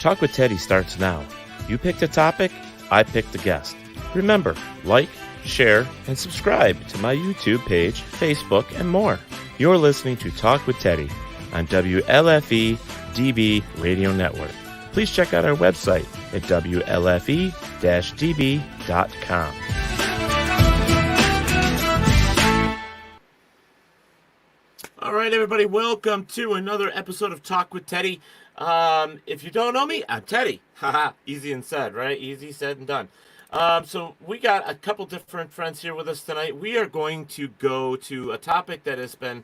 Talk with Teddy starts now. You picked a topic, I picked a guest. Remember, like, share, and subscribe to my YouTube page, Facebook, and more. You're listening to Talk with Teddy on WLFE DB Radio Network. Please check out our website at WLFE-DB.com. All right, everybody, welcome to another episode of Talk with Teddy. If you don't know me, I'm Teddy. Haha, easy and said, right? Easy said and done. So we got a couple different friends here with us tonight. We are going to go to a topic that has been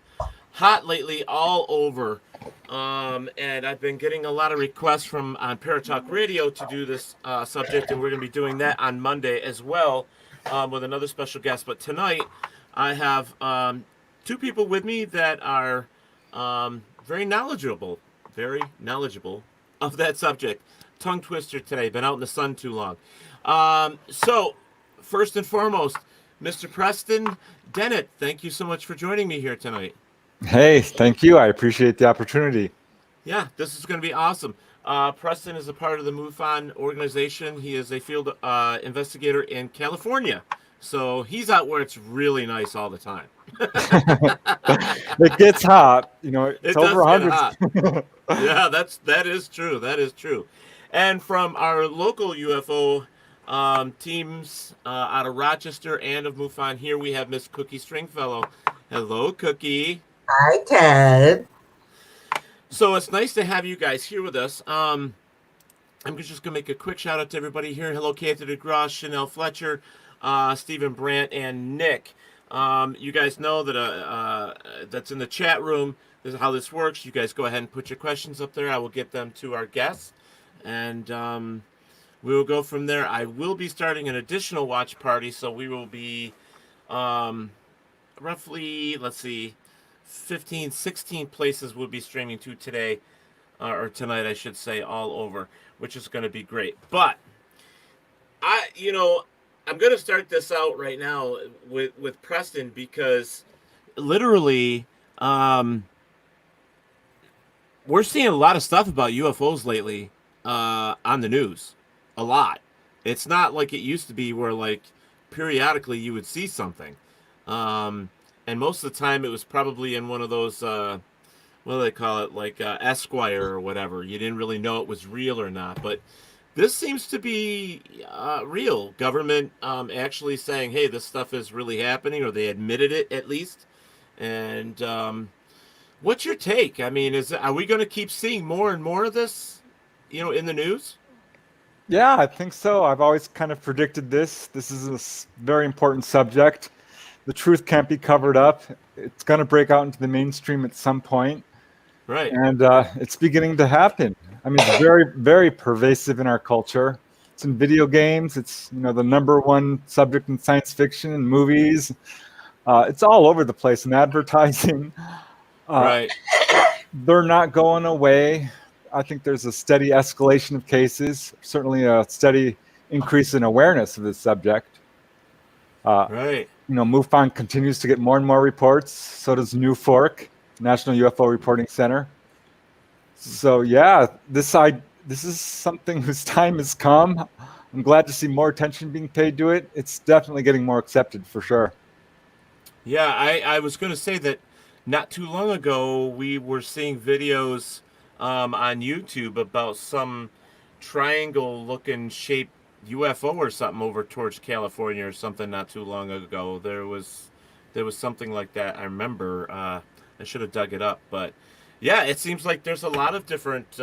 hot lately all over. And I've been getting a lot of requests from on Paratalk Radio to do this subject, and we're going to be doing that on Monday as well with another special guest. But tonight I have two people with me that are very knowledgeable of that subject. Tongue twister today. Been out in the sun too long. So, first and foremost, Mr. Preston Dennett, thank you so much for joining me here tonight. Hey, thank you. I appreciate the opportunity. Yeah, this is going to be awesome. Preston is a part of the MUFON organization. He is a field investigator in California. So he's out where it's really nice all the time. It gets hot, it's over 100. Yeah, that is true. That is true. And from our local UFO teams out of Rochester and of MUFON, here we have Miss Cookie Stringfellow. Hello, Cookie. Hi, Ted. So it's nice to have you guys here with us. I'm just going to make a quick shout out to everybody here. Hello, Kathy DeGrasse, Chanel Fletcher, Stephen Brandt, and Nick. You guys know that that's in the chat room. This is how this works. You guys go ahead and put your questions up there. I will get them to our guests, and we will go from there. I will be starting an additional watch party, so we will be roughly, 15, 16 places we'll be streaming to today, or tonight, I should say, all over, which is going to be great. But I'm going to start this out right now with Preston, because literally we're seeing a lot of stuff about UFOs lately on the news. A lot. It's not like it used to be where periodically you would see something. And most of the time it was probably in one of those, what do they call it, Esquire or whatever. You didn't really know it was real or not. But this seems to be real. Government actually saying, hey, this stuff is really happening, or they admitted it at least. And what's your take? I mean, are we going to keep seeing more and more of this, in the news? Yeah, I think so. I've always kind of predicted this. This is a very important subject. The truth can't be covered up. It's going to break out into the mainstream at some point. Right. And it's beginning to happen. I mean, it's very, very pervasive in our culture. It's in video games. It's, the number one subject in science fiction and movies. It's all over the place in advertising. Right. They're not going away. I think there's a steady escalation of cases, certainly a steady increase in awareness of this subject. Right. MUFON continues to get more and more reports. So does NUFORC, National UFO Reporting Center. So yeah, this is something whose time has come. I'm glad to see more attention being paid to it. It's definitely getting more accepted for sure. Yeah, I was going to say that not too long ago we were seeing videos on YouTube about some triangle-looking shaped UFO or something over towards California or something not too long ago. There was something like that. I remember. I should have dug it up, but yeah, it seems like there's a lot of different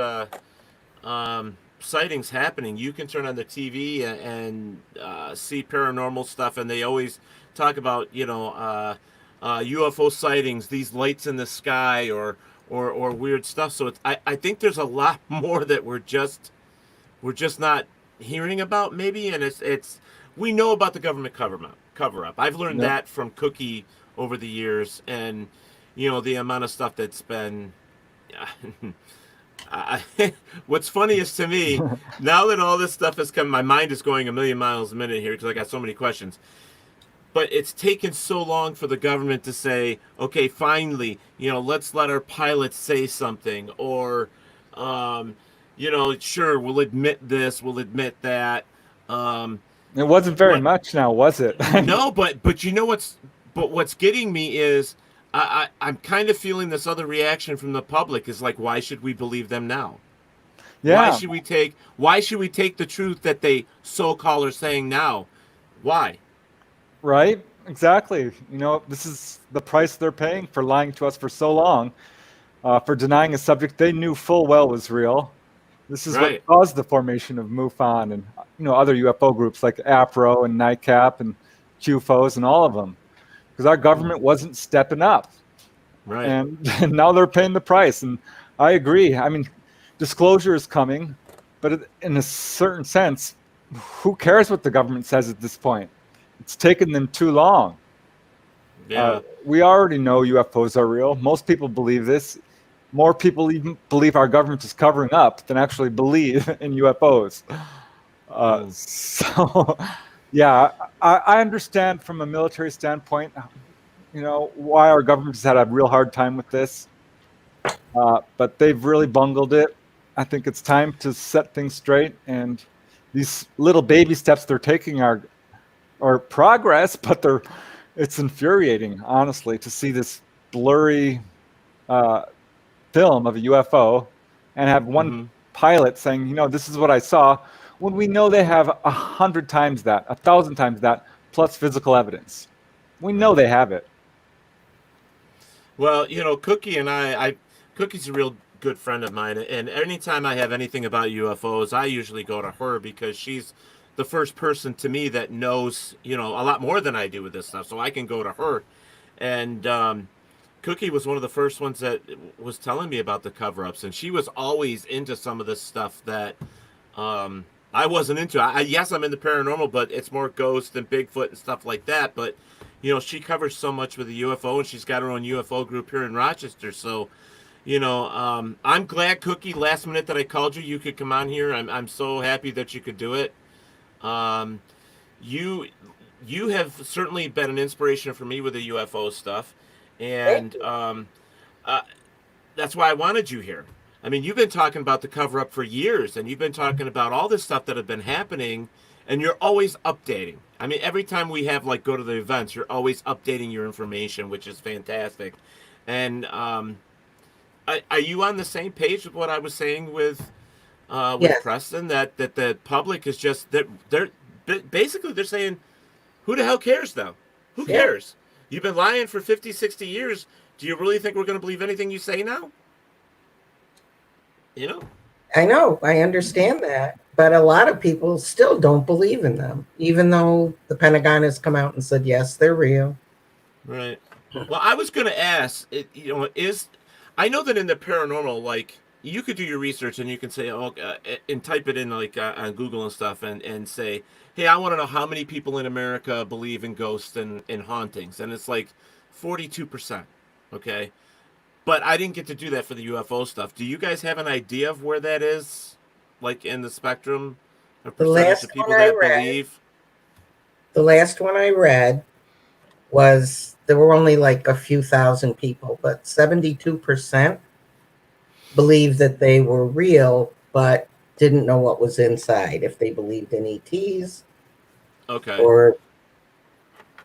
sightings happening. You can turn on the TV and see paranormal stuff, and they always talk about UFO sightings, these lights in the sky, or weird stuff. So I think there's a lot more that we're just not hearing about, maybe, and it's we know about the government cover up. I've learned that from Cookie over the years, and the amount of stuff that's been what's funniest to me now that all this stuff has come, my mind is going a million miles a minute here because I got so many questions. But it's taken so long for the government to say, okay, finally, let's let our pilots say something, or sure, we'll admit this, we'll admit that. Um, It wasn't very what much now, was it? No, but what's getting me is I'm kind of feeling this other reaction from the public is like, why should we believe them now? Yeah, Why should we take the truth that they so call are saying now? Why? right? Exactly. This is the price they're paying for lying to us for so long, for denying a subject they knew full well was real. This is what Right. caused the formation of MUFON and other UFO groups like APRO and NICAP and QFOs and all of them, because our government wasn't stepping up, Right. and, and now they're paying the price. And I agree. I mean, disclosure is coming, but in a certain sense, who cares what the government says at this point? It's taken them too long. Yeah. We already know UFOs are real. Most people believe this. More people even believe our government is covering up than actually believe in UFOs. So, yeah, I understand from a military standpoint, why our government has had a real hard time with this. But they've really bungled it. I think it's time to set things straight. And these little baby steps they're taking are progress, but it's infuriating, honestly, to see this blurry film of a UFO and have one pilot saying, this is what I saw, when we know they have 100 times that, 1,000 times that, plus physical evidence. We know they have it. Well, Cookie and Cookie's a real good friend of mine, and anytime I have anything about UFOs, I usually go to her because she's the first person to me that knows, a lot more than I do with this stuff, so I can go to her. And Cookie was one of the first ones that was telling me about the cover-ups, and she was always into some of this stuff that I wasn't into. Yes, I'm into paranormal, but it's more ghosts and Bigfoot and stuff like that. But she covers so much with the UFO, and she's got her own UFO group here in Rochester. So, I'm glad, Cookie, last minute that I called you, you could come on here. I'm so happy that you could do it. You you have certainly been an inspiration for me with the UFO stuff, and that's why I wanted you here. I mean, you've been talking about the cover up for years, and you've been talking about all this stuff that have been happening, and you're always updating. I mean, every time we have go to the events, you're always updating your information, which is fantastic. And are you on the same page with what I was saying with Yes, Preston, that the public is just they're basically they're saying, who the hell cares though? Who yeah, cares? You've been lying for 50, 60 years. Do you really think we're going to believe anything you say now? You know? I know. I understand that. But a lot of people still don't believe in them, even though the Pentagon has come out and said, yes, they're real. Right. Well, I was going to ask, I know that in the paranormal, you could do your research and you can say, and type it in on Google and stuff and say, hey, I want to know how many people in America believe in ghosts and hauntings. And it's 42%. Okay. But I didn't get to do that for the UFO stuff. Do you guys have an idea of where that is? In the spectrum of The percentage last of people one I that read, believe? the last one I read was there were only a few thousand people, but 72% believed that they were real, but didn't know what was inside, if they believed in ETs Okay. or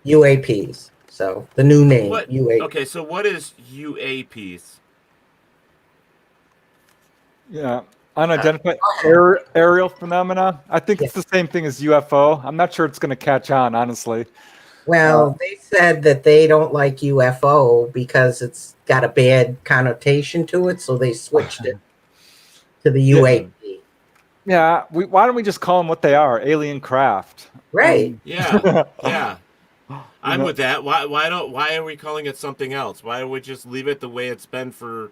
UAPs. So the new name, What? UAP. Okay, so what is UAPs? Yeah, unidentified Uh, aerial phenomena. I think yeah. it's the same thing as UFO. I'm not sure it's going to catch on, honestly. Well, they said that they don't like UFO because it's got a bad connotation to it, so they switched it to the Yeah, UAP. yeah. Why don't we just call them what they are? Alien craft. Right. Yeah, yeah. You I'm know, with that. Why are we calling it something else? Why don't we just leave it the way it's been for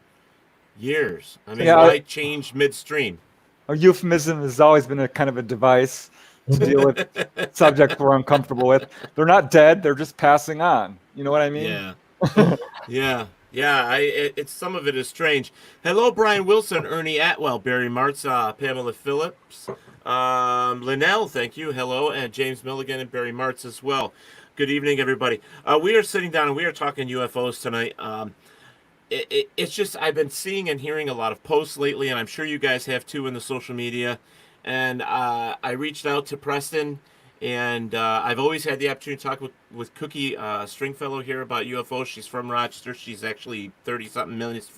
years? I mean, yeah. why change midstream? A euphemism has always been a kind of a device to deal with subjects we're uncomfortable with. They're not dead; they're just passing on. You know what I mean? Yeah. Yeah. It's some of it is strange. Hello, Brian Wilson, Ernie Atwell, Barry Martz, Pamela Phillips, Linnell, thank you. Hello, and James Milligan and Barry Martz as well. Good evening, everybody. We are sitting down and we are talking UFOs tonight. it's just I've been seeing and hearing a lot of posts lately, and I'm sure you guys have too in the social media. And I reached out to Preston, and I've always had the opportunity to talk with Cookie Stringfellow here about UFOs. She's from Rochester. She's actually 30 something minutes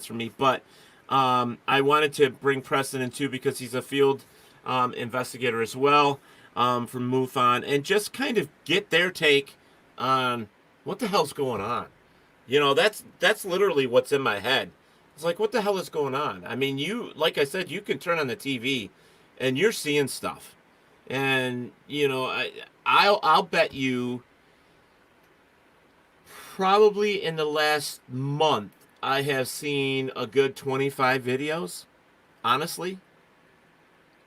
from me. But I wanted to bring Preston in too because he's a field investigator as well from MUFON, and just kind of get their take on what the hell's going on. You know, that's literally what's in my head. It's like, what the hell is going on? I mean, you, like I said, you can turn on the TV, and you're seeing stuff, and you know, I'll bet you, probably in the last month, I have seen a good 25 videos, honestly,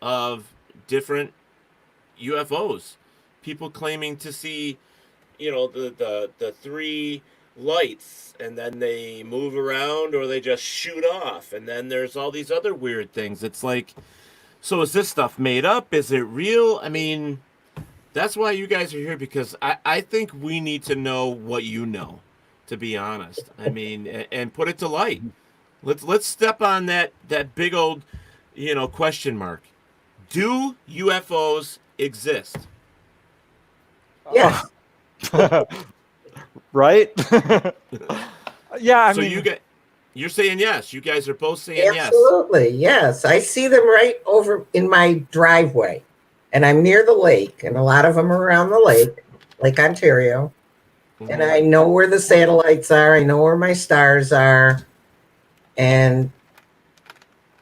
of different UFOs, people claiming to see, you know, the three lights, and then they move around or they just shoot off, and then there's all these other weird things. It's like, so is this stuff made up? Is it real? I mean, that's why you guys are here, because I think we need to know what you know, to be honest. I mean, and put it to light. Let's step on that big old, you know, question mark. Do UFOs exist? Yes. Right? Yeah, I So mean, you're saying yes. You guys are both saying yes. Absolutely, yes. I see them right over in my driveway, and I'm near the lake, and a lot of them are around the lake, Lake Ontario. And I know where the satellites are. I know where my stars are, and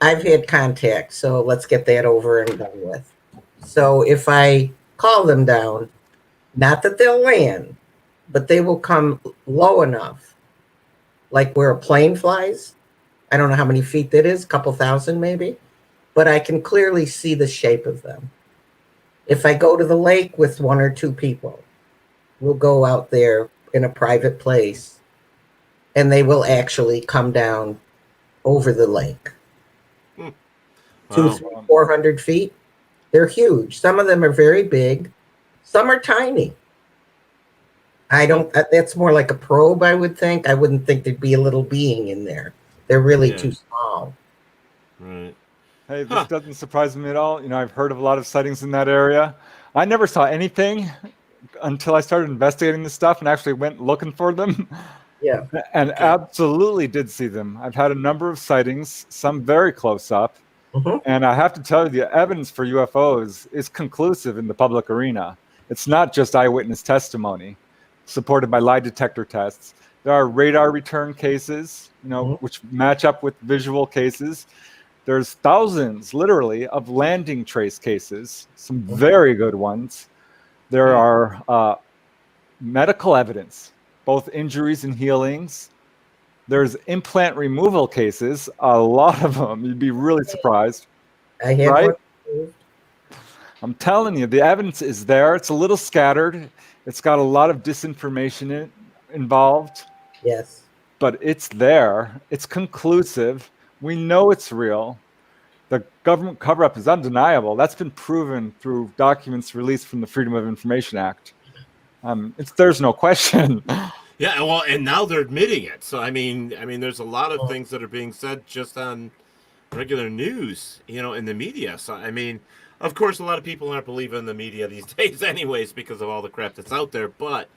I've had contact. So let's get that over and done with. So if I call them down, not that they'll land, but they will come low enough, like where a plane flies. I don't know how many feet that is, a couple thousand maybe, but I can clearly see the shape of them. If I go to the lake with one or two people, we'll go out there in a private place, and they will actually come down over the lake. Wow. 200, 400 feet. They're huge. Some of them are very big. Some are tiny. That's more like a probe, I would think. I wouldn't think there'd be a little being in there. They're really too small. Right. hey, this doesn't surprise me at all. You know, I've heard of a lot of sightings in that area. I never saw anything until I started investigating this stuff and actually went looking for them. Yeah. And absolutely did see them. I've had a number of sightings, some very close up. And I have to tell you, the evidence for UFOs is conclusive in the public arena. It's not just eyewitness testimony supported by lie detector tests. There are radar return cases, you know, which match up with visual cases. There's thousands, literally, of landing trace cases, some very good ones. There are medical evidence, both injuries and healings. There's implant removal cases, a lot of them. You'd be really surprised. I have Right? one. I'm telling you, the evidence is there. It's a little scattered. It's got a lot of disinformation involved, Yes. but it's there. It's conclusive. We know it's real. The government cover-up is undeniable. That's been proven through documents released from the Freedom of Information Act. There's no question. Yeah, well, and now they're admitting it. So I mean, there's a lot of things that are being said just on regular news, you know, in the media. So I mean, of course, a lot of people aren't believing the media these days, anyways, because of all the crap that's out there. But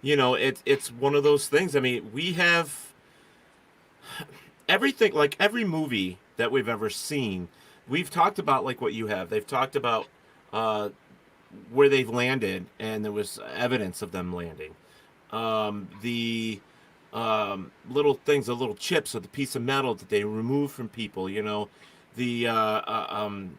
you know, it's one of those things. I mean, we have everything, like every movie that we've ever seen. We've talked about like what you have. They've talked about where they've landed, and there was evidence of them landing. The little things, the little chips or the piece of metal that they remove from people, you know, the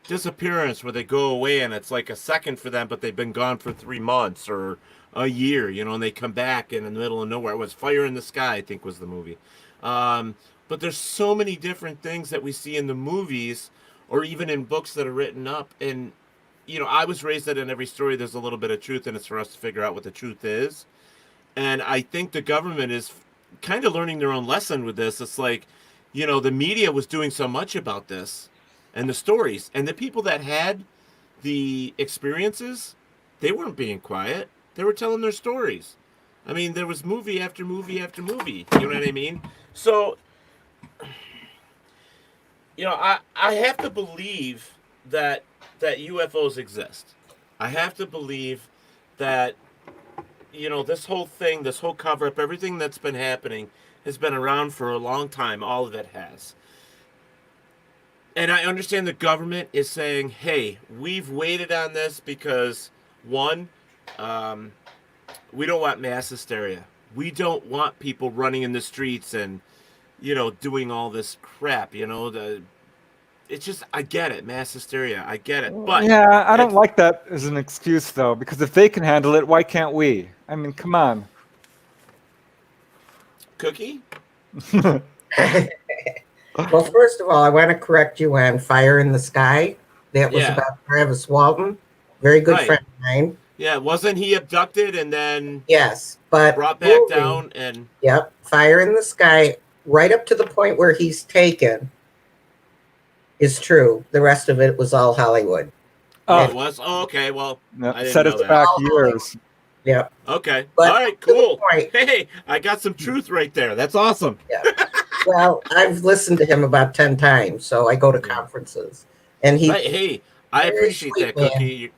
disappearance where they go away and it's like a second for them, but they've been gone for 3 months or a year, you know, and they come back in the middle of nowhere. It was Fire in the Sky, I think was the movie. But there's so many different things that we see in the movies or even in books that are written up. And, you know, I was raised that in every story there's a little bit of truth, and it's for us to figure out what the truth is. And I think the government is kind of learning their own lesson with this. It's like, you know, the media was doing so much about this and the stories. And the people that had the experiences, they weren't being quiet. They were telling their stories. I mean, there was movie after movie after movie. You know what I mean? So, I have to believe that UFOs exist. I have to believe that this whole thing, this whole cover up, everything that's been happening has been around for a long time. All of it has. And I understand the government is saying, hey, we've waited on this because, one, we don't want mass hysteria. We don't want people running in the streets and, doing all this crap, it's just, I get it, mass hysteria, I get it. But yeah, I don't like that as an excuse, though, because if they can handle it, why can't we? I mean, come on. Cookie? Well, first of all, I want to correct you on Fire in the Sky. That was Yeah. about Travis Walton. Very good Right. friend of mine. Yeah, wasn't he abducted and then Yes, but brought back down and... Yep, Fire in the Sky, right up to the point where he's taken, is true. The rest of it was all Hollywood. Oh, Oh, it was? Oh, okay, well, no, I didn't set know us that. back Oh, years. Yep. Okay, But all right, to the cool. point- Hey, I got some truth right there. That's awesome. Yeah. Well, I've listened to him about 10 times, so I go to conferences. And he Hey, I very appreciate sweet that, man. Cookie.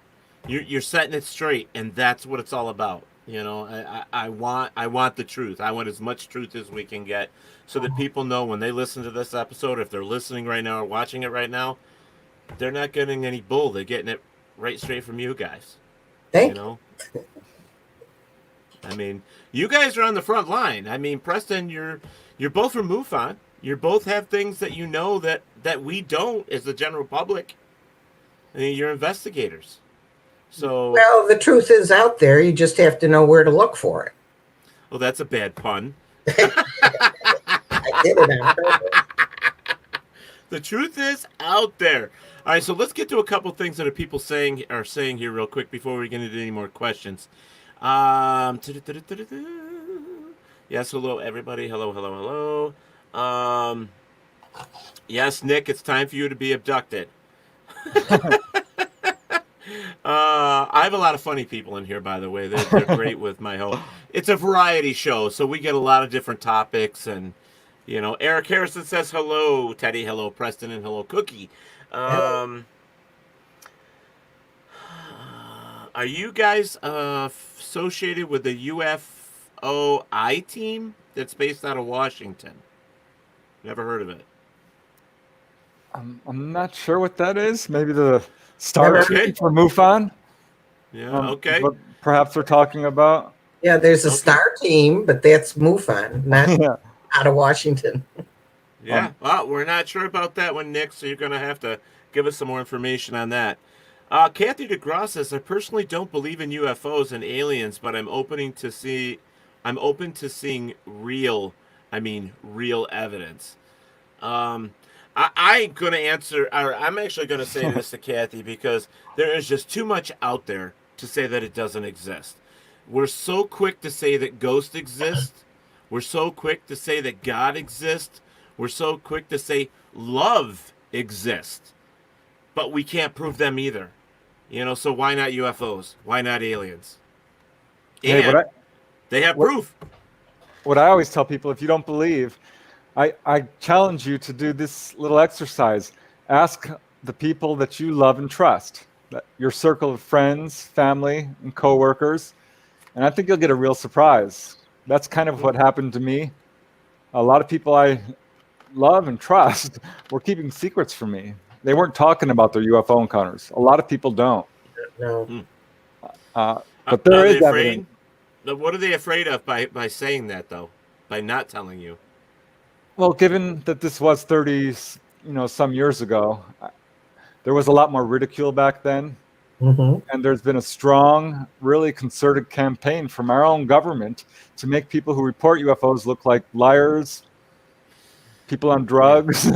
You're setting it straight, and that's what it's all about. I want the truth. I want as much truth as we can get, so that people know when they listen to this episode, if they're listening right now or watching it right now, they're not getting any bull. They're getting it right straight from you guys. Thank You know. I mean, you guys are on the front line. I mean, Preston, you're both from MUFON. You both have things that that we don't as the general public. I mean, you're investigators. So, Well, the truth is out there. You just have to know where to look for it. well, that's a bad pun. I did it on purpose. The truth is out there. All right, so let's get to a couple things that people are saying here real quick before we get into any more questions. Yes, hello everybody. Hello. Yes, Nick, it's time for you to be abducted. I have a lot of funny people in here, by the way. They're great with my help. It's a variety show, so we get a lot of different topics. And, Eric Harrison says hello, Teddy. Hello, Preston. And hello, Cookie. Are you guys associated with the UFO team that's based out of Washington? Never heard of it. I'm not sure what that is. Maybe the Star Okay. Team for MUFON. Yeah, okay. What perhaps we're talking about. Yeah, there's a Okay. star team, but that's MUFON, not Yeah. out of Washington. Yeah, well, we're not sure about that one, Nick, so you're going to have to give us some more information on that. Kathy DeGrasse says, I personally don't believe in UFOs and aliens, but I'm open to seeing real evidence. I'm going to answer, or I'm actually going to say this to Kathy, because there is just too much out there to say that it doesn't exist. We're so quick to say that ghosts exist. We're so quick to say that God exists. We're so quick to say love exists. But we can't prove them either. So why not UFOs? Why not aliens? Hey, And they have proof. what I always tell people, if you don't believe, I challenge you to do this little exercise. Ask the people that you love and trust, your circle of friends, family, and coworkers, and I think you'll get a real surprise. That's kind of what happened to me. A lot of people I love and trust were keeping secrets from me. They weren't talking about their UFO encounters. A lot of people don't. No. But there Are is they afraid? evidence. What are they afraid of by saying that, though? By not telling you? Well, given that this was 30, some years ago, there was a lot more ridicule back then. Mm-hmm. And there's been a strong, really concerted campaign from our own government to make people who report UFOs look like liars, people on drugs,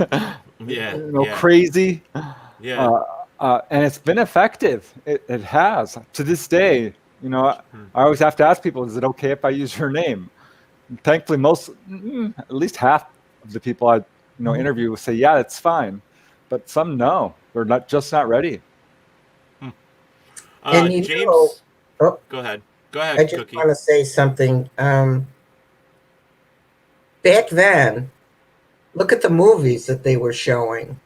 Yeah. crazy. Yeah. And it's been effective. It has. To this day, I always have to ask people, is it okay if I use your name? And thankfully, at least half of the people I interview will say, yeah, it's fine. But some no. They're not ready. And James, oh, go ahead. Go ahead, I just Cookie. want to say something. Back then, look at the movies that they were showing,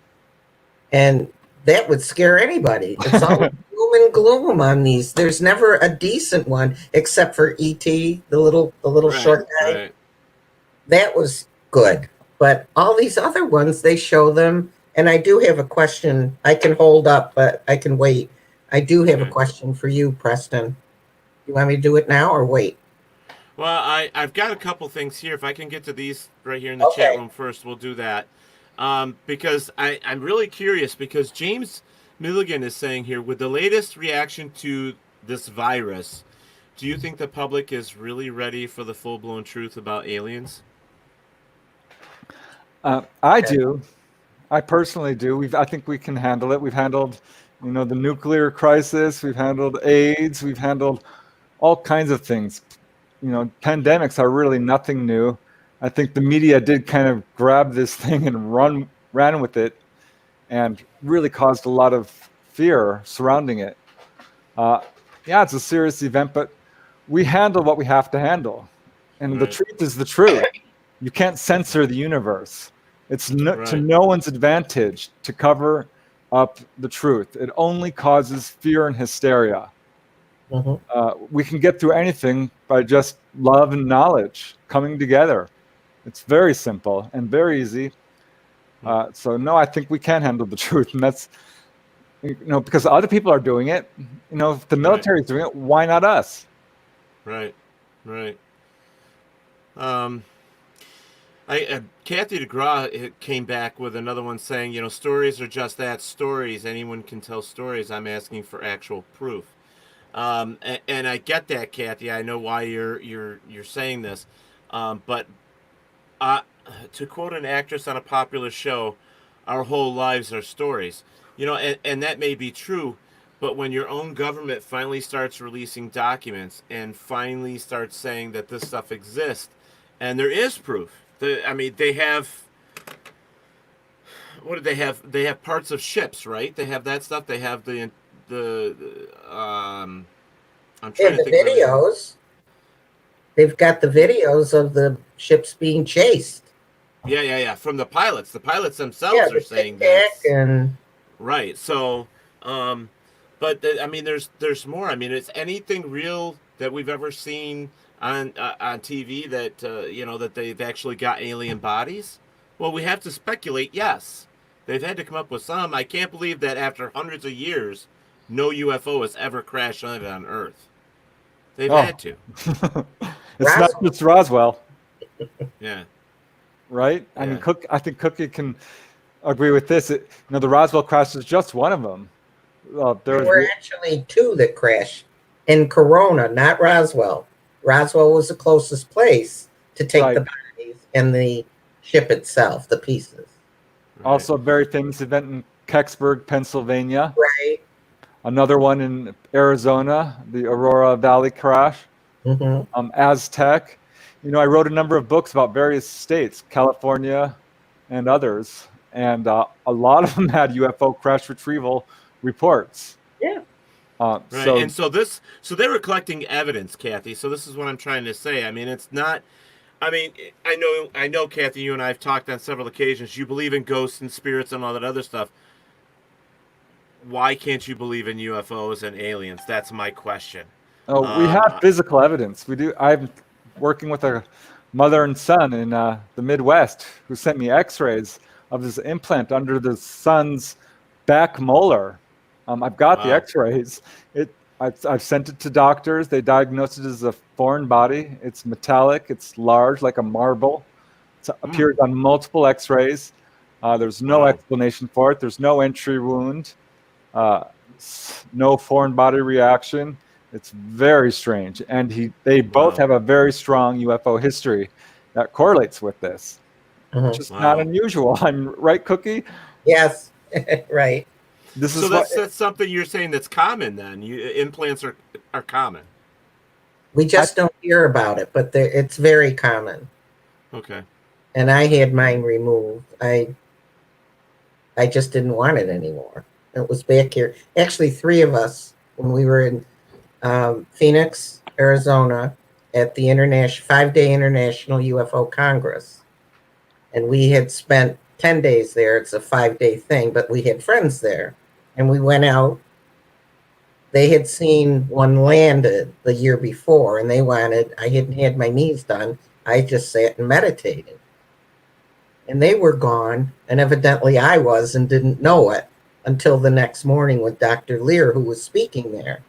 and that would scare anybody. It's all doom and gloom on these. There's never a decent one except for E.T., the little Right, short guy. right. That was good. But all these other ones, they show them. And I do have a question. I can hold up, but I can wait. I do have a Okay. question for you, Preston. You want me to do it now or wait? Well, I've got a couple things here. If I can get to these right here in the chat Okay. room first, we'll do that. Because I'm really curious because James Milligan is saying here, with the latest reaction to this virus, do you think the public is really ready for the full-blown truth about aliens? I do. I personally do. I think we can handle it. We've handled, the nuclear crisis. We've handled AIDS. We've handled all kinds of things. Pandemics are really nothing new. I think the media did kind of grab this thing and ran with it, and really caused a lot of fear surrounding it. Yeah, it's a serious event, but we handle what we have to handle, and the Right. truth is the truth. You can't censor the universe. It's to Right. no one's advantage to cover up the truth. It only causes fear and hysteria. We can get through anything by just love and knowledge coming together. It's very simple and very easy. So no, I think we can handle the truth, and that's because other people are doing it. If the military is doing it, why not us? Right. Right. Kathy DeGraw came back with another one saying, stories are just that, stories. Anyone can tell stories. I'm asking for actual proof. And I get that, Kathy. I know why you're saying this. But to quote an actress on a popular show, our whole lives are stories. And that may be true, but when your own government finally starts releasing documents and finally starts saying that this stuff exists, and there is proof. They have. What did they have? They have parts of ships, right? They have that stuff. They have the I'm trying to The think of everything. videos. They've got the videos of the ships being chased. Yeah. From the pilots. The pilots themselves The are saying tic-tac this. and Right. So, but there's more. It's anything real that we've ever seen on TV that that they've actually got alien bodies. Well, we have to speculate. Yes, they've had to come up with some. I can't believe that after hundreds of years, no UFO has ever crashed landed on Earth. They've had to. It's not just Roswell. Yeah. Right. Yeah. I think Cookie can agree with this. The Roswell crash is just one of them. there were actually two that crashed in Corona, not Roswell. Roswell was the closest place to take the bodies and the ship itself, the pieces. Right. Also, a very famous event in Kecksburg, Pennsylvania. Right. Another one in Arizona, the Aurora Valley crash. Aztec. I wrote a number of books about various states, California and others, and a lot of them had UFO crash retrieval reports. Yeah. Right. And so they were collecting evidence, Kathy. So this is what I'm trying to say. It's not. I know, Kathy. You and I have talked on several occasions. You believe in ghosts and spirits and all that other stuff. Why can't you believe in UFOs and aliens? That's my question. Oh, we have physical evidence. We do. I'm working with a mother and son in the Midwest who sent me X-rays of this implant under the son's back molar. I've got the X-rays. I've sent it to doctors. They diagnosed it as a foreign body. It's metallic. It's large, like a marble. It appears on multiple X-rays. There's no explanation for it. There's no entry wound. No foreign body reaction. It's very strange, and they both have a very strong UFO history that correlates with this. Which is not unusual. I'm right, Cookie? Yes, right. That's something you're saying that's common. Then implants are common. We just don't hear about it, but it's very common. Okay. And I had mine removed. I just didn't want it anymore. It was back here. Actually, three of us when we were in Phoenix, Arizona, at the 5-day International UFO Congress. And we had spent 10 days there. It's a 5-day thing, but we had friends there. And we went out. They had seen one landed the year before, and I hadn't had my knees done. I just sat and meditated. And they were gone, and evidently I was and didn't know it until the next morning with Dr. Lear, who was speaking there.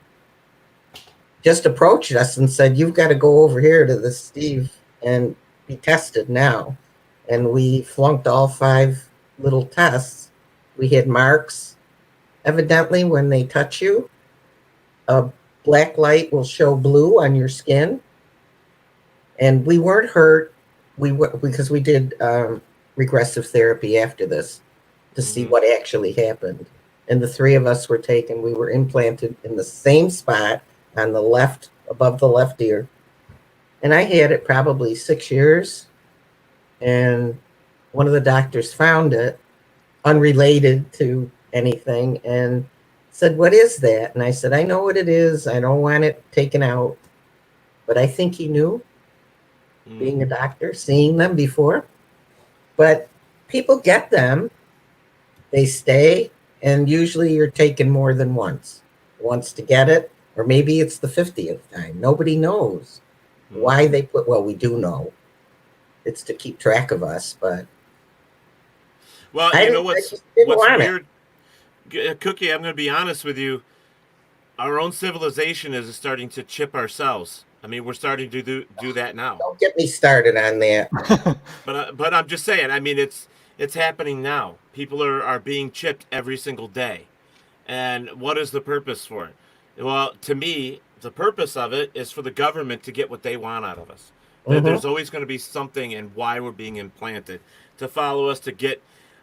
Just approached us and said, "You've got to go over here to the Steve and be tested now." And we flunked all 5 little tests. We had marks. Evidently, when they touch you, a black light will show blue on your skin. And we weren't hurt. Because we did regressive therapy after this to see what actually happened. And the 3 of us were taken. We were implanted in the same spot on the left, above the left ear. And I had it probably 6 years. And one of the doctors found it, unrelated to anything, and said, "What is that?" And I said, "I know what it is. I don't want it taken out." But I think he knew, being a doctor, seeing them before. But people get them. They stay, and usually you're taken more than once. Once to get it, or maybe it's the 50th time. Nobody knows why they well, we do know. It's to keep track of us, but well, you know what's weird, Cookie, I'm going to be honest with you. Our own civilization is starting to chip ourselves. I mean, we're starting to do that now. Don't get me started on that. But I'm just saying. I mean, it's happening now. People are being chipped every single day, and what is the purpose for it? Well, to me, the purpose of it is for the government to get what they want out of us. There's always going to be something in why we're being implanted, to follow us, to get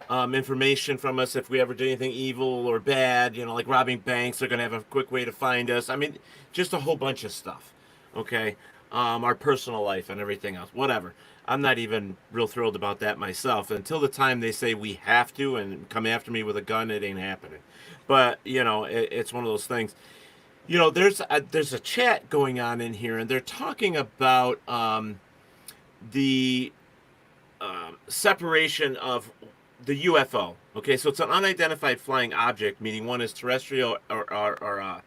information from us if we ever did anything evil or bad, like robbing banks. They're going to have a quick way to find us. I mean, just a whole bunch of stuff. Okay, our personal life and everything else, whatever. I'm not even real thrilled about that myself. Until the time they say we have to and come after me with a gun, it ain't happening. But it's one of those things. There's a chat going on in here, and they're talking about the separation of the UFO. Okay, so it's an unidentified flying object, meaning one is terrestrial or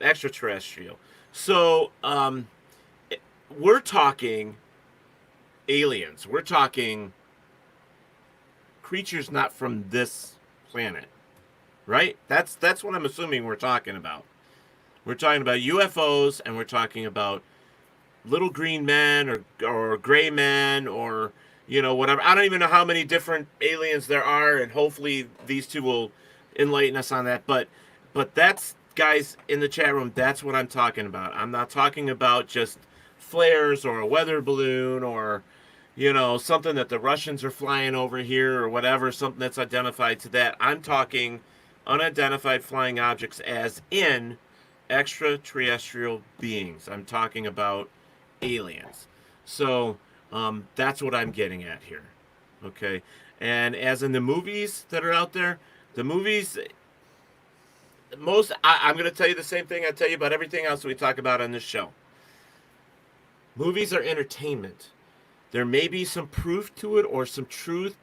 extraterrestrial. So we're talking aliens. We're talking creatures not from this planet, right? That's what I'm assuming we're talking about. We're talking about UFOs, and we're talking about little green men or gray men or whatever. I don't even know how many different aliens there are, and hopefully these two will enlighten us on that. But that's, guys in the chat room, that's what I'm talking about. I'm not talking about just flares or a weather balloon or something that the Russians are flying over here or whatever, something that's identified to that. I'm talking unidentified flying objects as in extraterrestrial beings. I'm talking about aliens. So that's what I'm getting at here. Okay. And as in the movies that are out there, the movies, I'm going to tell you the same thing I tell you about everything else we talk about on this show. Movies are entertainment. There may be some proof to it or some truth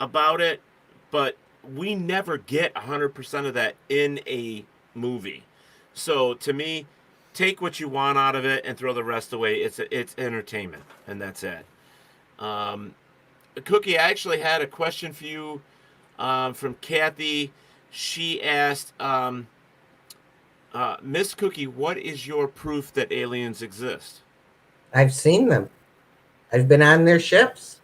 about it, but we never get 100% of that in a movie. So to me, take what you want out of it and throw the rest away. It's entertainment, and that's it. Cookie, I actually had a question for you from Kathy. She asked, Miss Cookie, what is your proof that aliens exist? I've seen them. I've been on their ships.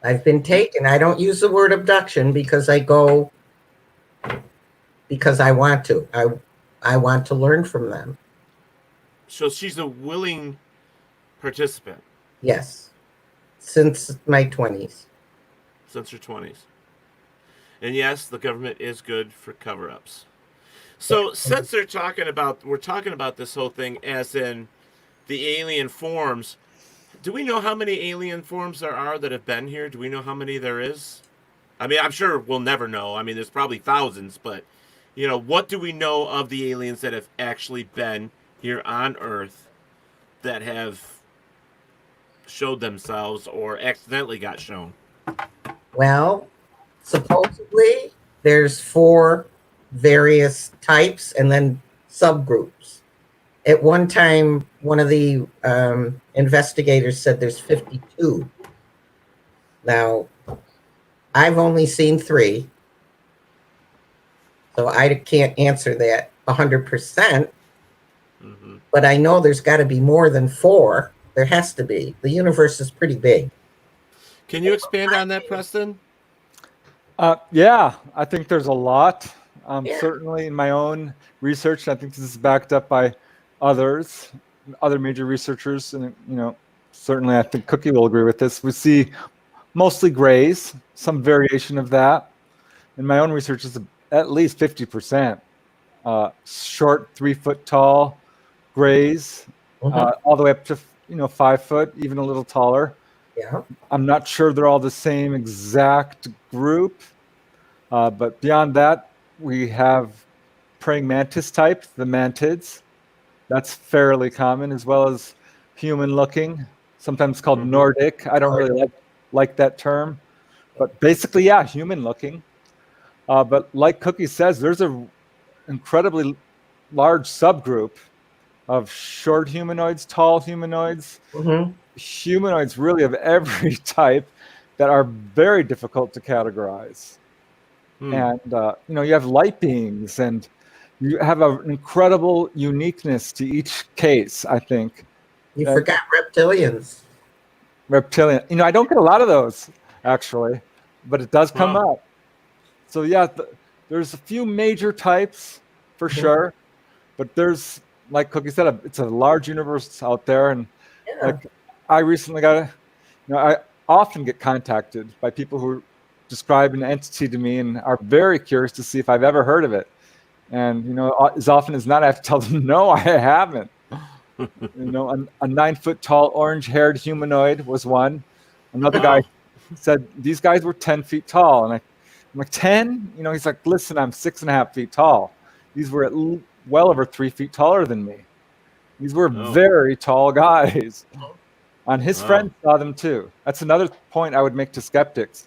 I've been taken. I don't use the word abduction because I go because I want to. I want to learn from them. So she's a willing participant? Yes. Since my 20s. Since her 20s. And yes, the government is good for cover-ups. So since we're talking about this whole thing as in the alien forms, do we know how many alien forms there are that have been here? Do we know how many there is? I mean, I'm sure we'll never know. I mean, there's probably thousands, but what do we know of the aliens that have actually been here on Earth that have showed themselves or accidentally got shown? Well, supposedly there's 4 various types and then subgroups. At one time, one of the investigators said there's 52. Now, I've only seen 3, so I can't answer that 100%, but I know there's got to be more than 4. There has to be. The universe is pretty big. Can you expand on that, Preston? Yeah, I think there's a lot. Yeah. Certainly in my own research, I think this is backed up by others, other major researchers, and certainly I think Cookie will agree with this. We see mostly grays, some variation of that. In my own research, it's at least 50%. Short, 3 foot tall grays, all the way up to 5 foot, even a little taller. Yeah. I'm not sure they're all the same exact group, but beyond that, we have praying mantis type, the mantids. That's fairly common, as well as human-looking, sometimes called Nordic. I don't really like that term, but basically, yeah, human-looking. But like Cookie says, there's an incredibly large subgroup of short humanoids, tall humanoids, humanoids really of every type that are very difficult to categorize. And you have light beings, and you have an incredible uniqueness to each case, I think. You forgot reptilians. Reptilian. I don't get a lot of those, actually, but it does come up. So yeah, there's a few major types for sure, but there's, like Cookie said, it's a large universe out there. And like, I recently I often get contacted by people who describe an entity to me and are very curious to see if I've ever heard of it. And, as often as not, I have to tell them, no, I haven't. A 9 foot tall, orange haired humanoid was one. Another guy said these guys were 10 feet tall. And I'm like, 10? He's like, listen, I'm 6.5 feet tall. These were well over 3 feet taller than me. These were very tall guys. And his friends saw them too. That's another point I would make to skeptics,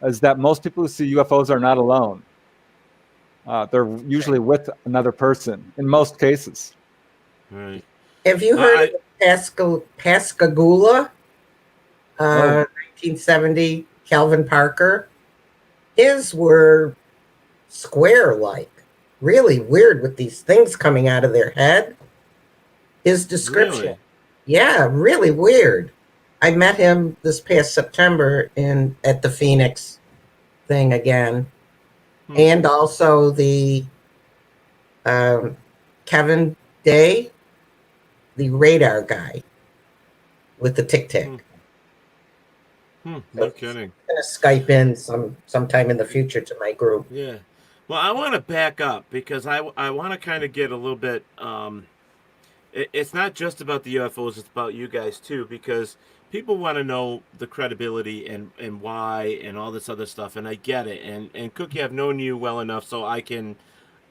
is that most people who see UFOs are not alone. They're usually with another person in most cases. Right. Have you heard of Pascagoula? 1970, Calvin Parker. His were square-like, really weird with these things coming out of their head. His description. Really? Yeah, really weird. I met him this past September at the Phoenix thing again. And also the Kevin Day, the radar guy with the tic-tac. No kidding. I'm going to Skype in sometime in the future to my group. Yeah. Well, I want to back up because I want to kind of get a little bit... it's not just about the UFOs, it's about you guys too, because people want to know the credibility and why and all this other stuff, and I get it. And Cookie, I've known you well enough so I can,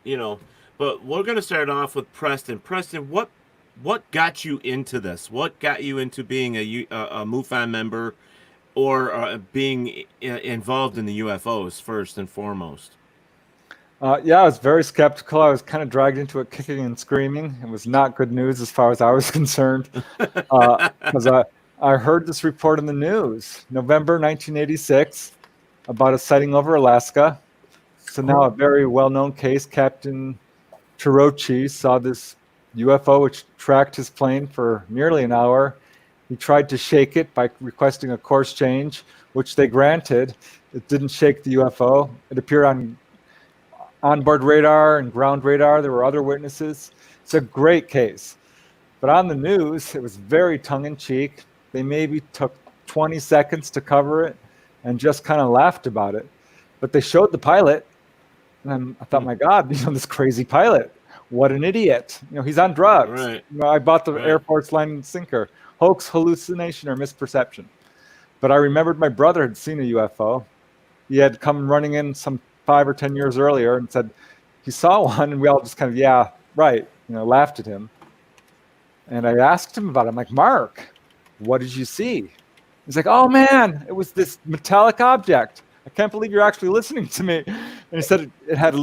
but we're going to start off with Preston. Preston, what got you into this? What got you into being a MUFON member or being involved in the UFOs first and foremost? Yeah, I was very skeptical. I was kind of dragged into it kicking and screaming. It was not good news as far as I was concerned, because I heard this report in the news, November 1986, about a sighting over Alaska. So now a very well-known case, Captain Chirochi saw this UFO which tracked his plane for nearly an hour. He tried to shake it by requesting a course change, which they granted. It didn't shake the UFO. It appeared on onboard radar and ground radar. There were other witnesses. It's a great case. But on the news, it was very tongue-in-cheek. They maybe took 20 seconds to cover it and just kind of laughed about it. But they showed the pilot, and I thought, my God, this crazy pilot. What an idiot. He's on drugs. Right. I bought the Air Force line and sinker. Hoax, hallucination, or misperception. But I remembered my brother had seen a UFO. He had come running in some 5 or 10 years earlier and said he saw one, and we all just kind of, yeah, right, laughed at him. And I asked him about it. I'm like, Mark, what did you see? He's like, oh man, it was this metallic object. I can't believe you're actually listening to me. And he said it had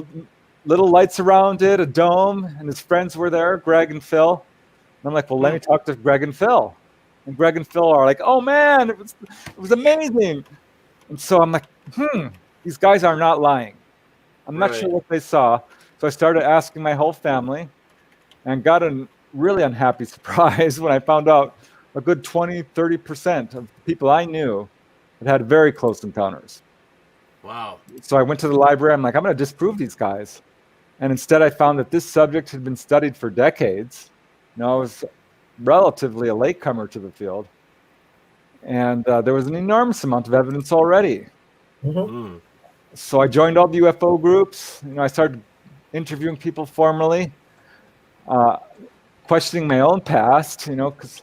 little lights around it, a dome, and his friends were there, Greg and Phil. And I'm like, well, let me talk to Greg and Phil. And Greg and Phil are like, oh man, it was amazing. And so I'm like, these guys are not lying. I'm not sure what they saw. So I started asking my whole family and got a really unhappy surprise when I found out a good 20-30% of people I knew had very close encounters. Wow. So I went to the library. I'm like, I'm going to disprove these guys. And instead I found that this subject had been studied for decades. I was relatively a latecomer to the field. And there was an enormous amount of evidence already. Mm-hmm. So I joined all the UFO groups. I started interviewing people formally, questioning my own past, because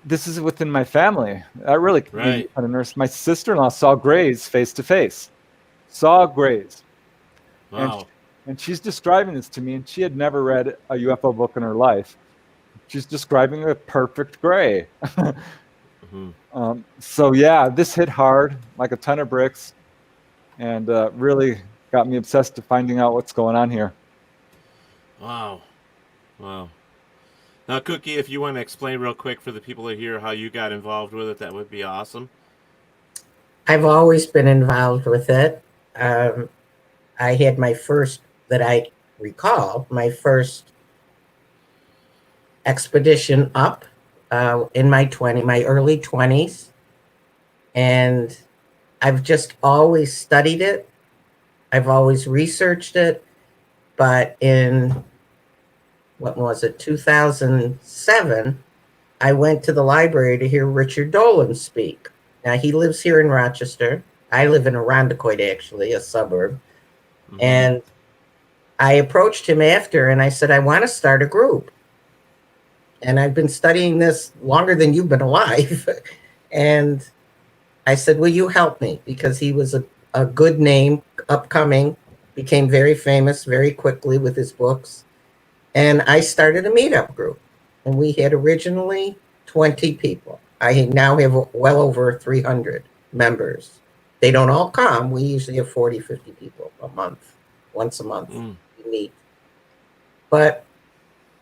this is within my family. That really made me kind of nervous. My sister-in-law saw Grays face to face. Saw Grays. Wow. And she's describing this to me, and she had never read a UFO book in her life. She's describing a perfect gray. So yeah, this hit hard, like a ton of bricks, and really got me obsessed to finding out what's going on here. Wow. Now, Cookie, if you want to explain real quick for the people that hear how you got involved with it, that would be awesome. I've always been involved with it. I had my first, that I recall, my first expedition up in my early 20s. And I've just always studied it. I've always researched it. But in, 2007, I went to the library to hear Richard Dolan speak. Now, he lives here in Rochester. I live in Irondequoit, actually, a suburb. Mm-hmm. And I approached him after, and I said, I want to start a group. And I've been studying this longer than you've been alive. And I said, will you help me? Because he was a good name, upcoming, became very famous very quickly with his books. And I started a meetup group. And we had originally 20 people. I now have well over 300 members. They don't all come. We usually have 40, 50 people a month, once a month we meet. But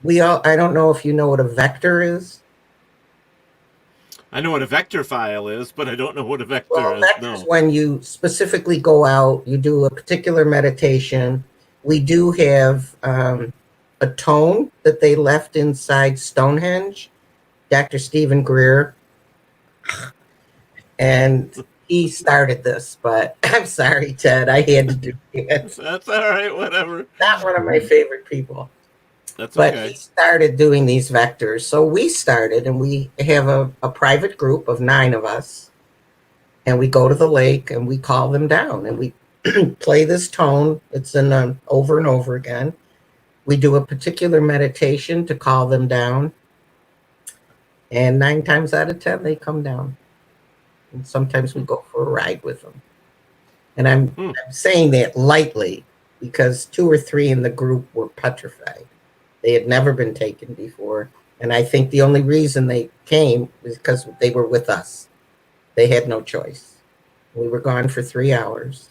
I don't know if you know what a vector is. I know what a vector file is, but I don't know what a vector is. Vector is when you specifically go out, you do a particular meditation. We do have a tone that they left inside Stonehenge, Dr. Stephen Greer. And he started this, but I'm sorry, Ted, I had to do it. That's all right, whatever. Not one of my favorite people. That's okay. But he started doing these vectors. So we started, and we have a private group of 9 of us. And we go to the lake, and we call them down. And we play this tone. It's in over and over again. We do a particular meditation to call them down. And 9 times out of 10, they come down. And sometimes we go for a ride with them. And I'm saying that lightly because 2 or 3 in the group were petrified. They had never been taken before. And I think the only reason they came was because they were with us. They had no choice. We were gone for 3 hours.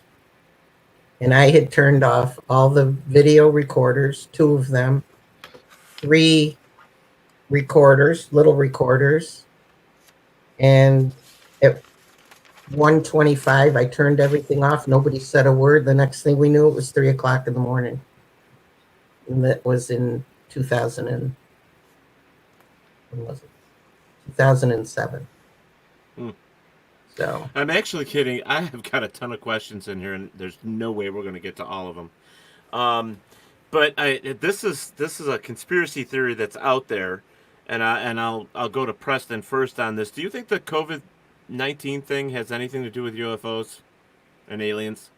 And I had turned off all the video recorders, 2 of them, 3 recorders, little recorders. And at 1:25, I turned everything off. Nobody said a word. The next thing we knew, it was 3 o'clock in the morning. And that was in 2007. So I'm actually kidding. I have got a ton of questions in here, and there's no way we're going to get to all of them. But this is a conspiracy theory that's out there, and I'll go to Preston first on this. Do you think the COVID-19 thing has anything to do with UFOs and aliens?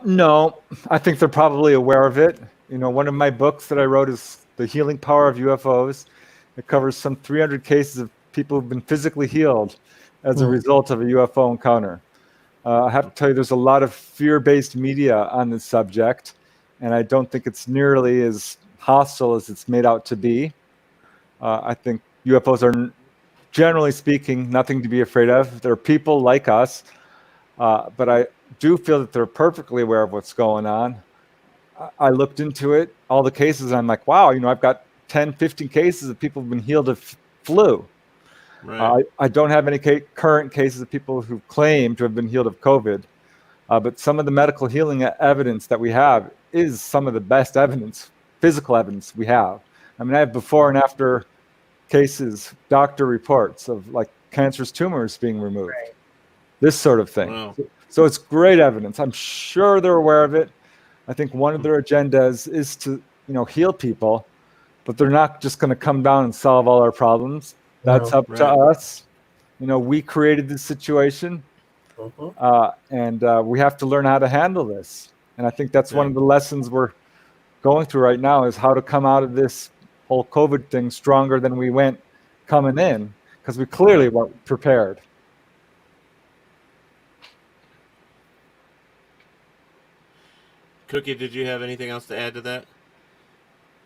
No, I think they're probably aware of it. One of my books that I wrote is The Healing Power of UFOs. It covers some 300 cases of people who've been physically healed as a result of a UFO encounter. I have to tell you, there's a lot of fear-based media on this subject, and I don't think it's nearly as hostile as it's made out to be. I think UFOs are, generally speaking, nothing to be afraid of. They're people like us, but I do feel that they're perfectly aware of what's going on. I looked into it, all the cases, and I'm like, wow, I've got 10, 15 cases of people who've been healed of flu. Right. I don't have any current cases of people who claim to have been healed of COVID, but some of the medical healing evidence that we have is some of the best evidence, physical evidence we have. I mean, I have before and after cases, doctor reports of like cancerous tumors being removed, Right. this sort of thing. Wow. So it's great evidence. I'm sure they're aware of it. I think one of their agendas is to, heal people, but they're not just going to come down and solve all our problems. That's No. up to us. We created this situation, and we have to learn how to handle this. And I think that's one of the lessons we're going through right now is how to come out of this whole COVID thing stronger than we went coming in, because we clearly weren't prepared. Cookie, did you have anything else to add to that?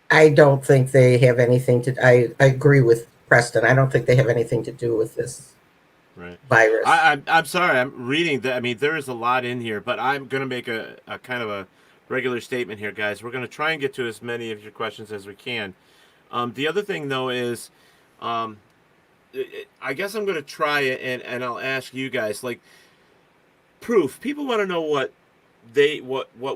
I don't think they have anything to. I agree with Preston. I don't think they have anything to do with this virus. I'm sorry. I'm reading that. I mean, there is a lot in here, but I'm going to make a kind of a regular statement here, guys. We're going to try and get to as many of your questions as we can. The other thing, though, is I guess I'm going to try it, and I'll ask you guys, like, proof. People want to know what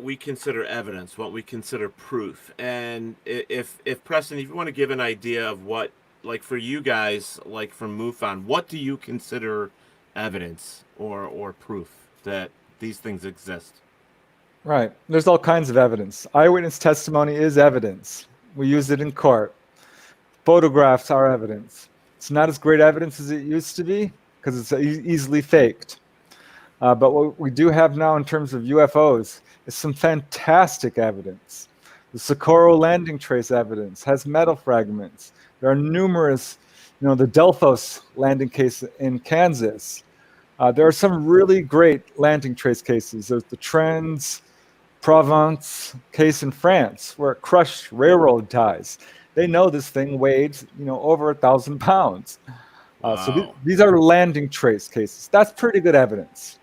we consider evidence, what we consider proof. And if Preston, if you want to give an idea of what, like for you guys, like from MUFON, what do you consider evidence or proof that these things exist? Right. There's all kinds of evidence. Eyewitness testimony is evidence. We use it in court. Photographs are evidence. It's not as great evidence as it used to be because it's easily faked. But what we do have now in terms of UFOs is some fantastic evidence. The Socorro landing trace evidence has metal fragments. There are numerous, the Delphos landing case in Kansas. There are some really great landing trace cases. There's the Trans-Provence case in France where it crushed railroad ties. They know this thing weighed, over 1,000 pounds. Wow. So these are landing trace cases. That's pretty good evidence.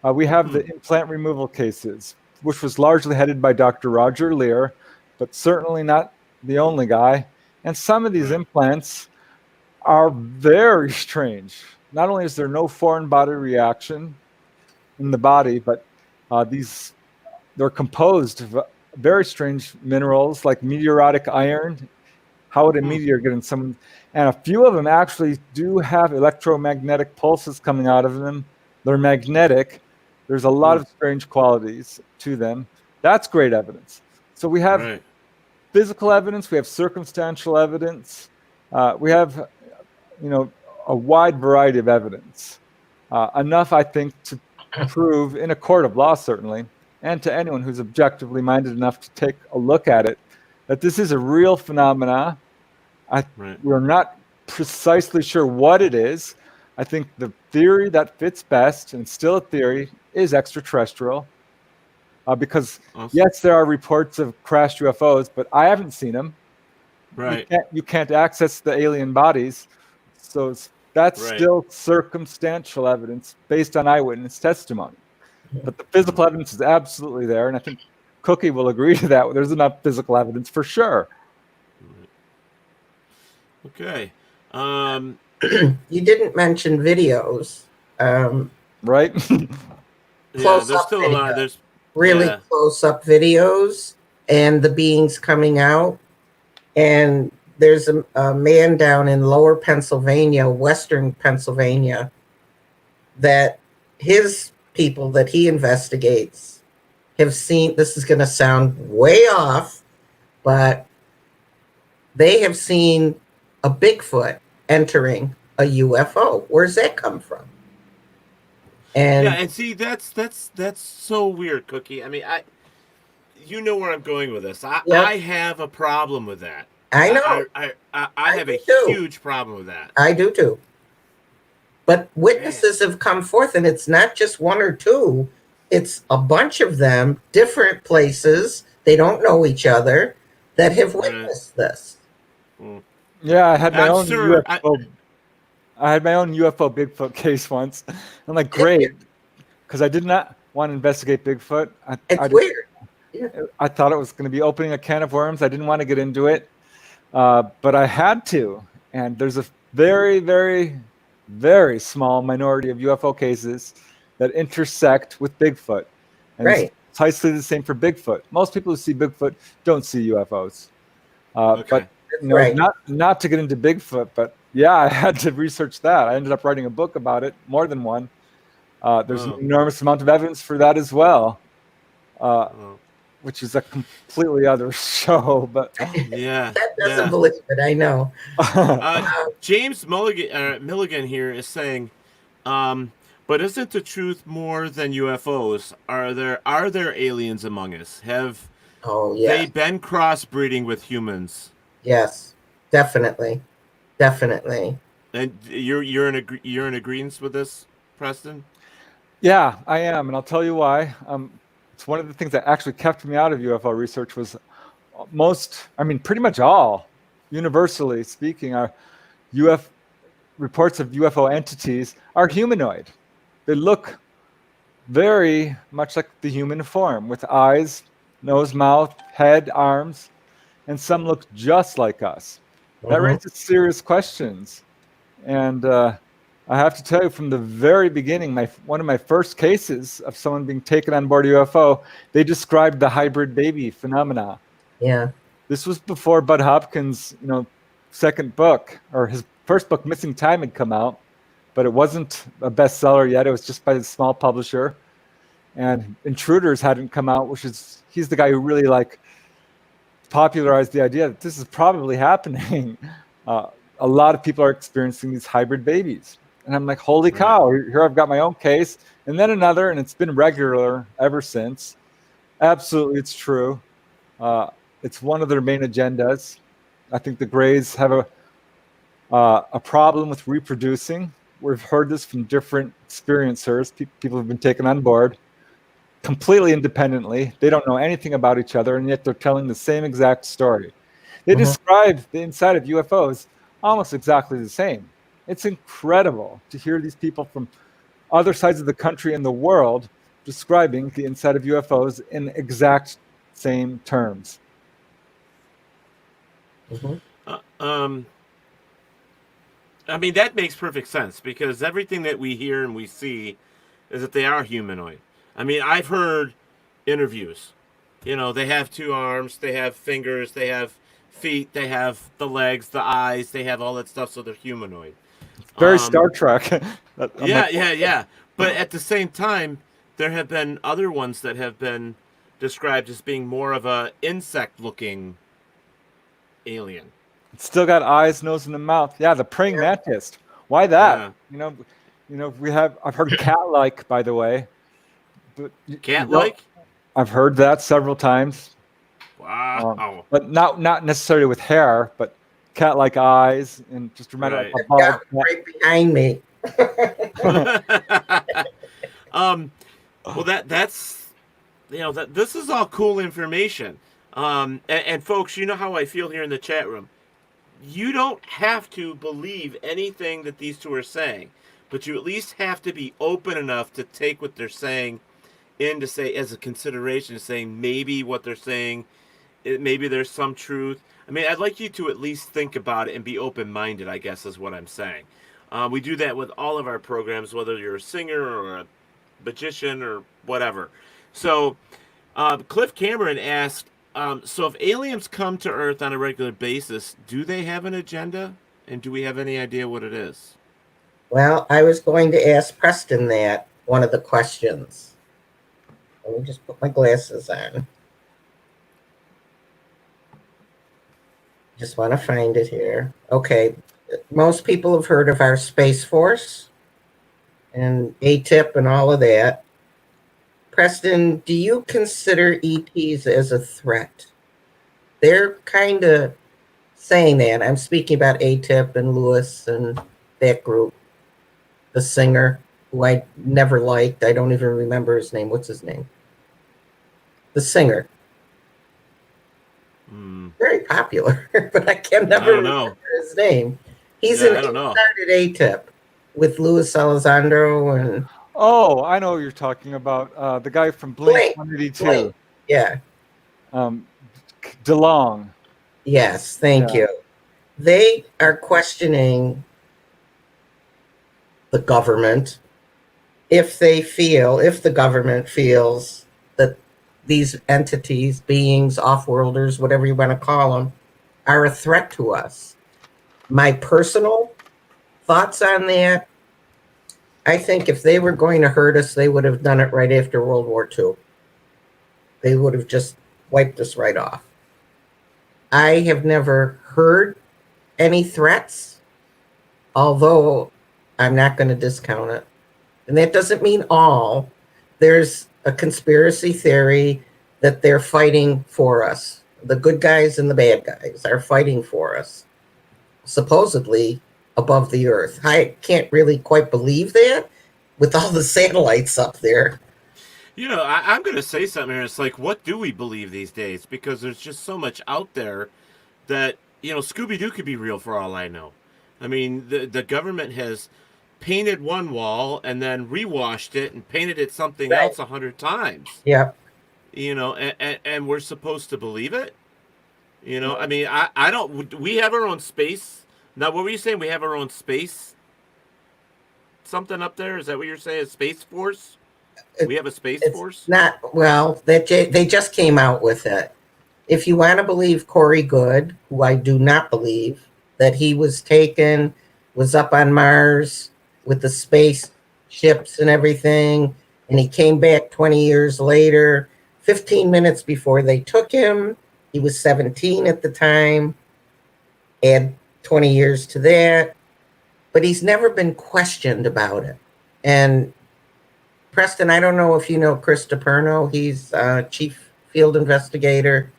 We have the implant removal cases, which was largely headed by Dr. Roger Lear, but certainly not the only guy. And some of these implants are very strange. Not only is there no foreign body reaction in the body, but they're composed of very strange minerals like meteoritic iron. How would a meteor get in someone? And a few of them actually do have electromagnetic pulses coming out of them. They're magnetic. There's a lot of strange qualities to them. That's great evidence. So we have physical evidence. We have circumstantial evidence. We have, a wide variety of evidence. Enough, I think, to prove in a court of law, certainly, and to anyone who's objectively minded enough to take a look at it, that this is a real phenomena. We're not precisely sure what it is. I think the theory that fits best, and still a theory, is extraterrestrial. Because, yes, there are reports of crashed UFOs, but I haven't seen them. Right. You can't access the alien bodies. So that's still circumstantial evidence based on eyewitness testimony. But the physical evidence is absolutely there, and I think Cookie will agree to that. There's enough physical evidence for sure. Okay. You didn't mention videos. Right? There's still a lot. There's really close-up videos and the beings coming out. And there's a man down in lower Pennsylvania, western Pennsylvania, that his people that he investigates have seen, this is going to sound way off, but they have seen a Bigfoot entering a UFO. Where's that come from? And see, that's so weird, Cookie. I mean, you know where I'm going with this. I have a problem with that. I know. I have a huge problem with that. I do too. But witnesses have come forth, and it's not just one or two. It's a bunch of them, different places. They don't know each other. that have witnessed this. Yeah, I had my I'm own sure. UFO. I had my own UFO Bigfoot case once. I'm like, great, because I did not want to investigate Bigfoot. It's weird. Yeah. I thought it was going to be opening a can of worms. I didn't want to get into it, but I had to. And there's a very, very, very small minority of UFO cases that intersect with Bigfoot. And it's Right. precisely the same for Bigfoot. Most people who see Bigfoot don't see UFOs. Okay. But That's right. not to get into Bigfoot, but yeah, I had to research that. I ended up writing a book about it, more than one. There's an enormous amount of evidence for that as well, which is a completely other show. But Yeah. That doesn't believe it. I know. James Milligan here is saying, but isn't the truth more than UFOs? Are there aliens among us? Have Oh yeah. they been crossbreeding with humans? Yes. Definitely. Definitely. And you're in agreement with this, Preston? Yeah, I am, and I'll tell you why. It's one of the things that actually kept me out of UFO research was pretty much all, universally speaking, are reports of UFO entities are humanoid. They look very much like the human form, with eyes, nose, mouth, head, arms, and some look just like us. That raises serious questions. And I have to tell you, from the very beginning, one of my first cases of someone being taken on board a UFO, they described the hybrid baby phenomena. Yeah. This was before Bud Hopkins' second book, or his first book, Missing Time, had come out, but it wasn't a bestseller yet. It was just by a small publisher, and Intruders hadn't come out, he's the guy who really popularized the idea that this is probably happening. A lot of people are experiencing these hybrid babies. And I'm like, holy cow, here I've got my own case, and then another, and it's been regular ever since. Absolutely, it's true. It's one of their main agendas. I think the Greys have a problem with reproducing. We've heard this from different experiencers, people who've been taken on board completely independently. They don't know anything about each other, and yet they're telling the same exact story. They describe the inside of UFOs almost exactly the same. It's incredible to hear these people from other sides of the country and the world describing the inside of UFOs in exact same terms. That makes perfect sense, because everything that we hear and we see is that they are humanoid. I've heard interviews. They have 2 arms, they have fingers, they have feet, they have the legs, the eyes, they have all that stuff, so they're humanoid. Very Star Trek. Yeah. But at the same time, there have been other ones that have been described as being more of a insect-looking alien. It's still got eyes, nose, and a mouth. Yeah, the praying mantis. Why that? Yeah. I've heard cat-like, by the way. But cat-like? I've heard that several times. Wow. But not necessarily with hair, but cat-like eyes, and just remember like a bald cat right behind me. Well, that's that this is all cool information. And folks, you know how I feel here in the chat room. You don't have to believe anything that these two are saying, but you at least have to be open enough to take what they're saying in, to say as a consideration, saying maybe what they're saying, maybe there's some truth. I'd like you to at least think about it and be open-minded, I guess is what I'm saying. We do that with all of our programs, whether you're a singer or a magician or whatever. So Cliff Cameron asked, so if aliens come to Earth on a regular basis, do they have an agenda? And do we have any idea what it is? Well, I was going to ask Preston that, one of the questions. Let me just put my glasses on. Just want to find it here. Okay. Most people have heard of our Space Force and ATIP and all of that. Preston, do you consider ETs as a threat? They're kind of saying that. I'm speaking about ATIP and Lewis and that group. The singer, who I never liked. I don't even remember his name. What's his name? The singer. Very popular, but I can I never don't remember know. his name. He's Yeah, an I don't know. started ATIP with Luis Elizondo and Oh, I know who you're talking about. The guy from Blink Blake. 182, Blake. Yeah. um, DeLong. Yes. Thank Yeah. you. They are questioning the government if the government feels that these entities, beings, off-worlders, whatever you want to call them, are a threat to us. My personal thoughts on that, I think if they were going to hurt us, they would have done it right after World War II. They would have just wiped us right off. I have never heard any threats, although I'm not going to discount it. And that doesn't mean all. There's a conspiracy theory that they're fighting for us. The good guys and the bad guys are fighting for us, supposedly above the earth. I can't really quite believe that with all the satellites up there. You know, I'm going to say something here. It's like, what do we believe these days? Because there's just so much out there that, you know, Scooby-Doo could be real for all I know. I mean, the government has painted one wall and then rewashed it and painted it something Right. else 100 times. Yeah. You know, and we're supposed to believe it? You know, I mean, I don't... We have our own space. Now, what were you saying? We have our own space? Something up there? Is that what you're saying? Space Force? We have a Space Force? Not, well, they just came out with it. If you want to believe Corey Good, who I do not believe, that he was taken, was up on Mars with the space ships and everything, and he came back 20 years later, 15 minutes before they took him. He was 17 at the time. Add 20 years to that. But he's never been questioned about it. And Preston, I don't know if you know Chris DiPerno. He's chief field investigator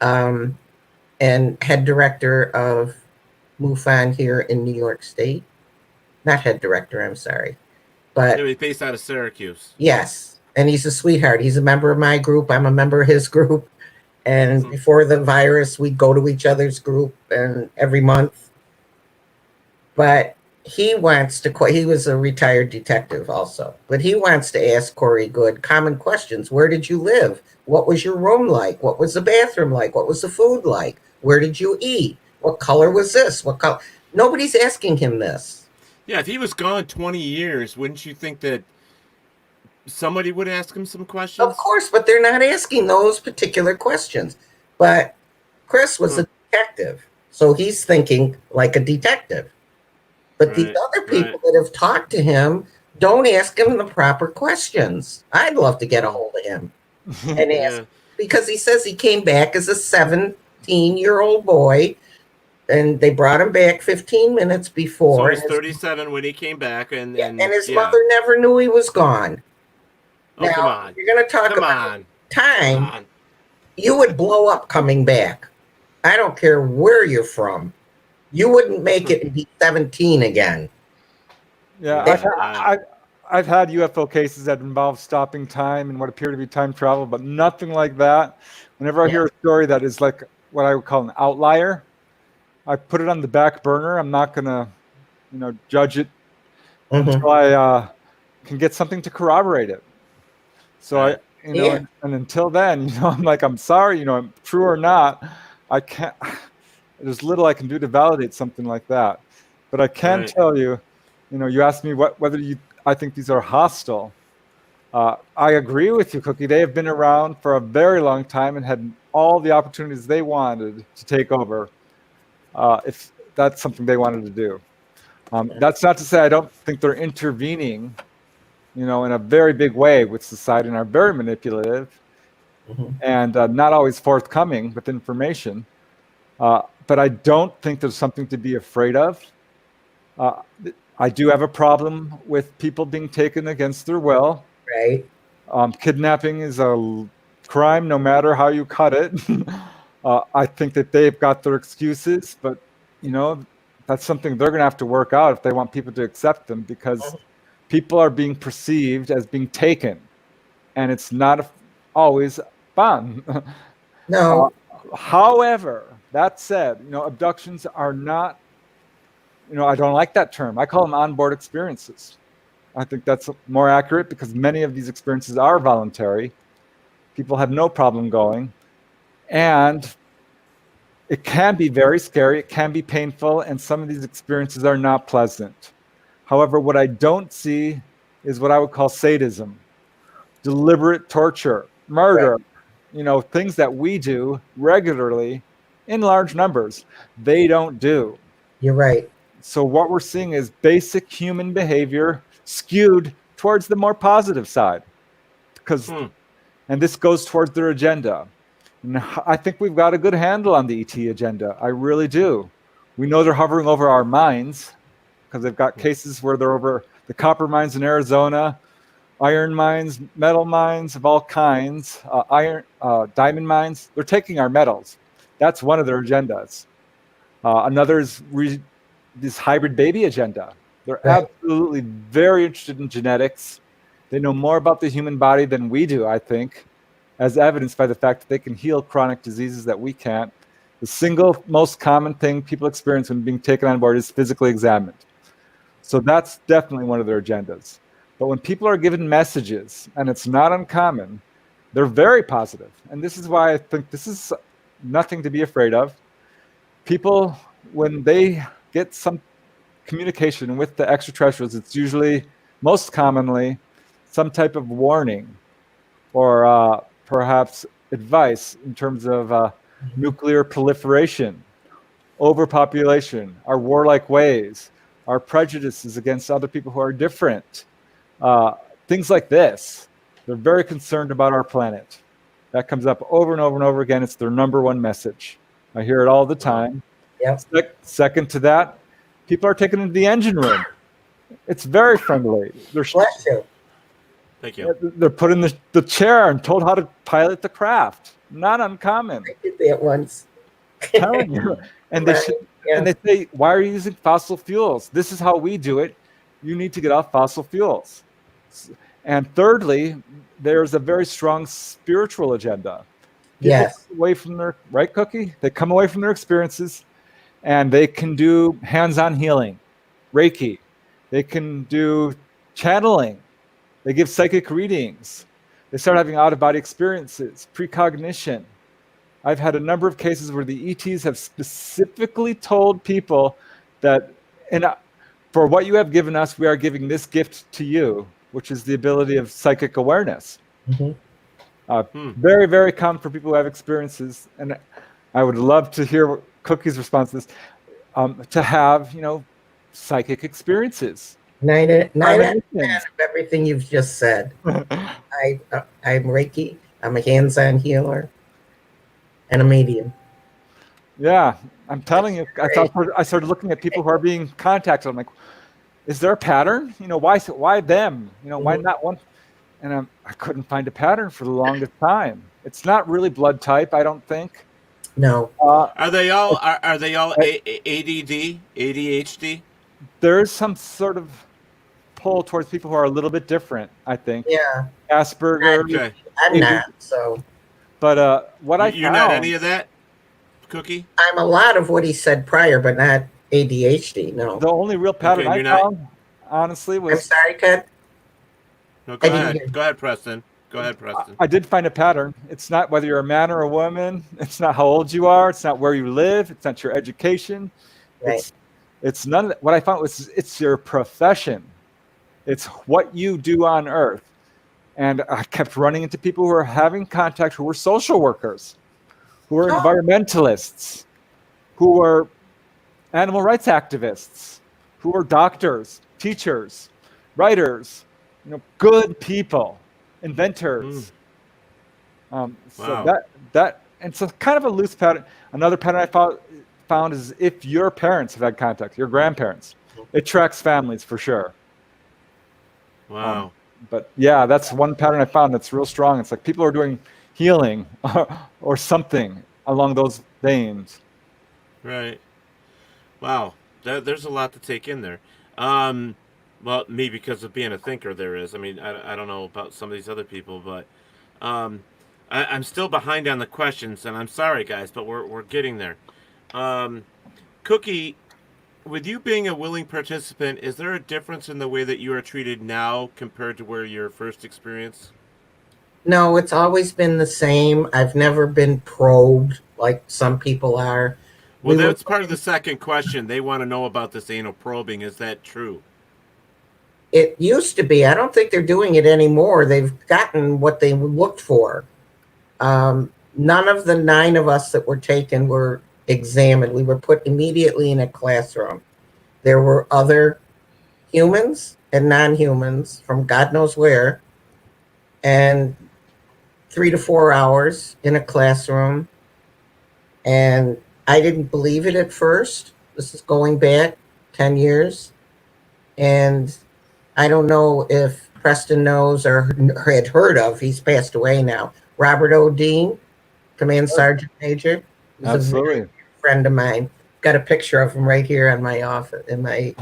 and head director of MUFON here in New York State. Not head director, I'm sorry. But Anyway, based out of Syracuse. yes, and he's a sweetheart. He's a member of my group. I'm a member of his group. And before the virus, we'd go to each other's group and every month. But he wants to, he was a retired detective also, but he wants to ask Corey Good common questions. Where did you live? What was your room like? What was the bathroom like? What was the food like? Where did you eat? What color was this? What color? Nobody's asking him this. Yeah, if he was gone 20 years, wouldn't you think that somebody would ask him some questions? Of course, but they're not asking those particular questions. But Chris was a detective, so he's thinking like a detective. But these other people that have talked to him don't ask him the proper questions. I'd love to get a hold of him and ask, because he says he came back as a 17-year-old boy, and they brought him back 15 minutes before. So he's 37 when he came back, and his mother never knew he was gone. Oh, now, come on. You're going to talk about time. You would blow up coming back. I don't care where you're from. You wouldn't make it and be 17 again. Yeah, I've had UFO cases that involve stopping time and what appear to be time travel, but nothing like that. Whenever I hear a story that is like what I would call an outlier, I put it on the back burner. I'm not gonna, judge it until I can get something to corroborate it. So and until then, I'm like, I'm sorry, true or not, I can't. There's little I can do to validate something like that. But I can tell you, you asked me whether I think these are hostile. I agree with you, Cookie. They have been around for a very long time and had all the opportunities they wanted to take over, if that's something they wanted to do. That's not to say I don't think they're intervening, in a very big way with society and are very manipulative and not always forthcoming with information. But I don't think there's something to be afraid of. I do have a problem with people being taken against their will. Right. Kidnapping is a crime, no matter how you cut it. I think that they've got their excuses, but that's something they're going to have to work out if they want people to accept them, because people are being perceived as being taken, and it's not always fun. No. However, that said, abductions are not, I don't like that term. I call them onboard experiences. I think that's more accurate because many of these experiences are voluntary. People have no problem going. And it can be very scary, it can be painful, and some of these experiences are not pleasant. However, what I don't see is what I would call sadism, deliberate torture, murder, things that we do regularly in large numbers. They don't do. You're right. So what we're seeing is basic human behavior skewed towards the more positive side. And this goes towards their agenda. And I think we've got a good handle on the ET agenda. I really do. We know they're hovering over our mines because they've got cases where they're over the copper mines in Arizona, iron mines, metal mines of all kinds, diamond mines. They're taking our metals. That's one of their agendas. Another is this hybrid baby agenda. They're absolutely very interested in genetics. They know more about the human body than we do, I think, as evidenced by the fact that they can heal chronic diseases that we can't. The single most common thing people experience when being taken on board is physically examined. So that's definitely one of their agendas. But when people are given messages, and it's not uncommon, they're very positive. And this is why I think this is nothing to be afraid of. People, when they get some communication with the extraterrestrials, it's usually, most commonly, some type of warning or perhaps advice in terms of nuclear proliferation, overpopulation, our warlike ways, our prejudices against other people who are different, things like this. They're very concerned about our planet. That comes up over and over and over again. It's their number one message. I hear it all the time. Yep. Second to that, people are taken into the engine room. It's very friendly. Bless you. Thank you. They're put in the chair and told how to pilot the craft. Not uncommon. I did that once. Telling you. And and they say, why are you using fossil fuels? This is how we do it. You need to get off fossil fuels. And thirdly, there's a very strong spiritual agenda. People come away from their, right, Cookie? They come away from their experiences and they can do hands-on healing, Reiki. They can do channeling. They give psychic readings. They start having out-of-body experiences, precognition. I've had a number of cases where the ETs have specifically told people that, for what you have given us, we are giving this gift to you, which is the ability of psychic awareness. Very, very common for people who have experiences. And I would love to hear Cookie's response to this, to have, psychic experiences. 9 out of 10 of everything you've just said. I'm Reiki. I'm a hands-on healer and a medium. Yeah, I'm telling you. I started looking at people who are being contacted. I'm like, is there a pattern? Why them? Why not one? And I couldn't find a pattern for the longest time. It's not really blood type, I don't think. No. Are they all ADD, ADHD? There's some sort of pull towards people who are a little bit different, I think. Yeah. Asperger. Okay. I'm not, so. But what I found... You're not any of that, Cookie? I'm a lot of what he said prior, but not ADHD, no. The only real pattern I found, honestly, was... I'm sorry, Ted? No, go ahead. Go ahead, Preston. Go ahead, Preston. I did find a pattern. It's not whether you're a man or a woman. It's not how old you are. It's not where you live. It's not your education. Right. It's none of that. What I found was it's your profession. It's what you do on Earth. And I kept running into people who are having contact, who were social workers, who were environmentalists, who were animal rights activists, who were doctors, teachers, writers, good people, inventors. Wow. So that and so kind of a loose pattern. Another pattern I found is if your parents have had contact, your grandparents, it tracks families for sure. Wow. But yeah, that's one pattern I found that's real strong. It's like people are doing healing or something along those veins. Right. Wow. There's a lot to take in there. Well, me, because of being a thinker, there is. I mean, I don't know about some of these other people, but I'm still behind on the questions, and I'm sorry, guys, but we're getting there. Um, Cookie, with you being a willing participant, is there a difference in the way that you are treated now compared to where your first experience? No, it's always been the same. I've never been probed like some people are. Well, We were that's part of the second question. They want to know about this anal probing. Is that true? It used to be. I don't think they're doing it anymore. They've gotten what they looked for. None of the 9 of us that were taken were examined. We were put immediately in a classroom. There were other humans and non-humans from God knows where, and 3 to 4 hours in a classroom. And I didn't believe it at first. This is going back 10 years. And I don't know if Preston knows or had heard of, he's passed away now, Robert O'Dean, Command Sergeant Major. He's a very Absolutely. good friend of mine. Got a picture of him right here on my office, in my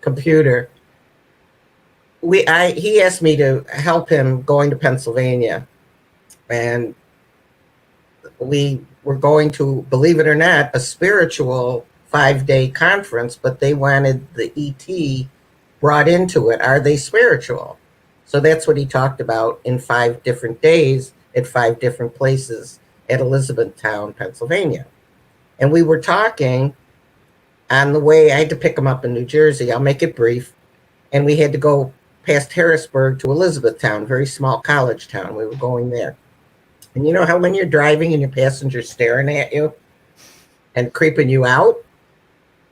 computer. He asked me to help him going to Pennsylvania. And we were going to, believe it or not, a spiritual 5-day conference, but they wanted the ET brought into it. Are they spiritual? So that's what he talked about in 5 different days at 5 different places at Elizabethtown, Pennsylvania. And we were talking on the way. I had to pick him up in New Jersey. I'll make it brief. And we had to go past Harrisburg to Elizabethtown, very small college town. We were going there. And you know how when you're driving and your passenger's staring at you and creeping you out?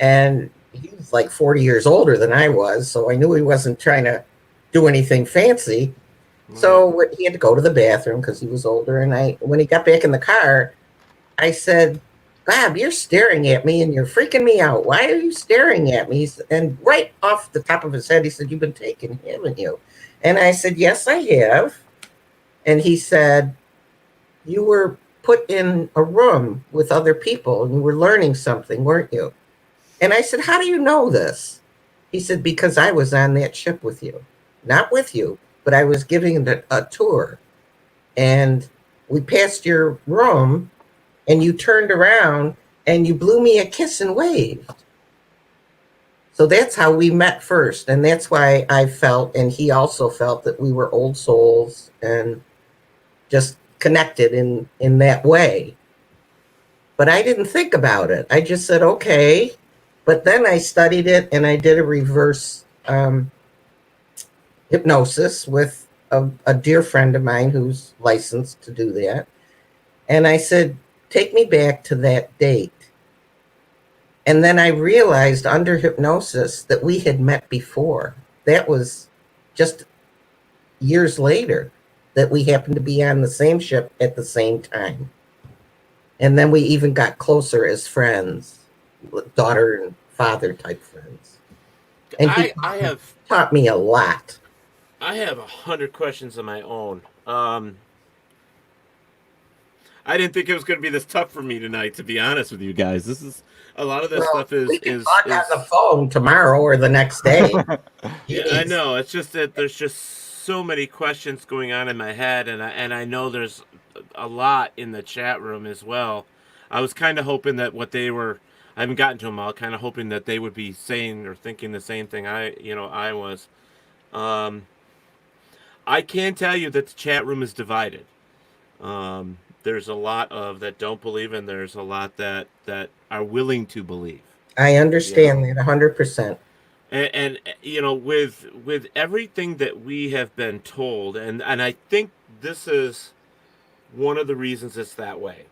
And he was like 40 years older than I was, so I knew he wasn't trying to do anything fancy. So he had to go to the bathroom because he was older. And when he got back in the car, I said, Bob, you're staring at me and you're freaking me out. Why are you staring at me? And right off the top of his head, he said, you've been taken, haven't you? And I said, yes, I have. And he said, you were put in a room with other people and you were learning something, weren't you? And I said, how do you know this? He said, because I was on that ship with you. Not with you, but I was giving a tour. And we passed your room and you turned around and you blew me a kiss and waved. So that's how we met first. And that's why I felt, and he also felt, that we were old souls and just connected in that way. But I didn't think about it. I just said, okay. But then I studied it and I did a reverse hypnosis with a dear friend of mine who's licensed to do that. And I said, take me back to that date. And then I realized under hypnosis that we had met before. That was just years later that we happened to be on the same ship at the same time. And then we even got closer as friends, daughter and father type friends. And he I have taught me a lot. I have 100 questions of my own. I didn't think it was going to be this tough for me tonight, to be honest with you guys. This is a lot of this stuff is we can talk on the phone tomorrow or the next day. Yeah, I know. It's just that there's just so many questions going on in my head, and I know there's a lot in the chat room as well. I was kind of hoping that what they were, I haven't gotten to them all. Kind of hoping that they would be saying or thinking the same thing I was. I can tell you that the chat room is divided. There's a lot of that don't believe, and there's a lot that are willing to believe. I understand that 100%. And with everything that we have been told, and I think this is one of the reasons it's that way.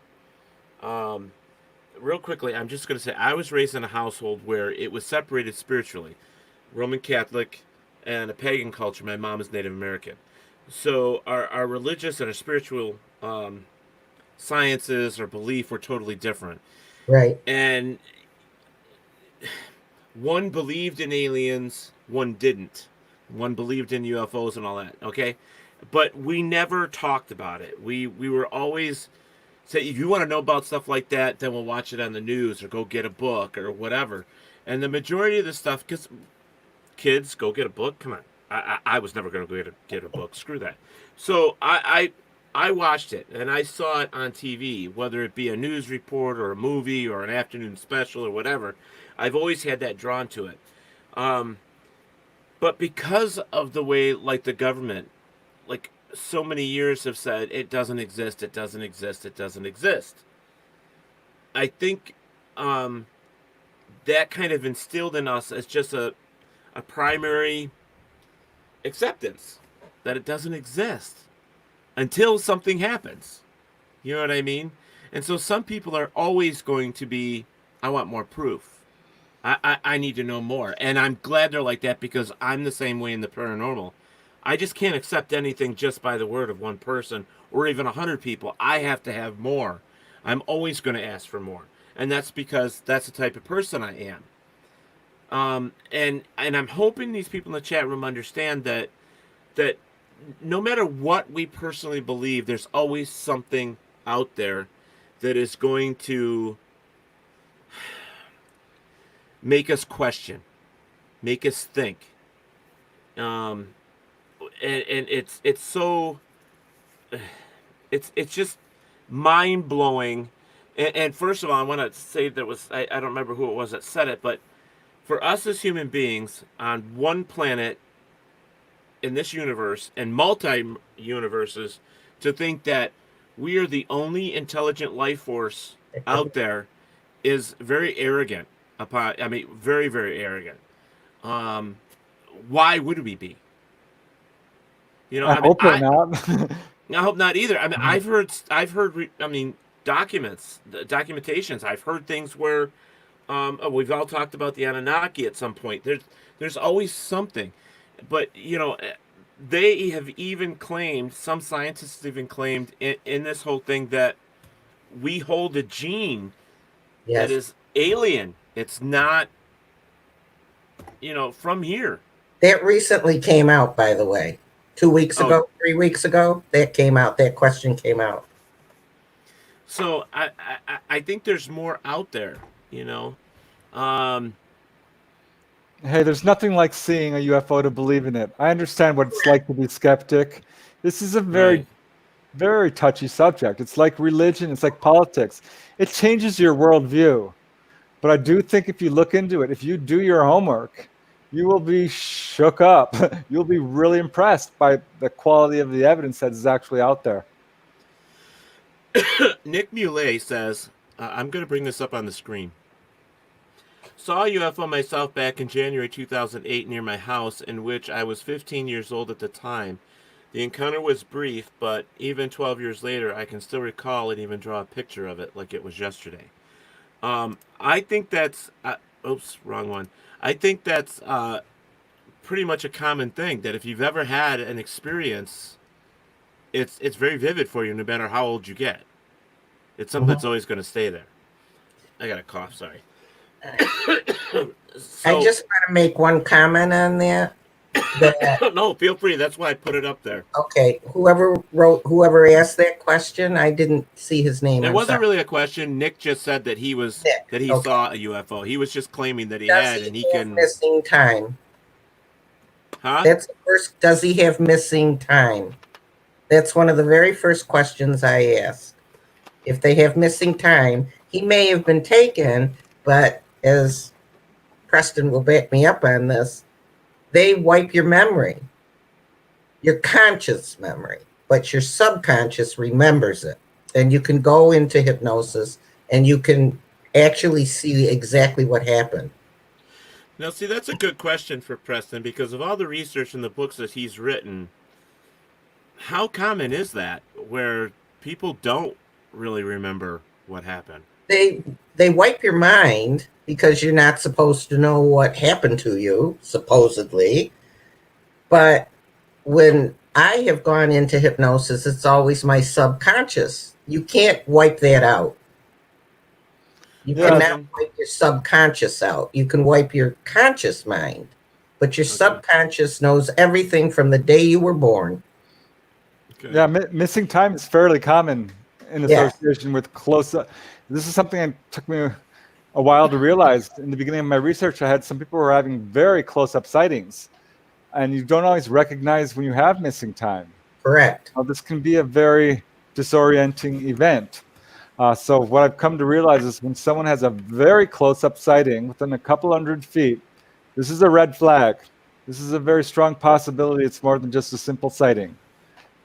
Real quickly, I'm just going to say I was raised in a household where it was separated spiritually, Roman Catholic and a pagan culture. My mom is Native American, so our religious and our spiritual sciences or belief were totally different. Right. And one believed in aliens, one didn't. One believed in UFOs and all that, okay? But we never talked about it. We were always say, if you want to know about stuff like that, then we'll watch it on the news or go get a book or whatever. And the majority of the stuff, because kids, go get a book. Come on. I was never going to go get a book. Screw that. So I I watched it and I saw it on TV, whether it be a news report or a movie or an afternoon special or whatever. I've always had that drawn to it. But because of the way, like the government, like so many years have said, it doesn't exist, it doesn't exist, it doesn't exist. I think that kind of instilled in us as just a primary acceptance that it doesn't exist until something happens. You know what I mean? And so some people are always going to be, I want more proof. I need to know more. And I'm glad they're like that because I'm the same way in the paranormal. I just can't accept anything just by the word of one person or even 100 people. I have to have more. I'm always going to ask for more. And that's because that's the type of person I am. And I'm hoping these people in the chat room understand that no matter what we personally believe, there's always something out there that is going to make us question, make us think. And it's so it's just mind blowing. And first of all, I want to say that was I don't remember who it was that said it, but for us as human beings on one planet in this universe and multi-universes to think that we are the only intelligent life force out there is very arrogant. Very, very arrogant. Why would we be? You know, I hope not. I hope not either. I mean, I've heard. Documentations. I've heard things where, we've all talked about the Anunnaki at some point. There's always something, but you know, they have even claimed. Some scientists have even claimed in this whole thing that we hold a gene that is alien. It's not, from here. That recently came out, by the way. 2 weeks ago, 3 weeks ago, that came out. That question came out. So I think there's more out there, Hey, there's nothing like seeing a UFO to believe in it. I understand what it's like to be skeptic. This is a very, very touchy subject. It's like religion. It's like politics. It changes your worldview. But I do think if you look into it, if you do your homework, you will be shook up. You'll be really impressed by the quality of the evidence that is actually out there. Nick Muley says, I'm going to bring this up on the screen. Saw a UFO myself back in January 2008 near my house, in which I was 15 years old at the time. The encounter was brief, but even 12 years later, I can still recall and even draw a picture of it like it was yesterday. I think that's, wrong one. I think that's pretty much a common thing, that if you've ever had an experience, it's very vivid for you no matter how old you get. It's something that's always going to stay there. I got a cough, sorry. I just want to make one comment on that. No, feel free. That's why I put it up there. Okay, whoever asked that question, I didn't see his name. It wasn't really a question. Nick just said that he saw a UFO. He was just claiming that he had, and he can missing time. Huh? That's the first. Does he have missing time? That's one of the very first questions I asked. If they have missing time, he may have been taken, but as Preston will back me up on this, they wipe your memory, your conscious memory, but your subconscious remembers it. And you can go into hypnosis and you can actually see exactly what happened. Now, see, that's a good question for Preston, because of all the research in the books that he's written, how common is that where people don't really remember what happened? They wipe your mind because you're not supposed to know what happened to you, supposedly. But when I have gone into hypnosis, it's always my subconscious. You can't wipe that out. You cannot wipe your subconscious out. You can wipe your conscious mind, but your subconscious knows everything from the day you were born. Okay. Yeah, missing time is fairly common in association with close-up. This is something that took me a while to realize. In the beginning of my research, I had some people who were having very close-up sightings, and you don't always recognize when you have missing time. Correct. This can be a very disorienting event. So what I've come to realize is when someone has a very close-up sighting within a couple hundred feet, this is a red flag. This is a very strong possibility it's more than just a simple sighting.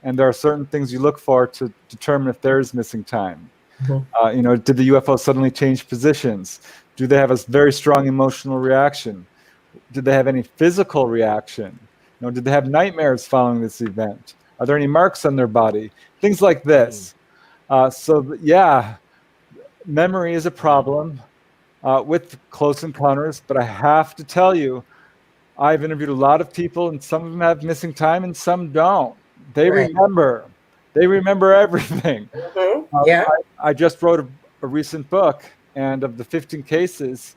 And there are certain things you look for to determine if there is missing time. Mhm. Did the UFO suddenly change positions? Do they have a very strong emotional reaction? Did they have any physical reaction? Did they have nightmares following this event? Are there any marks on their body? Things like this. Yeah, memory is a problem with close encounters, but I have to tell you, I've interviewed a lot of people, and some of them have missing time and some don't. They Right. remember. They remember everything. Yeah. I just wrote a recent book, and of the 15 cases,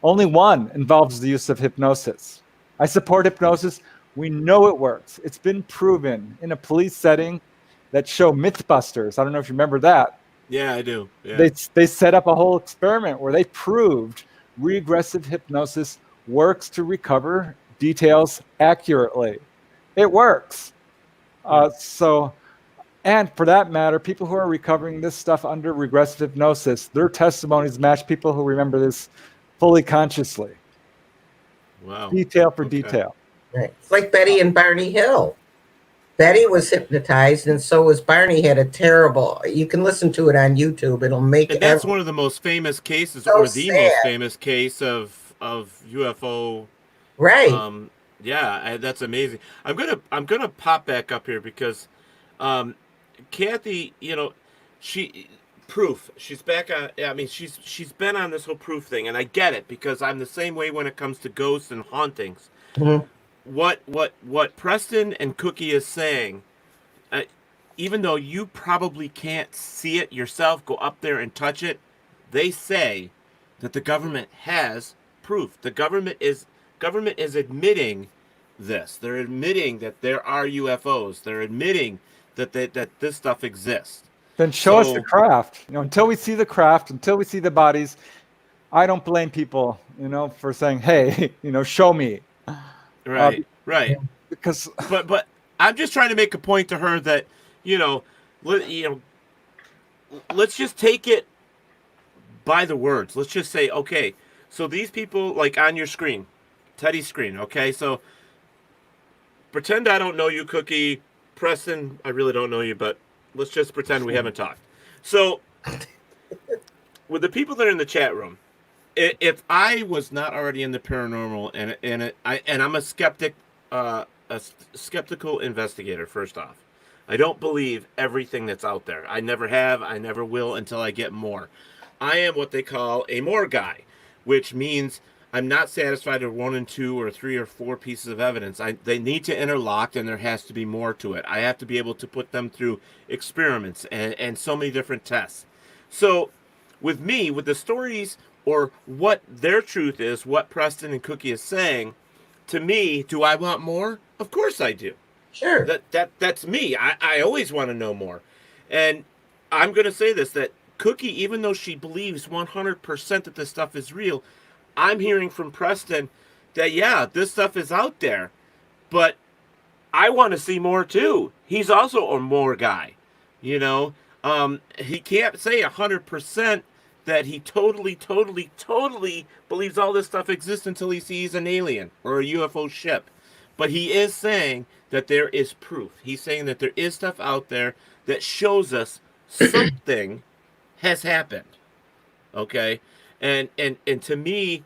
only one involves the use of hypnosis. I support hypnosis. We know it works. It's been proven in a police setting that show Mythbusters. I don't know if you remember that. Yeah, I do. Yeah. They set up a whole experiment where they proved regressive hypnosis works to recover details accurately. It works. And for that matter, people who are recovering this stuff under regressive hypnosis, their testimonies match people who remember this fully consciously. Wow. Detail for detail. Right. It's like Betty and Barney Hill. Betty was hypnotized, and so was Barney. Had a terrible. You can listen to it on YouTube. It'll make. And that's one of the most famous cases, So or the sad. most famous case of UFO. Right. That's amazing. I'm gonna pop back up here because, Kathy, proof. She's back on. I mean, she's been on this whole proof thing, and I get it because I'm the same way when it comes to ghosts and hauntings. Mhm. What Preston and Cookie is saying, even though you probably can't see it yourself, go up there and touch it, they say that the government has proof. The government is admitting this. They're admitting that there are UFOs. They're admitting that this stuff exists. Then show us the craft. Until we see the craft, until we see the bodies, I don't blame people, for saying, "Hey, show me." Right. Because, but I'm just trying to make a point to her that let's just take it by the words. Let's just say, okay, so these people, like on your screen, Teddy's screen, okay, so pretend I don't know you, Cookie. Preston, I really don't know you, but let's just pretend we haven't talked. So, with the people that are in the chat room, if I was not already in the paranormal and I'm a skeptic, a skeptical investigator. First off, I don't believe everything that's out there. I never have. I never will until I get more. I am what they call a more guy, which means I'm not satisfied with 1 and 2 or 3 or 4 pieces of evidence. They need to interlock, and there has to be more to it. I have to be able to put them through experiments and so many different tests. So, with me, with the stories or what their truth is, what Preston and Cookie is saying, to me, do I want more? Of course I do. Sure. That's me. I always want to know more. And I'm going to say this, that Cookie, even though she believes 100% that this stuff is real, I'm hearing from Preston that, yeah, this stuff is out there, but I want to see more too. He's also a more guy, He can't say 100% that he totally believes all this stuff exists until he sees an alien or a UFO ship. But he is saying that there is proof. He's saying that there is stuff out there that shows us something has happened. Okay? And to me,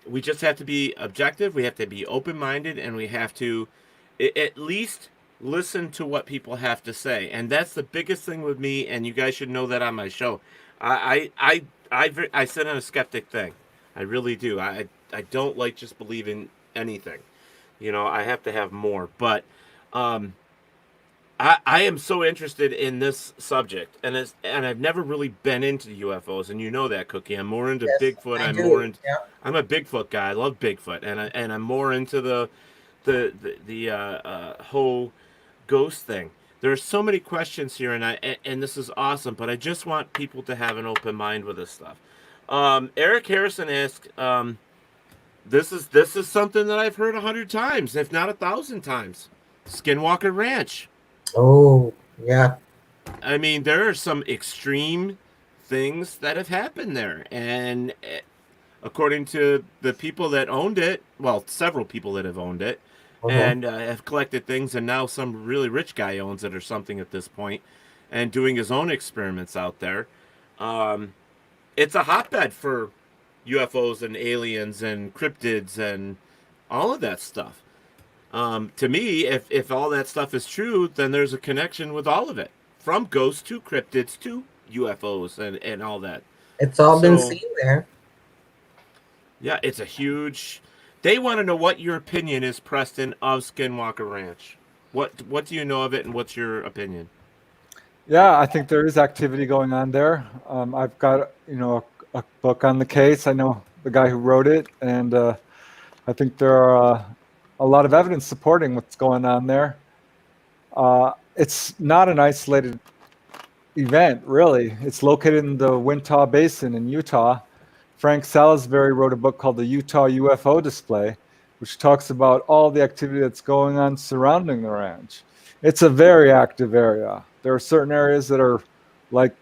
we just have to be objective, we have to be open-minded, and we have to at least listen to what people have to say. And that's the biggest thing with me, and you guys should know that on my show. I sit on a skeptic thing. I really do. I don't like just believing anything. I have to have more. But I am so interested in this subject, and I've never really been into the UFOs, and you know that, Cookie. I'm more into Bigfoot. I'm a Bigfoot guy. I love Bigfoot, and I'm more into the whole ghost thing. There are so many questions here, and this is awesome, but I just want people to have an open mind with this stuff. Eric Harrison asked, this is something that I've heard 100 times, if not 1,000 times. Skinwalker Ranch. Oh, yeah. I mean, there are some extreme things that have happened there, and according to the people that owned it, well, several people that have owned it, Uh-huh. and have collected things, and now some really rich guy owns it or something at this point, and doing his own experiments out there. Um, it's a hotbed for UFOs and aliens and cryptids and all of that stuff. To me, if all that stuff is true, then there's a connection with all of it, from ghosts to cryptids to UFOs and all that. It's all been So seen there. yeah, it's a huge. They want to know what your opinion is, Preston, of Skinwalker Ranch. What do you know of it, and what's your opinion? Yeah, I think there is activity going on there. I've got a book on the case. I know the guy who wrote it, and I think there are a lot of evidence supporting what's going on there. It's not an isolated event, really. It's located in the Wichita Basin in Utah. Frank Salisbury wrote a book called The Utah UFO Display, which talks about all the activity that's going on surrounding the ranch. It's a very active area. There are certain areas that are like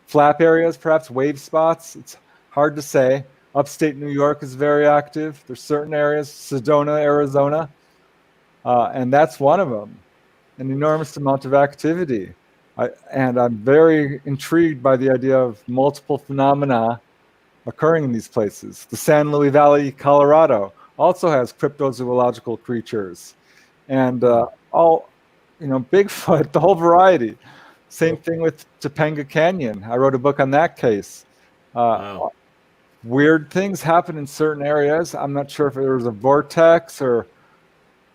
flap areas, perhaps wave spots. It's hard to say. Upstate New York is very active. There's certain areas, Sedona, Arizona, and that's one of them. An enormous amount of activity. And I'm very intrigued by the idea of multiple phenomena occurring in these places. The San Luis Valley, Colorado, also has cryptozoological creatures, and Bigfoot, the whole variety. Same thing with Topanga Canyon. I wrote a book on that case. Wow. Weird things happen in certain areas. I'm not sure if there was a vortex or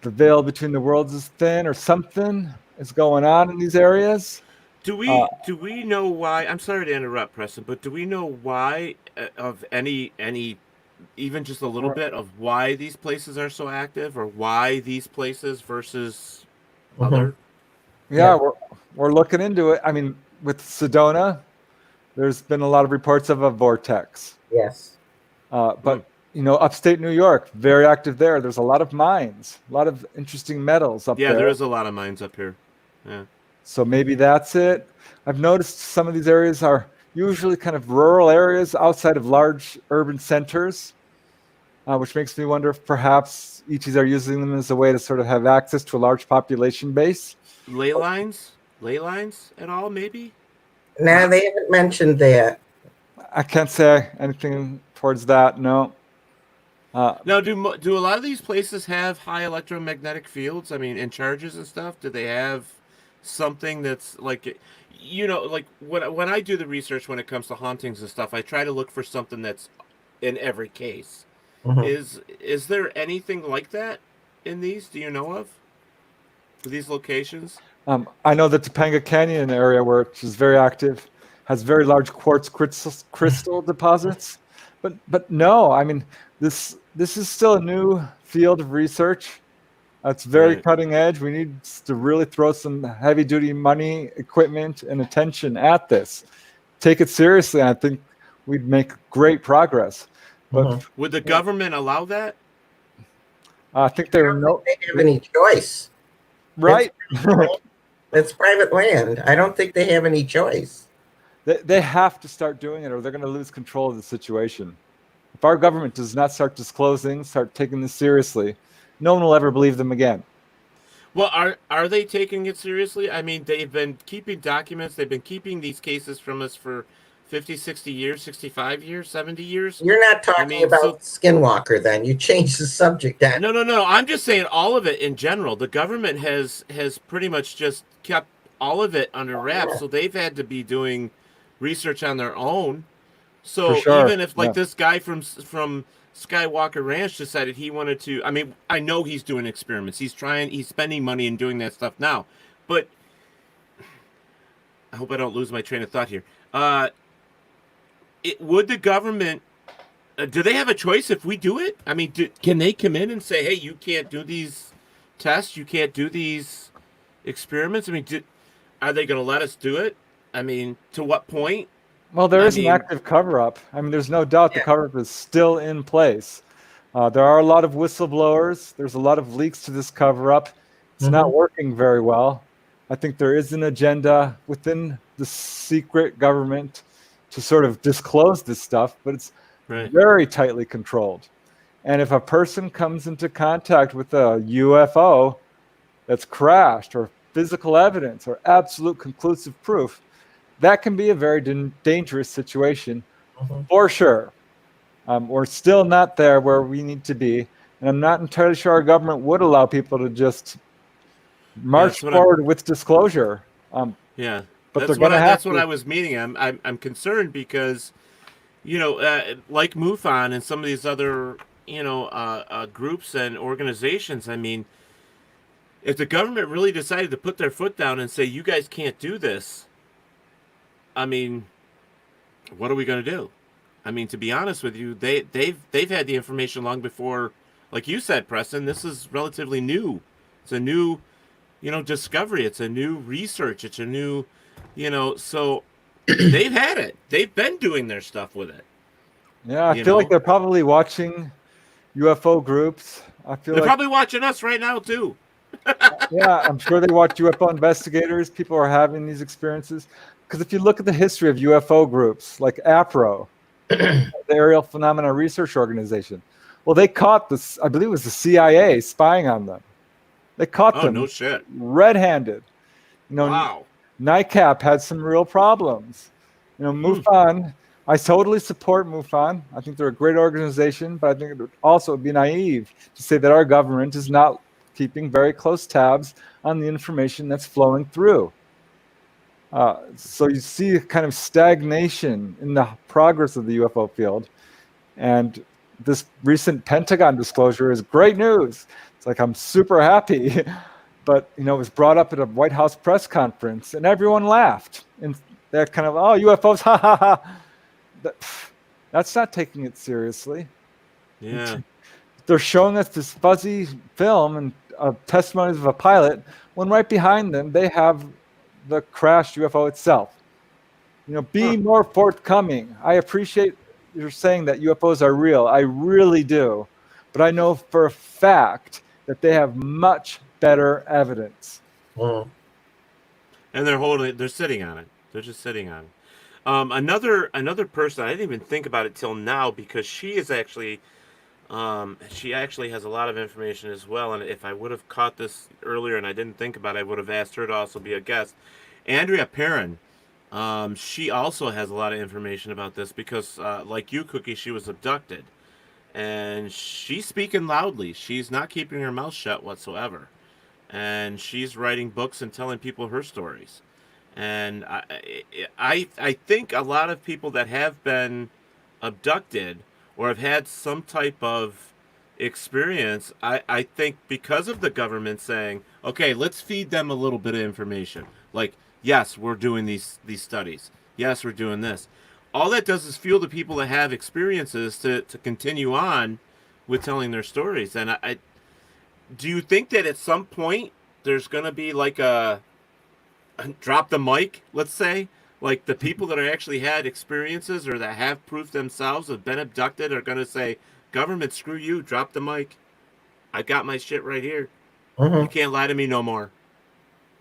the veil between the worlds is thin or something is going on in these areas. Do we know why? I'm sorry to interrupt, Preston, but do we know why of any even just a little bit of why these places are so active, or why these places versus other? Yeah, we're looking into it. I mean, with Sedona, there's been a lot of reports of a vortex. Yes. But upstate New York, very active there. There's a lot of mines, a lot of interesting metals up there. Yeah, there is a lot of mines up here. Yeah. So maybe that's it. I've noticed some of these areas are usually kind of rural areas outside of large urban centers, which makes me wonder if perhaps ETs are using them as a way to sort of have access to a large population base. Ley lines at all, maybe? No, they haven't mentioned that. I can't say anything towards that, no. Now, do a lot of these places have high electromagnetic fields? I mean, and charges and stuff? Do they have something that's like, like when I do the research when it comes to hauntings and stuff, I try to look for something that's in every case. Is there anything like that in these? Do you know of? For these locations? I know the Topanga Canyon area, which is very active, has very large quartz crystal deposits. But no, I mean, this is still a new field of research. It's very cutting edge. We need to really throw some heavy duty money, equipment, and attention at this. Take it seriously. I think we'd make great progress. But would the government allow that? I think they don't think they have any choice. Right. It's private land. I don't think they have any choice. They have to start doing it, or they're going to lose control of the situation. If our government does not start disclosing, start taking this seriously, no one will ever believe them again. Well, are they taking it seriously? I mean, they've been keeping documents. They've been keeping these cases from us for 50, 60 years, 65 years, 70 years. You're not talking about Skinwalker then. You changed the subject. No. I'm just saying all of it in general. The government has pretty much just kept all of it under wraps. So they've had to be doing research on their own. So even if this guy from Skywalker Ranch decided he wanted to, I mean, I know he's doing experiments. He's spending money and doing that stuff now. But I hope I don't lose my train of thought here. Would the government, do they have a choice if we do it? I mean, can they come in and say, hey, you can't do these tests, you can't do these experiments? I mean, are they going to let us do it? I mean, to what point? Well, there is an active cover-up. I mean, there's no doubt the cover-up is still in place. There are a lot of whistleblowers. There's a lot of leaks to this cover-up. It's not working very well. I think there is an agenda within the secret government to sort of disclose this stuff, but it's Right. very tightly controlled. And if a person comes into contact with a UFO that's crashed, or physical evidence, or absolute conclusive proof, that can be a very dangerous situation for sure. We're still not there where we need to be. And I'm not entirely sure our government would allow people to just march forward with disclosure. Yeah, but they're going to have that's to. what I was meaning. I'm concerned because, like MUFON and some of these other, groups and organizations. I mean, if the government really decided to put their foot down and say, you guys can't do this, I mean, what are we going to do? I mean, to be honest with you, they've had the information long before, like you said, Preston. This is relatively new. It's a new, discovery. It's a new research. It's a new, so they've had it. They've been doing their stuff with it. Yeah, I feel like they're probably watching UFO groups. They're probably watching us right now too. Yeah, I'm sure they watch UFO investigators. People are having these experiences. Because if you look at the history of UFO groups like APRO, the Aerial Phenomena Research Organization, well, they caught this, I believe it was the CIA spying on them. They caught them no shit. red-handed. Wow. NICAP had some real problems. MUFON, I totally support MUFON. I think they're a great organization, but I think it would also be naive to say that our government is not keeping very close tabs on the information that's flowing through. So you see a kind of stagnation in the progress of the UFO field. And this recent Pentagon disclosure is great news. It's like, I'm super happy. But, it was brought up at a White House press conference and everyone laughed. And they're kind of, oh, UFOs, ha, ha, ha. That's not taking it seriously. Yeah. They're showing us this fuzzy film and testimonies of a pilot, when right behind them, they have the crashed UFO itself. Be more forthcoming. I appreciate you're saying that UFOs are real. I really do. But I know for a fact that they have much better evidence. And they're sitting on it. They're just sitting on it. Another person, I didn't even think about it till now, because she is actually, she actually has a lot of information as well. And if I would have caught this earlier and I didn't think about it, I would have asked her to also be a guest. Andrea Perrin, she also has a lot of information about this because, like you, Cookie, she was abducted. And she's speaking loudly. She's not keeping her mouth shut whatsoever. And she's writing books and telling people her stories. And I think a lot of people that have been abducted or have had some type of experience, I think because of the government saying, okay, let's feed them a little bit of information. Like, yes, we're doing these studies. Yes, we're doing this. All that does is fuel the people that have experiences to continue on with telling their stories. And I do you think that at some point there's going to be like a drop the mic, let's say? Like the people that are actually had experiences or that have proof themselves have been abducted are going to say, government, screw you, drop the mic. I got my shit right here. You can't lie to me no more.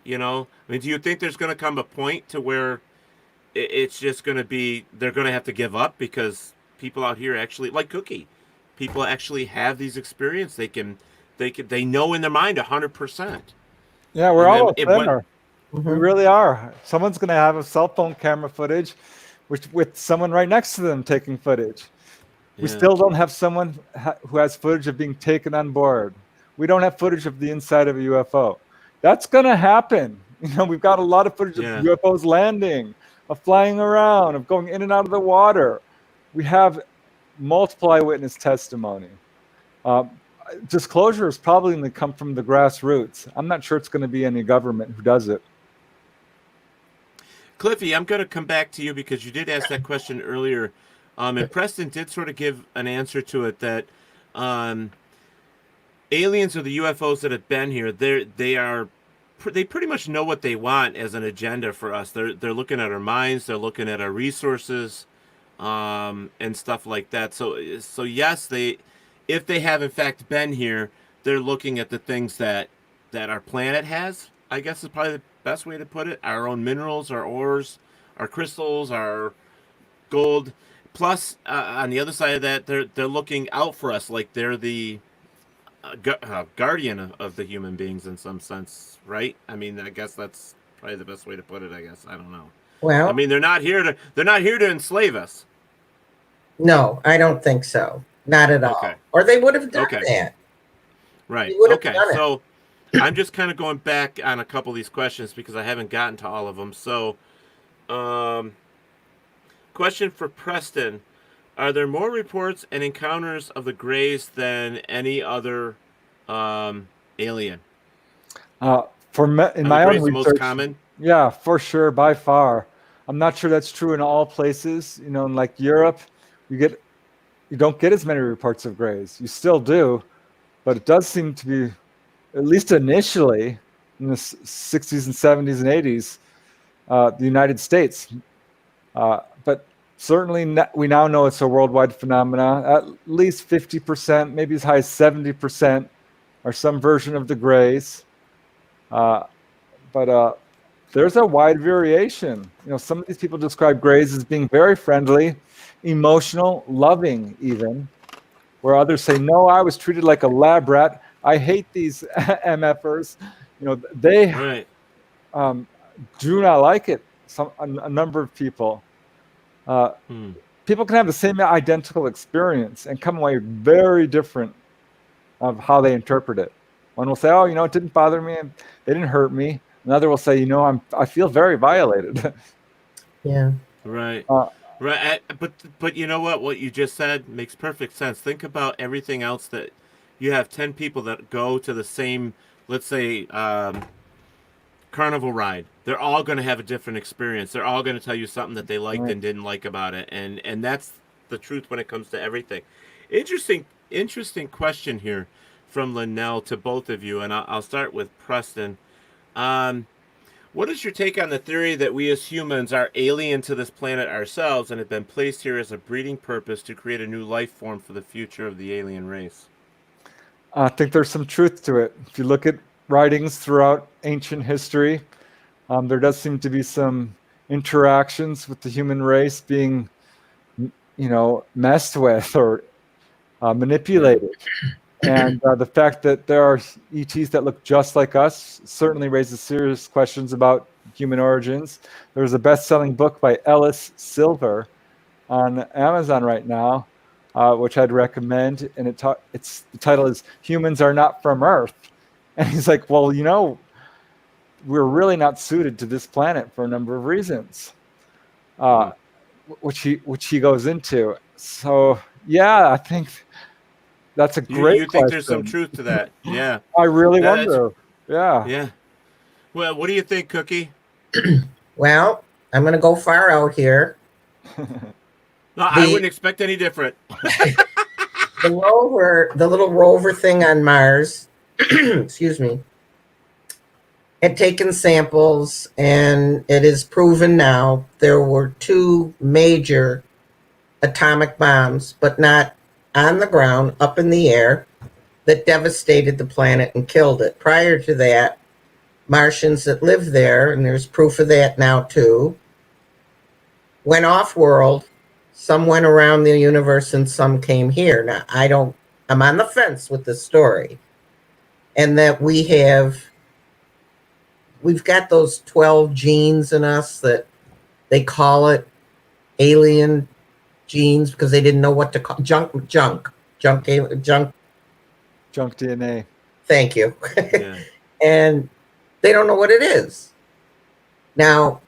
I mean, do you think there's going to come a point to where it's just going to be, they're going to have to give up because people out here actually, like Cookie, people actually have these experiences. They know in their mind 100%. Yeah, we're all there. We really are. Someone's going to have a cell phone camera footage with someone right next to them taking footage. Yeah. We still don't have someone who has footage of being taken on board. We don't have footage of the inside of a UFO. That's going to happen. We've got a lot of footage of UFOs landing, of flying around, of going in and out of the water. We have multiple eyewitness testimony. Disclosure is probably going to come from the grassroots. I'm not sure it's going to be any government who does it. Cliffy, I'm going to come back to you because you did ask that question earlier. And Preston did sort of give an answer to it that aliens or the UFOs that have been here, they pretty much know what they want as an agenda for us. They're looking at our minds, they're looking at our resources, and stuff like that. So yes, if they have in fact been here, they're looking at the things that that our planet has, I guess is probably the best way to put it. Our own minerals, our ores, our crystals, our gold. Plus, on the other side of that, they're looking out for us, like they're the guardian of the human beings in some sense, right? I mean, I guess that's probably the best way to put it. I guess I don't know. I Well, mean, they're not here to enslave us. no, I don't think so. Not at all. Okay. Or they would have done Okay. that. Right. They would have Okay. done it. So I'm just kind of going back on a couple of these questions because I haven't gotten to all of them. So, question for Preston: are there more reports and encounters of the Greys than any other alien? In Are my the own Greys the most research, common? yeah, for sure, by far. I'm not sure that's true in all places. You know, in like Europe, you don't get as many reports of Greys. You still do, but it does seem to be, at least initially, in the 60s and 70s and 80s, the United States. But certainly we now know it's a worldwide phenomenon. At least 50%, maybe as high as 70%, are some version of the Greys. But there's a wide variation. You know, some of these people describe Greys as being very friendly, emotional, loving even, where others say, no, I was treated like a lab rat. I hate these MFers. You know, they Right. do not like it. A number of people. People can have the same identical experience and come away very different of how they interpret it. One will say, oh, you know, it didn't bother me. They didn't hurt me. Another will say, you know, I feel very violated. Yeah. Right. Right. But you know what you just said makes perfect sense. Think about everything else that you have 10 people that go to the same, let's say, carnival ride. They're all going to have a different experience. They're all going to tell you something that they liked and didn't like about it. And that's the truth when it comes to everything. Interesting question here from Linnell to both of you. And I'll start with Preston. What is your take on the theory that we as humans are alien to this planet ourselves and have been placed here as a breeding purpose to create a new life form for the future of the alien race? I think there's some truth to it. If you look at writings throughout ancient history, there does seem to be some interactions with the human race being, you know, messed with or manipulated. And the fact that there are ETs that look just like us certainly raises serious questions about human origins. There's a best-selling book by Ellis Silver on Amazon right now, which I'd recommend. And the title is "Humans Are Not from Earth." And he's like, well, you know, we're really not suited to this planet for a number of reasons, which he goes into. So yeah, I think that's a great You question. think there's some truth to that? Yeah. I really wonder. Yeah. Yeah. Well, what do you think, Cookie? Well, I'm going to go far out here. No, I wouldn't expect any different. The little rover thing on Mars, excuse me, had taken samples, and it is proven now there were 2 major atomic bombs, but not on the ground, up in the air, that devastated the planet and killed it. Prior to that, Martians that lived there, and there's proof of that now too, went off-world. Some went around the universe and some came here. Now, I'm on the fence with this story. And that we've got those 12 genes in us that they call it alien genes because they didn't know what to call junk DNA. Thank you. Yeah. And they don't know what it is. Now,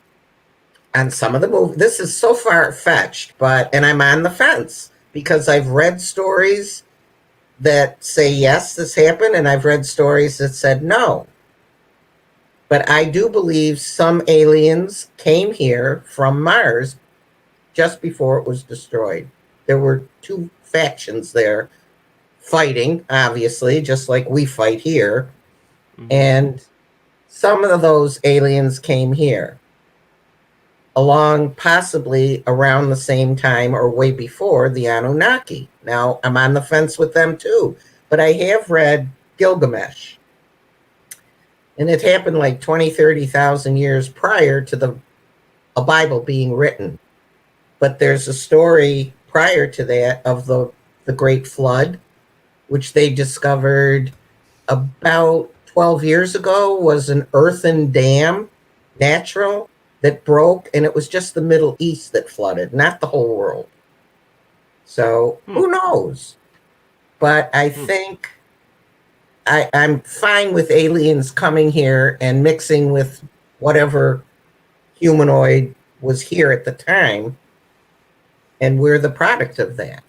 on some of the movies, this is so far-fetched, and I'm on the fence because I've read stories that say, yes, this happened, and I've read stories that said no. But I do believe some aliens came here from Mars just before it was destroyed. There were 2 factions there fighting, obviously, just like we fight here. Mm-hmm. And some of those aliens came here along possibly around the same time or way before the Anunnaki. Now, I'm on the fence with them too, but I have read Gilgamesh. And it happened like 20, 30,000 years prior to a Bible being written. But there's a story prior to that of the Great Flood, which they discovered about 12 years ago, was an earthen dam, natural, that broke, and it was just the Middle East that flooded, not the whole world. So who knows? But I think I'm fine with aliens coming here and mixing with whatever humanoid was here at the time, and we're the product of that.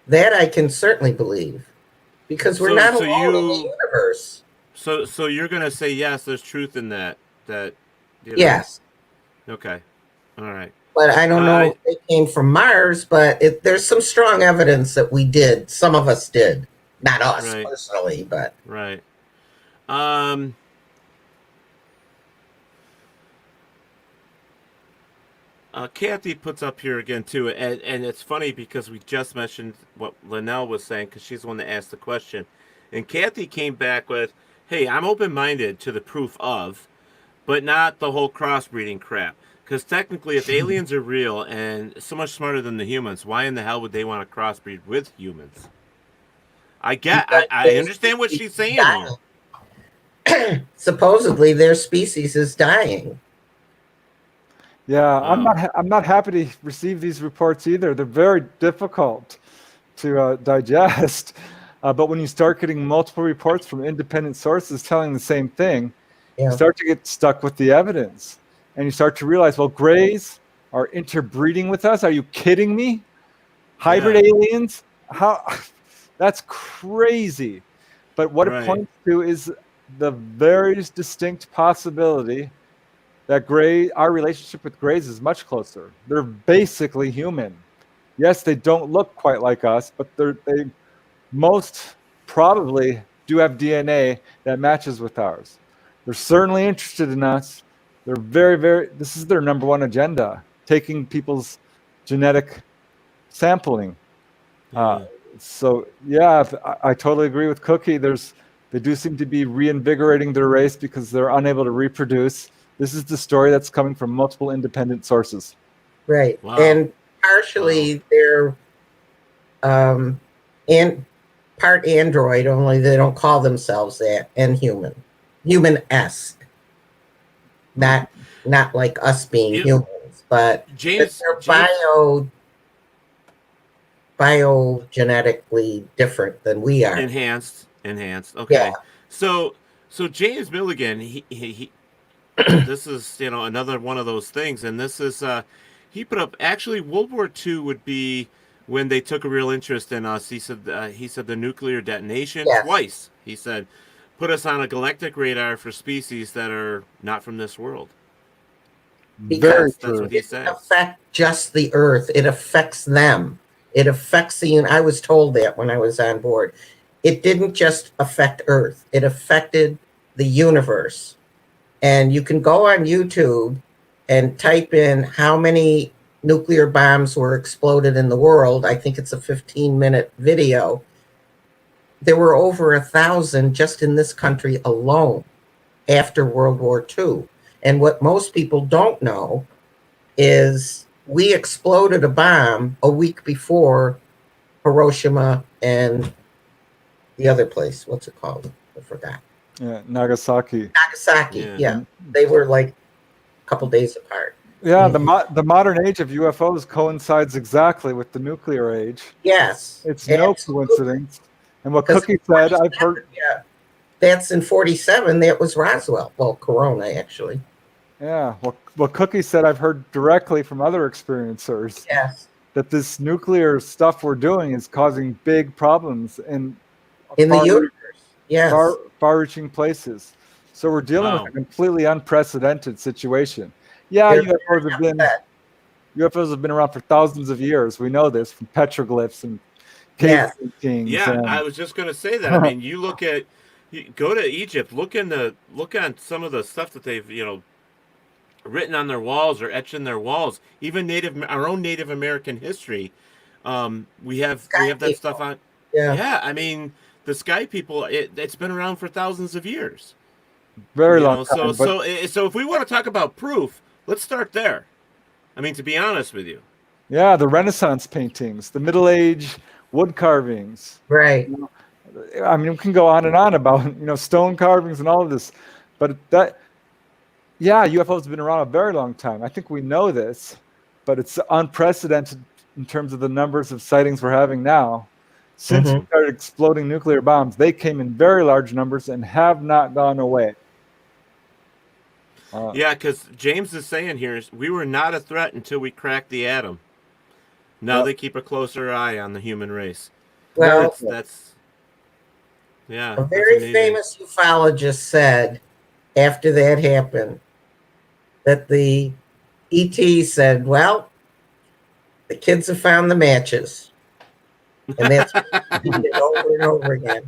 That I can certainly believe, because we're not alone in the universe. So you're gonna say yes? There's truth in that. Yes. Okay. All right. But I don't know if they came from Mars, but there's some strong evidence that we did. Some of us did. Not us personally, but. Right. Kathy puts up here again, too, and it's funny because we just mentioned what Linnell was saying, because she's the one that asked the question. And Kathy came back with, hey, I'm open-minded to the proof of, but not the whole crossbreeding crap. Because technically, if aliens are real and so much smarter than the humans, why in the hell would they want to crossbreed with humans? I understand what she's saying here. Supposedly, their species is dying. Yeah, I'm not happy to receive these reports either. They're very difficult to digest. But when you start getting multiple reports from independent sources telling the same thing, you start to get stuck with the evidence. And you start to realize, well, grays are interbreeding with us. Are you kidding me? Hybrid aliens? How? That's crazy. But what it points to is the very distinct possibility that our relationship with grays is much closer. They're basically human. Yes, they don't look quite like us, but they most probably do have DNA that matches with ours. They're certainly interested in us. They're this is their number one agenda, taking people's genetic sampling. So yeah, I totally agree with Cookie. They do seem to be reinvigorating their race because they're unable to reproduce. This is the story that's coming from multiple independent sources. Right. Wow. And partially they're part android, only they don't call themselves that, and human-esque. Not like us being humans, but they're biogenetically different than we are. Enhanced. Okay. Yeah. So James Milligan, he this is another one of those things, and this is he put up actually World War II would be when they took a real interest in us. He said the nuclear detonation twice. He said put us on a galactic radar for species that are not from this world. Because that's what he said. It doesn't affect just the Earth. It affects them. It affects I was told that when I was on board. It didn't just affect Earth. It affected the universe. And you can go on YouTube and type in how many nuclear bombs were exploded in the world. I think it's a 15-minute video. There were over 1,000 just in this country alone after World War II. And what most people don't know is we exploded a bomb a week before Hiroshima and the other place. What's it called? I forgot. Yeah, Nagasaki. Yeah. They were like a couple days apart. Yeah, the modern age of UFOs coincides exactly with the nuclear age. Yes. It's no coincidence. And what Cookie said, I've heard. Yeah, that's in 47. That was Roswell. Well, Corona, actually. Yeah, what Cookie said, I've heard directly from other experiencers. Yes. That this nuclear stuff we're doing is causing big problems in the universe. Yes. Far-reaching places. So we're dealing with a completely unprecedented situation. Yeah, UFOs have been around for thousands of years. We know this from petroglyphs and cave paintings. Yeah, I was just going to say that. I mean, you go to Egypt, look on some of the stuff that they've written on their walls or etched in their walls. Even our own Native American history. We have that stuff on. Yeah, I mean, the Sky People. It's been around for thousands of years. Very You long know, time. But so if we want to talk about proof, let's start there. I mean, to be honest with you. yeah, the Renaissance paintings, the Middle Age wood carvings. Right. You know, I mean, we can go on and on about stone carvings and all of this, but yeah, UFOs have been around a very long time. I think we know this, but it's unprecedented in terms of the numbers of sightings we're having now. Since we Hmm. started exploding nuclear bombs, they came in very large numbers and have not gone away. Uh, Yeah, because James is saying here is we were not a threat until we cracked the atom. Now yep, they keep a closer eye on the human race. very Well, cool. That's yeah, a that's very amazing. famous ufologist said after that happened that the ET said, "Well, the kids have found the matches," and that's repeated over and over again.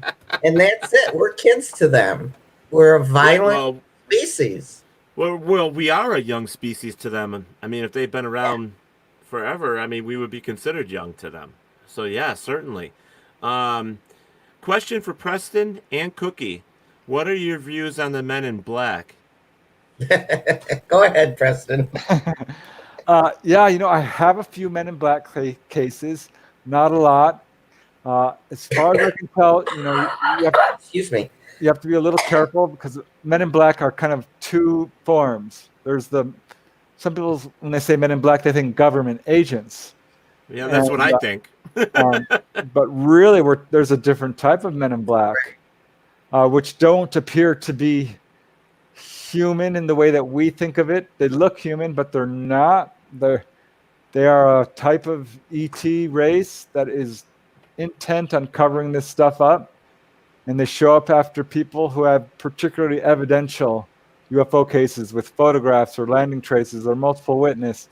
And that's it. We're kids to them. We're a Yeah, violent species. well, we are a young species to them. I mean, if they've been around forever, I mean, we would be considered young to them. So yeah, certainly. Um, Question for Preston and Cookie: what are your views on the Men in Black? Go ahead, Preston. Yeah, I have a few Men in Black cases, not a lot. As far as I can tell, Excuse me. you have to be a little careful because Men in Black are kind of two forms. There's some people, when they say Men in Black, they think government agents. Yeah, that's what And, I think. um, but really, there's a different type of Men in Black, which don't appear to be human in the way that we think of it. They look human, but they're not. They are a type of ET race that is intent on covering this stuff up. And they show up after people who have particularly evidential UFO cases with photographs or landing traces or multiple witness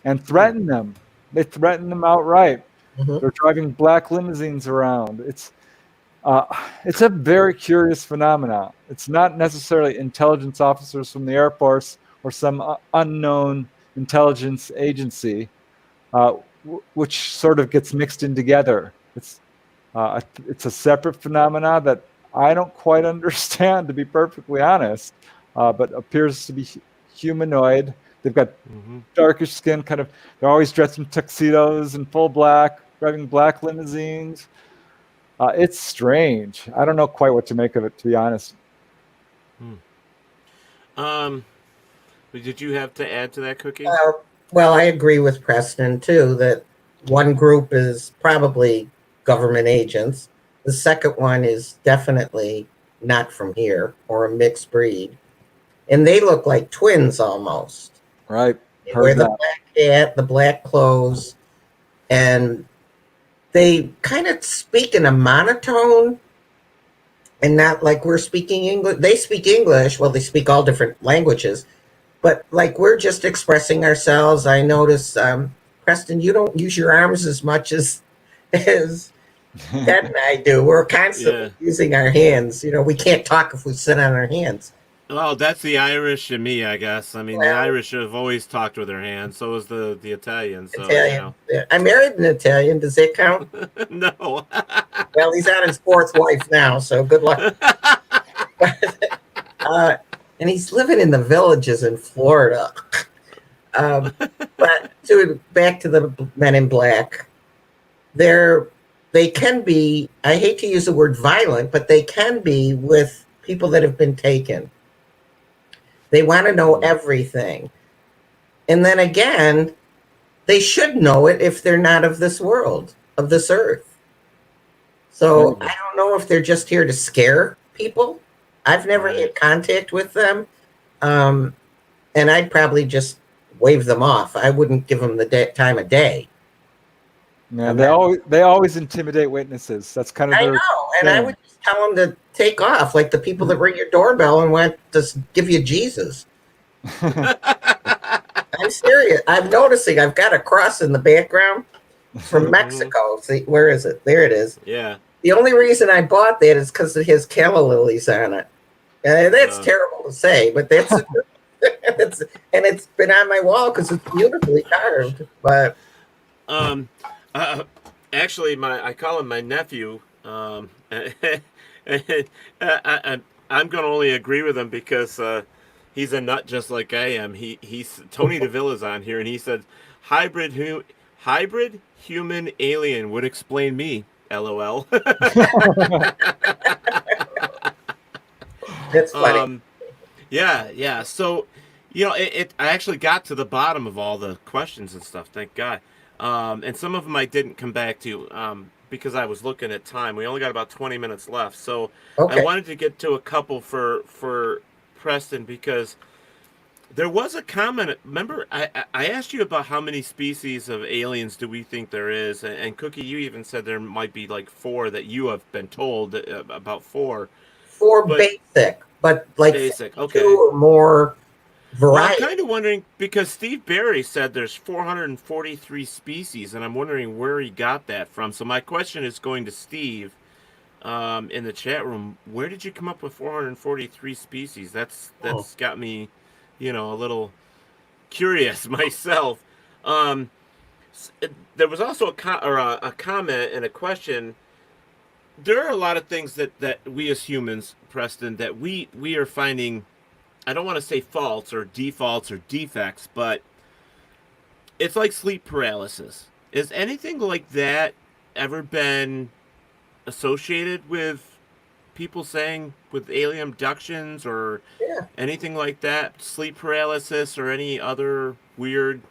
and threaten them. They threaten them outright. Mhm. They're driving black limousines around. It's a very curious phenomenon. It's not necessarily intelligence officers from the Air Force or some unknown intelligence agency, which sort of gets mixed in together. It's a separate phenomena that I don't quite understand, to be perfectly honest, but appears to be humanoid. They've got Hmm. darkish skin, kind of. They're always dressed in tuxedos and full black, driving black limousines. It's strange. I don't know quite what to make of it, to be honest. Um, did you have to add to that, Cookie? Uh, well, I agree with Preston too that one group is probably government agents. The second one is definitely not from here or a mixed breed. And they look like twins almost. Right? They wear Heard the that. black hat, the black clothes, and they kind of speak in a monotone and not like we're speaking English. They speak English. Well, they speak all different languages, but like we're just expressing ourselves. I notice, Preston, you don't use your arms as much as Ted and I do. We're Yeah. constantly using our hands. We can't talk if we sit on our hands. Well, that's the Irish and me, I guess. I mean, the Well, Irish have always talked with their hands. So is the Italians. So Italian. Yeah. I married an Italian. Does that count? no. Well, he's on his fourth wife now, so good luck. uh, and he's living in the villages in Florida. But back to the Men in Black, they can be. I hate to use the word violent, but they can be with people that have been taken. They want to know everything, and then again, they should know it if they're not of this world, of this earth. So I don't know if they're just here to scare people. I've never had contact with them. And I'd probably just wave them off. I wouldn't give them the time of day. Yeah, they always intimidate witnesses. That's kind of I their know, and I thing. would just tell them to take off, like the people that ring your doorbell and want to give you Jesus. I'm serious. I'm noticing I've got a cross in the background from Mexico. See, where is it? There it is. Yeah. The only reason I bought that is because it has calla lilies on it. That's terrible to say, but that's and it's been on my wall because it's beautifully carved. But Actually, I call him my nephew. I'm going to only agree with him because he's a nut just like I am. He's Tony DeVille is on here, and he said hybrid human alien would explain me. LOL. That's funny. Yeah. So, I actually got to the bottom of all the questions and stuff. Thank God. And some of them I didn't come back to because I was looking at time. We only got about 20 minutes left, so I Okay. wanted to get to a couple for Preston because there was a comment. Remember, I asked you about how many species of aliens do we think there is, and Cookie, you even said there might be like 4 that you have been told about 4. For But basic, but like basic, 52 okay. or more Well, I'm variety. kind of wondering because Steve Barry said there's 443 species, and I'm wondering where he got that from. So my question is going to Steve in the chat room. Where did you come up with 443 species? Oh, That's got me, a little curious myself. Um, there was also a comment and a question. There are a lot of things that we as humans, Preston, that we are finding. I don't want to say faults or defaults or defects, but it's like sleep paralysis. Is anything like that ever been associated with people saying with alien abductions or yeah. anything like that? Sleep paralysis or any other weird,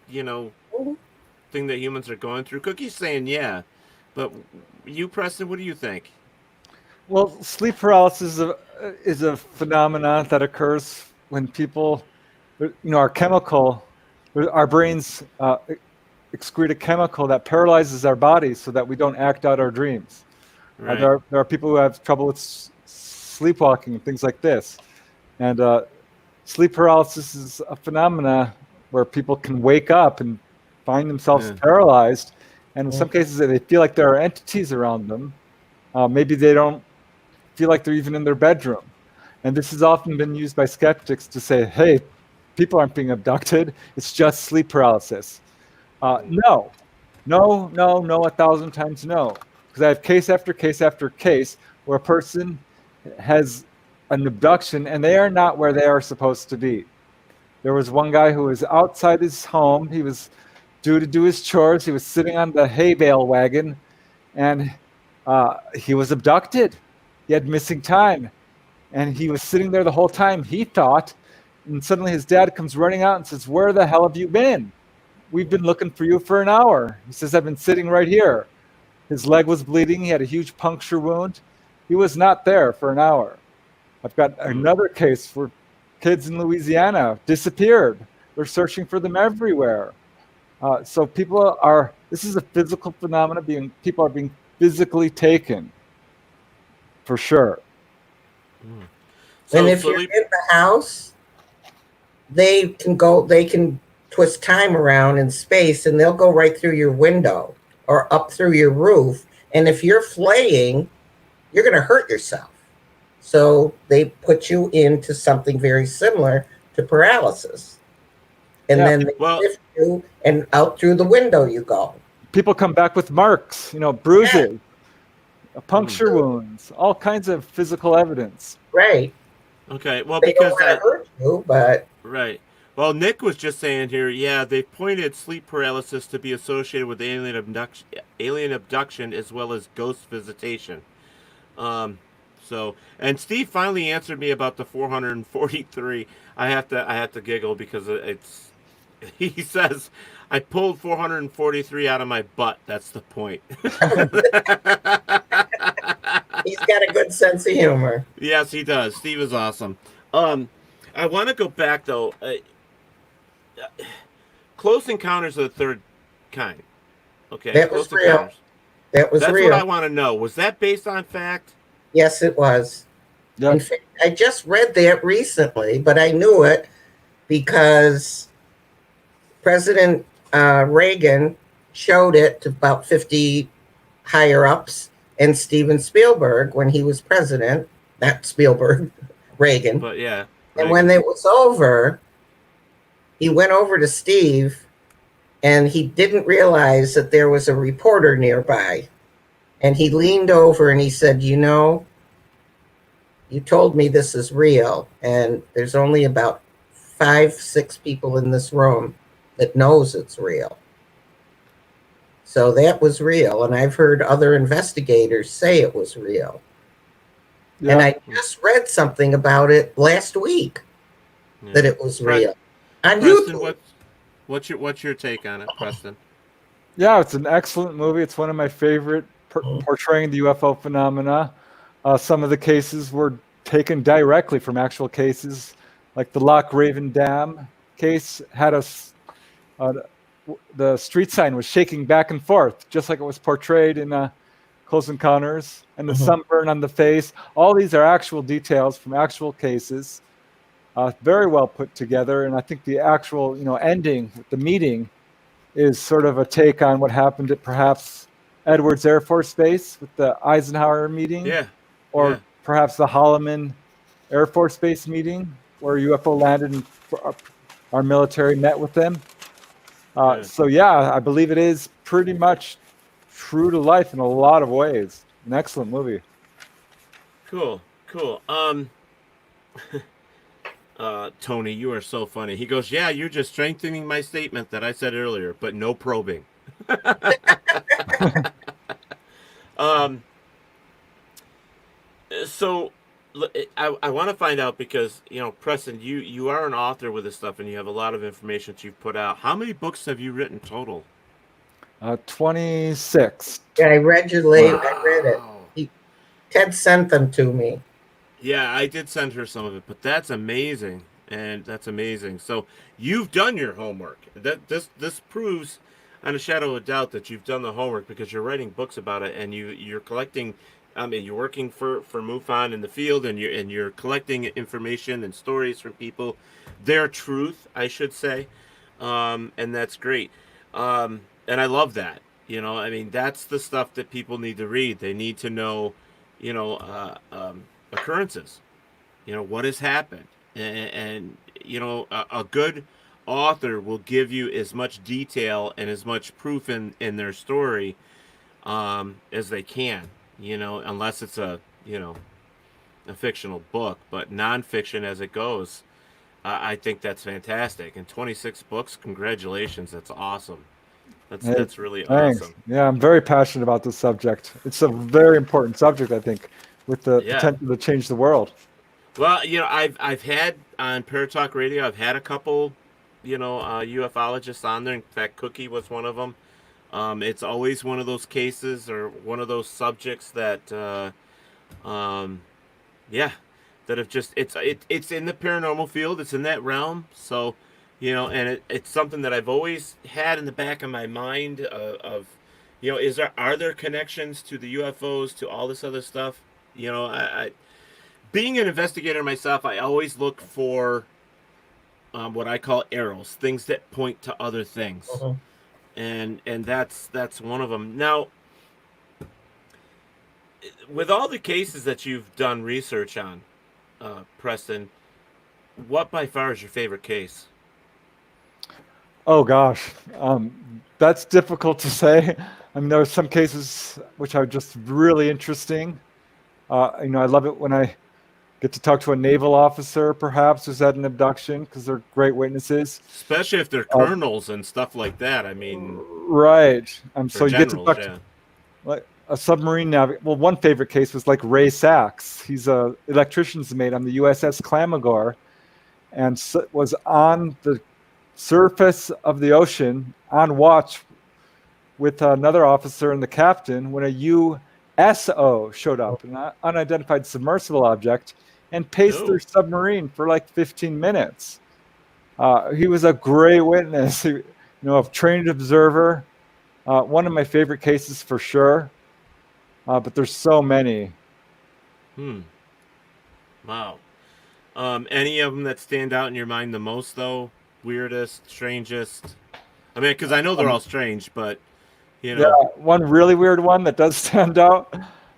you know, Mhm. thing that humans are going through? Cookie's saying yeah, but you, Preston, what do you think? Well, sleep paralysis is a phenomenon that occurs when people, our chemical, our brains excrete a chemical that paralyzes our bodies so that we don't act out our dreams. Right. There are people who have trouble with sleepwalking and things like this. And sleep paralysis is a phenomena where people can wake up and find themselves Yeah. paralyzed. And in some Mhm. cases, they feel like there are entities around them. Maybe they don't feel like they're even in their bedroom. And this has often been used by skeptics to say, hey, people aren't being abducted. It's just sleep paralysis. No, no, 1,000 times no. Because I have case after case after case where a person has an abduction and they are not where they are supposed to be. There was one guy who was outside his home. He was due to do his chores. He was sitting on the hay bale wagon and he was abducted. He had missing time and he was sitting there the whole time, he thought. And suddenly his dad comes running out and says, "Where the hell have you been? We've been looking for you for an hour." He says, "I've been sitting right here." His leg was bleeding. He had a huge puncture wound. He was not there for an hour. I've got Hmm. another case where kids in Louisiana disappeared. They're searching for them everywhere. So this is a physical phenomenon. People are being physically taken, for sure. Hmm. And So if you're sleep. in the house, they can twist time around in space and they'll go right through your window or up through your roof. And if you're flaying, you're going to hurt yourself. So they put you into something very similar to paralysis. And Yeah, then they Well, lift you and out through the window you go. people come back with marks, Yeah, bruises, hmm. puncture wounds, all kinds of physical evidence. right. Okay. Well, They don't because want to hurt you, but right. Well, Nick was just saying here, yeah, they pointed sleep paralysis to be associated with alien abduction as well as ghost visitation. Um, and Steve finally answered me about the 443. I have to giggle because it's he says I pulled 443 out of my butt. That's the point. he's got a good sense of humor. Yes, he does. Steve is awesome. Um, I want to go back though. Close Encounters of the Third Kind. Okay, That was Close real. Encounters. That was That's what I real. want to know. Was that based on fact? Yes, it was. In Yep. fact, I just read that recently, but I knew it because President Reagan showed it to about 50 higher ups and Steven Spielberg when he was president, not Spielberg, Reagan. But yeah, And when Reagan. it was over, he went over to Steve and he didn't realize that there was a reporter nearby. And he leaned over and he said, you told me this is real, and there's only about 5, 6 people in this room that knows it's real. So that was real, and I've heard other investigators say it was real. Yeah. And I just read something about it last week that it was real on Preston, YouTube. what's your take on it, Preston? Yeah, it's an excellent movie. It's one of my favorite portraying the UFO phenomena. Some of the cases were taken directly from actual cases, like the Loch Raven Dam case had the street sign was shaking back and forth, just like it was portrayed in Close Encounters, and the sunburn on the face. All these are actual details from actual cases, very well put together. And I think the actual, ending, the meeting, is sort of a take on what happened at perhaps Edwards Air Force Base with the Eisenhower meeting, or perhaps the Holloman Air Force Base meeting where UFO landed and our military met with them. So yeah, I believe it is pretty much true to life in a lot of ways. An excellent movie. Cool. Tony, you are so funny. He goes, yeah, you're just strengthening my statement that I said earlier, but no probing. So I want to find out because, Preston, you are an author with this stuff and you have a lot of information that you've put out. How many books have you written total? 26. Yeah, I read your late. Wow. I read it. Ted sent them to me. Yeah, I did send her some of it, but that's amazing. And that's amazing. So you've done your homework. This proves on a shadow of doubt that you've done the homework because you're writing books about it and you're collecting. I mean, you're working for MUFON in the field and you're collecting information and stories from people, their truth, I should say, and that's great. And I love that. I mean, that's the stuff that people need to read. They need to know, occurrences. What has happened, and a good author will give you as much detail and as much proof in their story as they can. Unless it's a fictional book, but nonfiction as it goes, I think that's fantastic. And 26 books, congratulations, that's awesome. That's really awesome. Yeah, I'm very passionate about this subject. It's a very important subject, I think, with the potential to change the world. Well, I've had on Paratalk Radio, I've had a couple, ufologists on there. In fact, Cookie was one of them. It's always one of those cases or one of those subjects that, that have just it's in the paranormal field. It's in that realm. So, and it's something that I've always had in the back of my mind of are there connections to the UFOs, to all this other stuff? I being an investigator myself, I always look for what I call arrows, things that point to other things. And that's one of them. Now, with all the cases that you've done research on, Preston, what by far is your favorite case? Oh gosh, that's difficult to say. I mean, there are some cases which are just really interesting. I love it when I get to talk to a naval officer, perhaps, who's had an abduction, because they're great witnesses. Especially if they're colonels and stuff like that. I mean, right. So you generals, get to talk to like a submarine navigator. Well, one favorite case was like Ray Sachs. He's a electrician's mate on the USS Clamagore, and was on the surface of the ocean on watch with another officer and the captain when a USO showed up, an unidentified submersible object, and paced their submarine for like 15 minutes. He was a great witness, a trained observer. One of my favorite cases for sure, but there's so many. Wow. Any of them that stand out in your mind the most, though? Weirdest, strangest? I mean, because I know they're all strange, but, Yeah, one really weird one that does stand out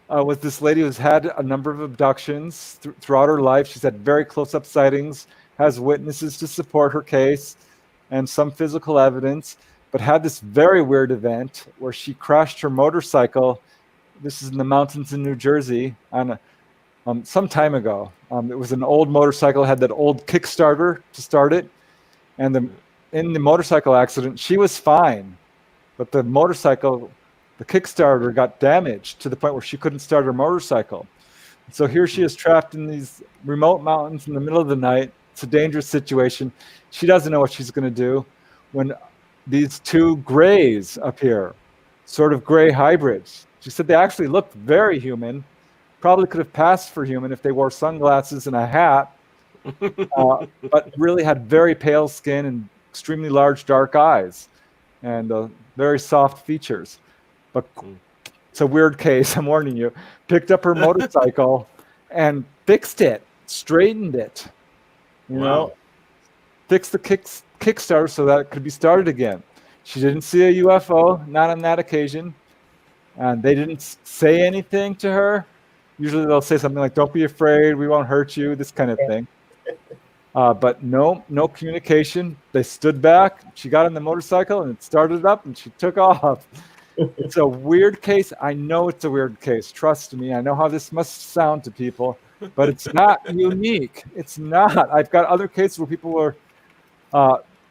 was this lady who's had a number of abductions throughout her life. She's had very close-up sightings, has witnesses to support her case, and some physical evidence, but had this very weird event where she crashed her motorcycle. This is in the mountains in New Jersey on some time ago. It was an old motorcycle, had that old Kickstarter to start it, and in the motorcycle accident, she was fine, but the Kickstarter got damaged to the point where she couldn't start her motorcycle. So here she is trapped in these remote mountains in the middle of the night. It's a dangerous situation. She doesn't know what she's going to do when these two grays appear, sort of gray hybrids. She said they actually looked very human, probably could have passed for human if they wore sunglasses and a hat, but really had very pale skin and extremely large dark eyes and very soft features. But it's a weird case, I'm warning you. Picked up her motorcycle and fixed it, straightened it, you know, fixed the Kickstarter so that it could be started again. She didn't see a UFO, not on that occasion, and they didn't say anything to her. Usually they'll say something like, "Don't be afraid, we won't hurt you," this kind of thing. But no communication. They stood back. She got on the motorcycle and it started up and she took off. It's a weird case. I know it's a weird case. Trust me. I know how this must sound to people, but it's not unique. It's not. I've got other cases where people were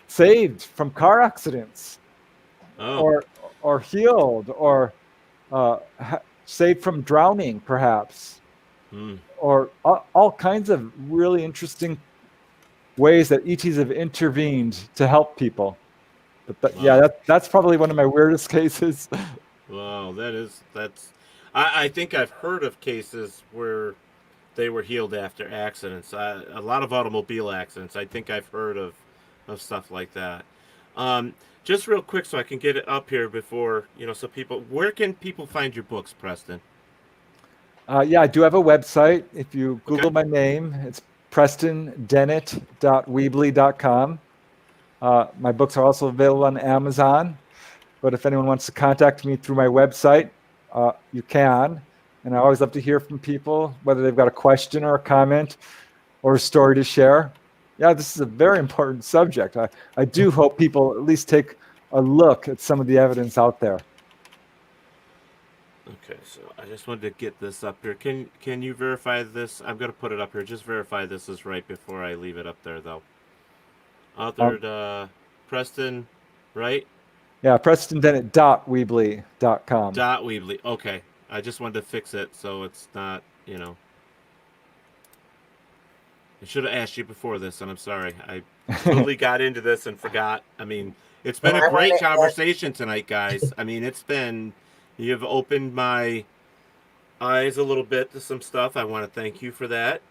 saved from car accidents, or healed, or saved from drowning, perhaps, or all kinds of really interesting ways that ETs have intervened to help people. But yeah, that's probably one of my weirdest cases. Wow, that's. I think I've heard of cases where they were healed after accidents. A lot of automobile accidents. I think I've heard of stuff like that. Just real quick, so I can get it up here before so people. Where can people find your books, Preston? Yeah, I do have a website. If you Google my name, it's PrestonDennett.weebly.com. My books are also available on Amazon, but if anyone wants to contact me through my website, you can. And I always love to hear from people, whether they've got a question or a comment or a story to share. Yeah, this is a very important subject. I do hope people at least take a look at some of the evidence out there. Okay, so I just wanted to get this up here. Can you verify this? I'm going to put it up here. Just verify this is right before I leave it up there, though. Authored Preston, right? Yeah, PrestonDennett.weebly.com. .weebly. Okay. I just wanted to fix it so it's not, I should have asked you before this, and I'm sorry. I totally got into this and forgot. I mean, it's been a great conversation tonight, guys. I mean, you've opened my eyes a little bit to some stuff. I want to thank you for that.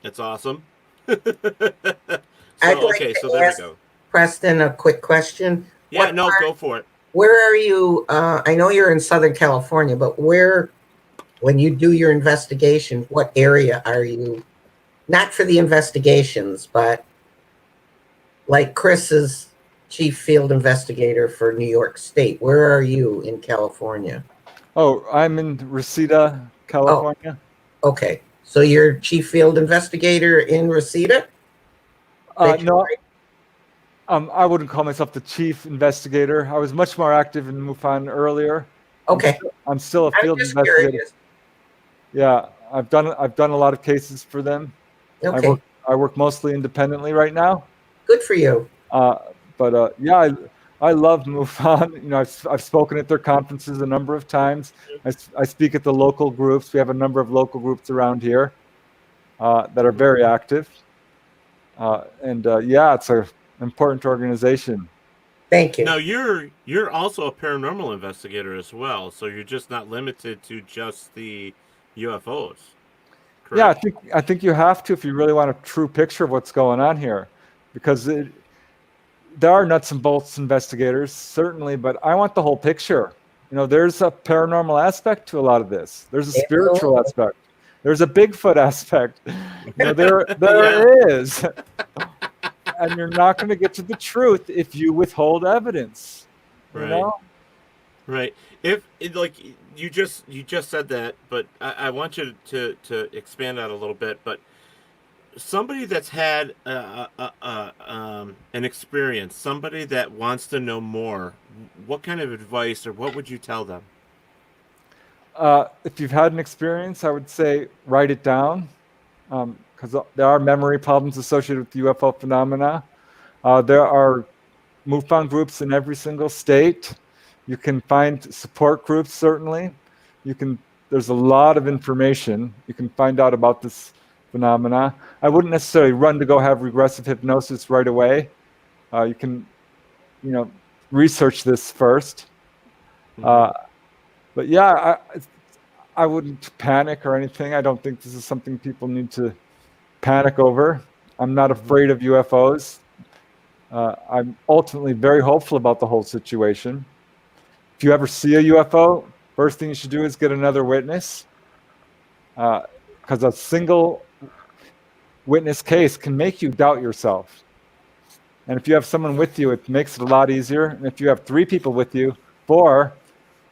It's awesome. So there we go. Preston, a quick question. Yeah, go for it. Where are you? I know you're in Southern California, but when you do your investigation, what area are you? Not for the investigations, but like Chris is chief field investigator for New York State. Where are you in California? Oh, I'm in Reseda, California. Oh, okay. So you're chief field investigator in Reseda? No, I wouldn't call myself the chief investigator. I was much more active in MUFON earlier. Okay. I'm still a field investigator. Curious. Yeah, I've done a lot of cases for them. Okay. I work mostly independently right now. Good for you. But yeah, I love MUFON. I've spoken at their conferences a number of times. I speak at the local groups. We have a number of local groups around here that are very active. Yeah, it's an important organization. Thank you. Now you're also a paranormal investigator as well, so you're just not limited to just the UFOs. Correct? Yeah, I think you have to if you really want a true picture of what's going on here, because there are nuts and bolts investigators, certainly, but I want the whole picture. There's a paranormal aspect to a lot of this. There's a spiritual aspect. There's a Bigfoot aspect. There is. And you're not going to get to the truth if you withhold evidence. Right. Right. If you just said that, but I want you to expand out a little bit. But somebody that's had an experience, somebody that wants to know more, what kind of advice or what would you tell them? If you've had an experience, I would say write it down, because there are memory problems associated with UFO phenomena. There are MUFON groups in every single state. You can find support groups, certainly. There's a lot of information you can find out about this phenomena. I wouldn't necessarily run to go have regressive hypnosis right away. You can, research this first. But yeah, I wouldn't panic or anything. I don't think this is something people need to panic over. I'm not afraid of UFOs. I'm ultimately very hopeful about the whole situation. If you ever see a UFO, first thing you should do is get another witness, because a single witness case can make you doubt yourself. And if you have someone with you, it makes it a lot easier. And if you have 3 people with you, 4,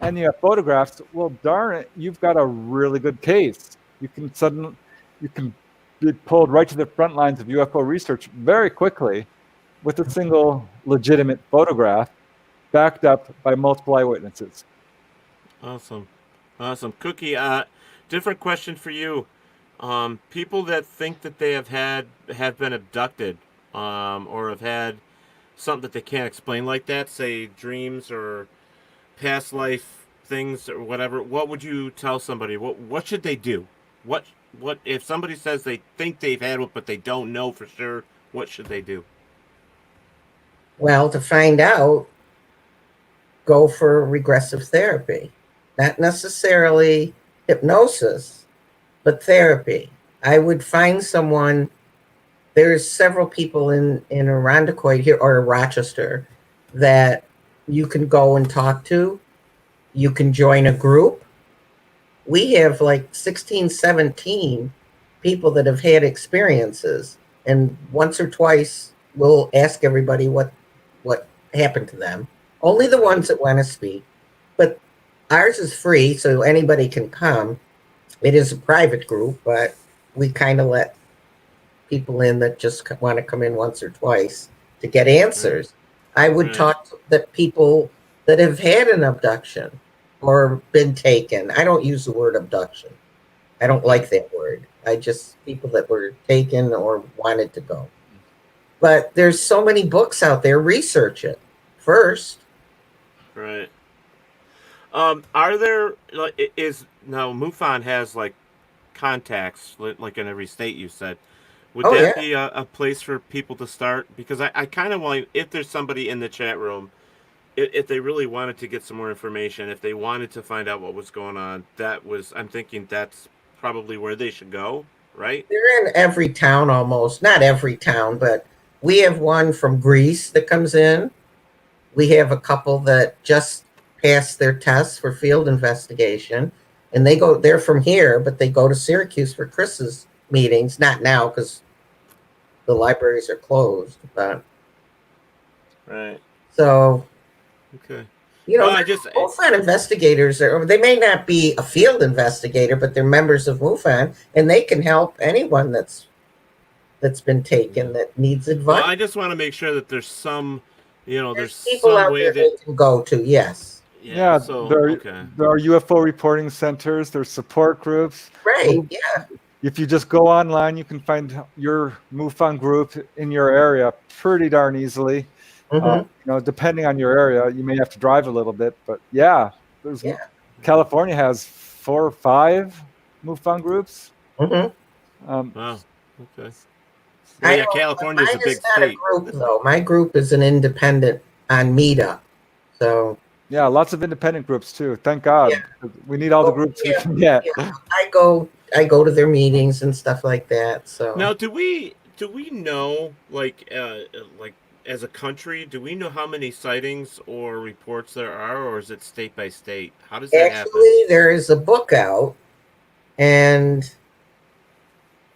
and you have photographs, well, darn it, you've got a really good case. You can be pulled right to the front lines of UFO research very quickly with a single legitimate photograph backed up by multiple eyewitnesses. Awesome. Cookie, different question for you. People that think that they have been abducted, or have had something that they can't explain like that, say dreams or past life things or whatever, what would you tell somebody? What should they do? What if somebody says they think they've had it but they don't know for sure, what should they do? Well, to find out, go for regressive therapy. Not necessarily hypnosis, but therapy. I would find someone. There's several people in Irondequoit here or Rochester that you can go and talk to. You can join a group. We have like 16, 17 people that have had experiences, and once or twice we'll ask everybody what happened to them. Only the ones that want to speak, but ours is free, so anybody can come. It is a private group, but we kind of let people in that just want to come in once or twice to get answers. I would talk to the people that have had an abduction or been taken. I don't use the word abduction. I don't like that word. I just people that were taken or wanted to go. But there's so many books out there. Research it first. Right. Are there now MUFON has like contacts like in every state, you said. Would that be a place for people to start? Because I kind of want, if there's somebody in the chat room, if they really wanted to get some more information, if they wanted to find out what was going on, I'm thinking that's probably where they should go, right? They're in every town almost. Not every town, but we have one from Greece that comes in. We have a couple that just passed their tests for field investigation, and they're from here, but they go to Syracuse for Chris's meetings. Not now because the libraries are closed, but right. So, okay. MUFON investigators they may not be a field investigator, but they're members of MUFON, and they can help anyone that's been taken that needs advice. Well, I just want to make sure that there's some, there's people some out way there that they can go to. Yes. Yeah, so, there are UFO reporting centers, there's support groups. Right, yeah. If you just go online, you can find your MUFON group in your area pretty darn easily. Depending on your area, you may have to drive a little bit, but California has 4 or 5 MUFON groups. Wow. Okay. Well, California is a big state. A group, though. My group is an independent on Meetup, so. Yeah, lots of independent groups too. Thank God. Yeah. We need all the groups we can get. Yeah. I go to their meetings and stuff like that. So now, do we know like as a country, do we know how many sightings or reports there are, or is it state by state? How does that happen? Actually, there is a book out, and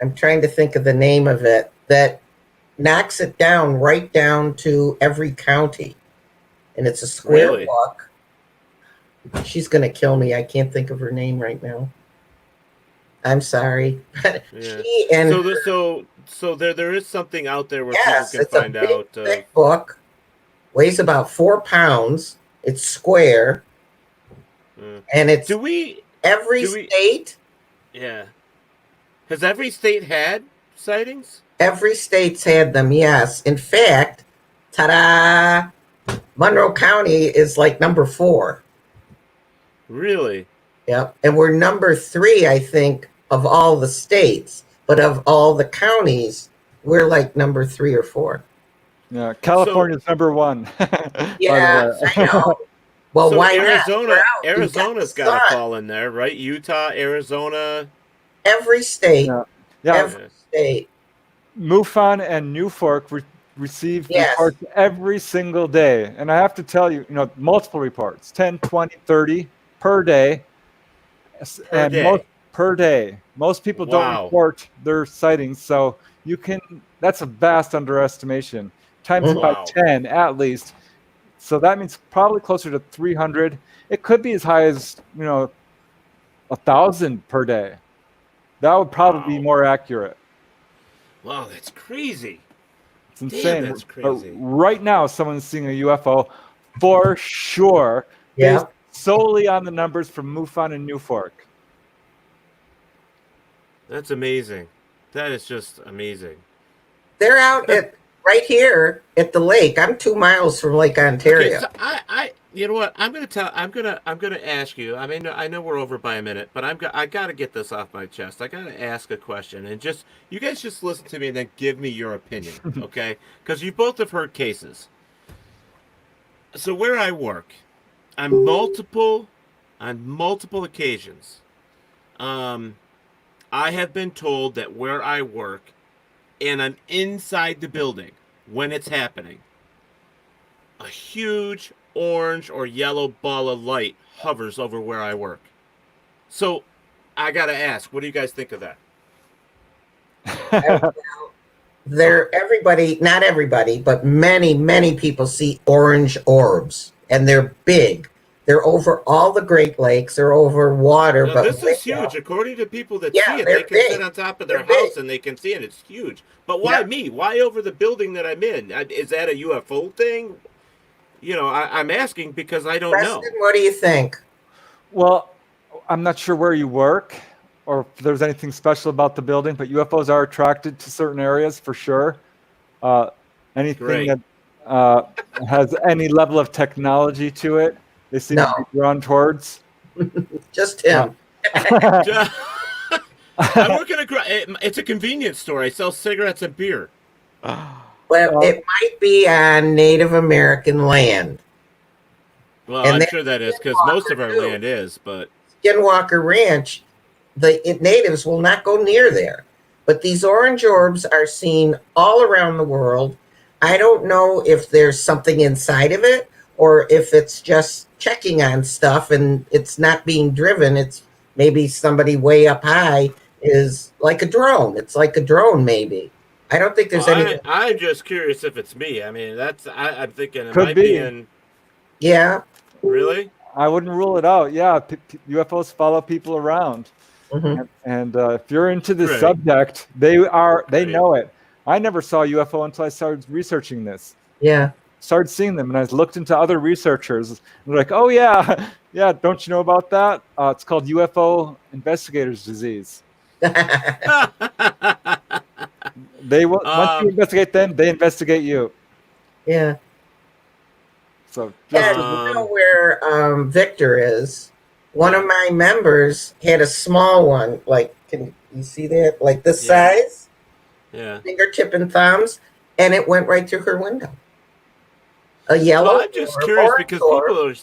I'm trying to think of the name of it that knocks it down right down to every county. And it's a square book. She's going to kill me. I can't think of her name right now. I'm sorry. So there is something out there where people can find out. It's a thick book. Weighs about 4 pounds. It's square. And it's Every Do we- state, Yeah. Has every state had sightings? every state's had them. Yes. In fact, ta-da! Monroe County is like number 4. Really? Yep. And we're number 3, I think, of all the states, but of all the counties, we're like number 3 or 4. Yeah, California's number 1. By Yeah, the way. I know. Well, So why not? Arizona, We're out. You've Arizona's got got to the sun. fall in there, right? Utah, Arizona. Every state, Yeah, yeah. every state. MUFON and Newfork receive Yes. reports every single day. And I have to tell you, multiple reports, 10, 20, 30 per day. Per day. Per day. Most people don't Wow. report their sightings, so that's a vast underestimation. Times it by Wow. 10 at least. So that means probably closer to 300. It could be as high as, 1,000 per day. That would probably be more accurate. Wow, that's crazy. It's insane. That's But crazy. right now, someone's seeing a UFO for sure, Yeah. based solely on the numbers from MUFON and Newfork. That's amazing. That is just amazing. They're out right here at the lake. I'm 2 miles from Lake Ontario. Okay, so you know what? I'm gonna ask you. I mean, I know we're over by a minute, but I gotta get this off my chest. I gotta ask a question, and you guys just listen to me and then give me your opinion, okay? Because you both have heard cases. So where I work, on multiple occasions, I have been told that where I work, and I'm inside the building when it's happening, a huge orange or yellow ball of light hovers over where I work. So I gotta ask, what do you guys think of that? Not everybody, but many people see orange orbs, and they're big. They're over all the Great Lakes. They're over water. Now, but this is huge. According to people that Yeah, see it, they're they can big. sit on top of their They're house big. and they can see it. It's huge. But why Yeah. me? Why over the building that I'm in? Is that a UFO thing? I'm asking because I don't know. Preston, what do you think? Well, I'm not sure where you work or if there's anything special about the building, but UFOs are attracted to certain areas for sure. Anything Great. that has any level of technology to it, they seem to be drawn towards. Just him. I work in it's a convenience store. I sell cigarettes and beer. Well, it might be on Native American land. Well, And I'm they- sure that is because most of our too. land is, but Skinwalker Ranch, the natives will not go near there. But these orange orbs are seen all around the world. I don't know if there's something inside of it or if it's just checking on stuff and it's not being driven. It's maybe somebody way up high is like a drone. It's like a drone, maybe. I don't think there's any. I'm just curious if it's me. I mean, I'm thinking it Could might be. be in. Yeah. Really? I wouldn't rule it out. Yeah, UFOs follow people around. Mhm. And if you're into this Right. subject, they Right. know it. I never saw a UFO until I started researching this. Yeah. Started seeing them, and I looked into other researchers. And they're like, "Oh yeah, yeah. Don't you know about that? It's called UFO investigator's disease. Once you investigate them, they investigate you. Yeah. So Yeah, just you know where Victor is. One of my members had a small one. Like, can you see that? Like this Yeah. size, Yeah. fingertip and thumbs, and it went right through her window. A yellow. Well, I'm just orb, curious orange because orb.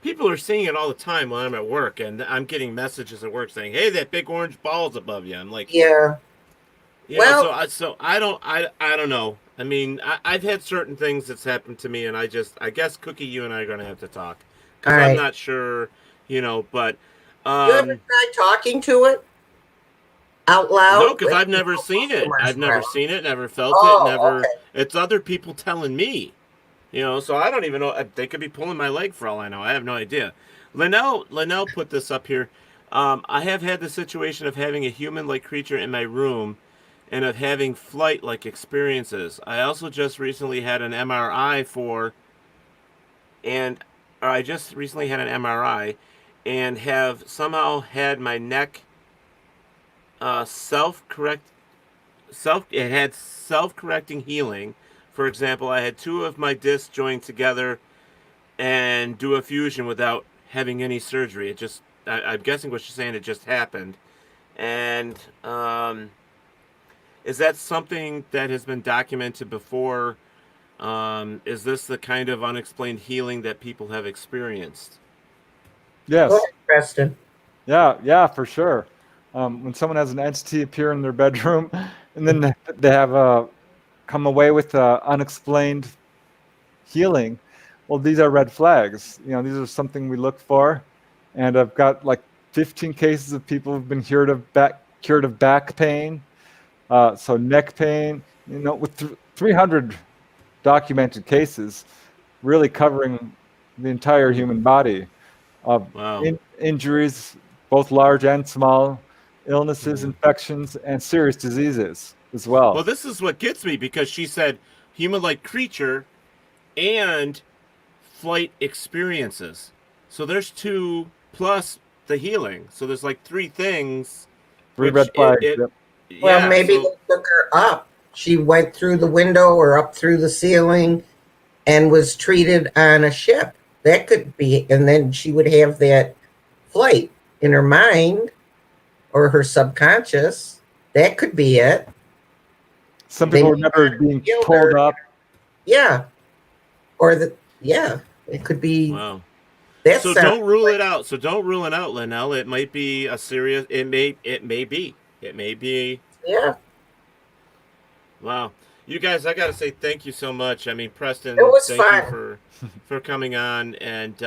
people are seeing it all the time when I'm at work, and I'm getting messages at work saying, "Hey, that big orange ball's above you." I'm like, Yeah. Well- I don't know. I mean, I've had certain things that's happened to me, and I guess Cookie, you and I are gonna have to talk because All I'm right. not sure, but You ever try talking to it out loud? no, because I've never seen it. I've never seen it, never felt Oh, it, never. okay. It's other people telling me, so I don't even know. They could be pulling my leg for all I know. I have no idea. Linnell put this up here. I have had the situation of having a human-like creature in my room and of having flight-like experiences. I also just recently had an MRI and have somehow had my neck it had self-correcting healing. For example, I had two of my discs joined together and do a fusion without having any surgery. It just, I'm guessing what she's saying, it just happened. And is that something that has been documented before? Is this the kind of unexplained healing that people have experienced? Yes. Go ahead, Preston. Yeah, for sure. When someone has an entity appear in their bedroom, and then they have come away with unexplained healing, well, these are red flags. You know, these are something we look for. And I've got like 15 cases of people who've been cured of back pain, so neck pain. You know, with 300 documented cases, really covering the entire human body. Wow. Injuries, both large and small, illnesses, infections, and serious diseases as well. Well, this is what gets me, because she said human-like creature and flight experiences. So there's two plus the healing. So there's like three things. Three red flags. Well, Yeah, maybe so, they took her up. She went through the window or up through the ceiling and was treated on a ship. That could be, and then she would have that flight in her mind or her subconscious. That could be it. Some people remember being pulled up. Yeah. Or it could be. wow. That's So don't rule it out. So don't rule it out, Linnell. It might be a serious. It may be. Yeah. Wow. You guys, I gotta say thank you so much. I mean, Preston, It was thank fun. you for coming on, and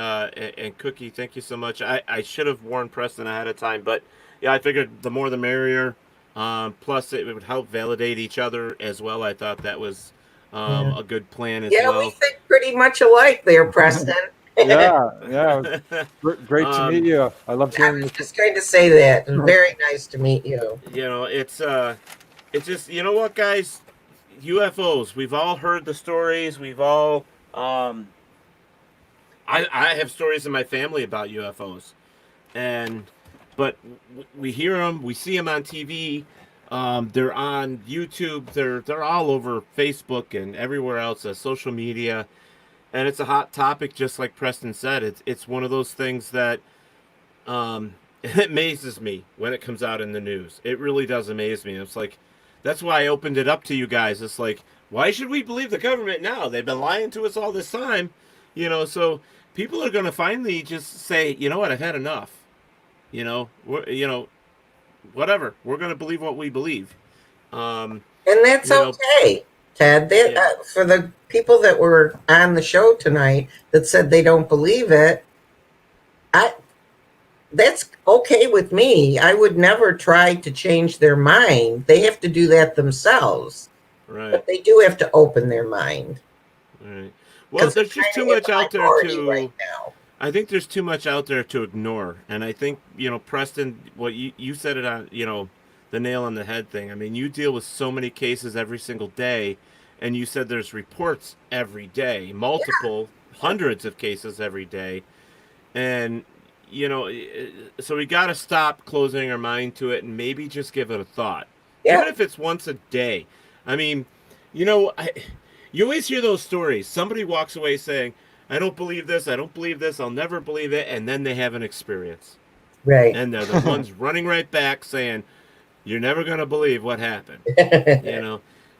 Cookie, thank you so much. I should have warned Preston ahead of time, but yeah, I figured the more the merrier. Plus, it would help validate each other as well. I thought that was a good plan as well. Yeah, we think pretty much alike there, Preston. Yeah. Great to meet you. I love I hearing was you. just going to say that. Very nice to meet you. You know, it's just, you know what, guys, UFOs. We've all heard the stories. We've all I have stories in my family about UFOs, but we hear them, we see them on TV. They're on YouTube. They're all over Facebook and everywhere else, social media. And it's a hot topic, just like Preston said. It's one of those things that it amazes me when it comes out in the news. It really does amaze me. It's like, that's why I opened it up to you guys. It's like, why should we believe the government now? They've been lying to us all this time, you know. So people are going to finally just say, you know what, I've had enough. Whatever. We're going to believe what we believe. And that's okay, Ted. For the people that were on the show tonight that said they don't believe it, that's okay with me. I would never try to change their mind. They have to do that themselves. Right. But they do have to open their mind. Right. Well, there's just too much out there to. Right now. I think there's too much out there to ignore, and I think, Preston, what you said it on, the nail on the head thing. I mean, you deal with so many cases every single day, and you said there's reports every day, multiple hundreds of cases every day, and so we got to stop closing our mind to it and maybe just give it a thought, even if it's once a day. I mean, you always hear those stories. Somebody walks away saying, I don't believe this, I'll never believe it, and then they have an experience. Right. And they're the ones running right back saying, you're never going to believe what happened.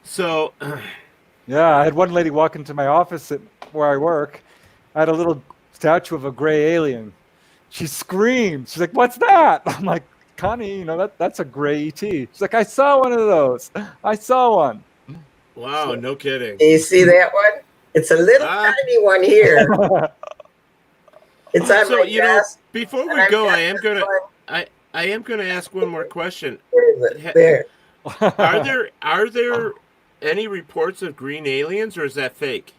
So... Yeah, I had one lady walk into my office where I work. I had a little statue of a gray alien. She screamed. She's like, what's that? I'm like, Connie, that's a gray ET. She's like, I saw one of those. I saw one. Wow, no kidding. Do you see that one? It's a little tiny one here. It's on my desk. Before we go, I am gonna ask one more question. Where is it? There. Are there any reports of green aliens, or is that fake?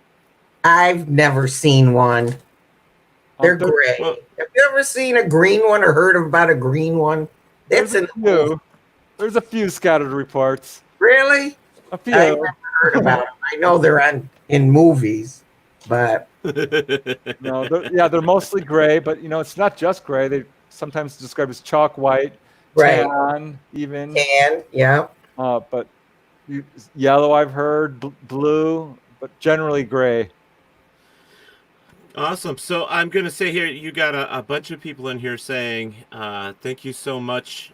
I've never seen one. They're gray. Well, have you ever seen a green one or heard about a green one? That's There's a few scattered reports. Really? A few. I've never heard about them. I know they're in movies. But No, they're mostly gray, but it's not just gray. They sometimes describe as chalk white, right, tan, even. tan, yeah. But yellow, I've heard, blue, but generally gray. Awesome. So I'm going to say here, you got a bunch of people in here saying, thank you so much.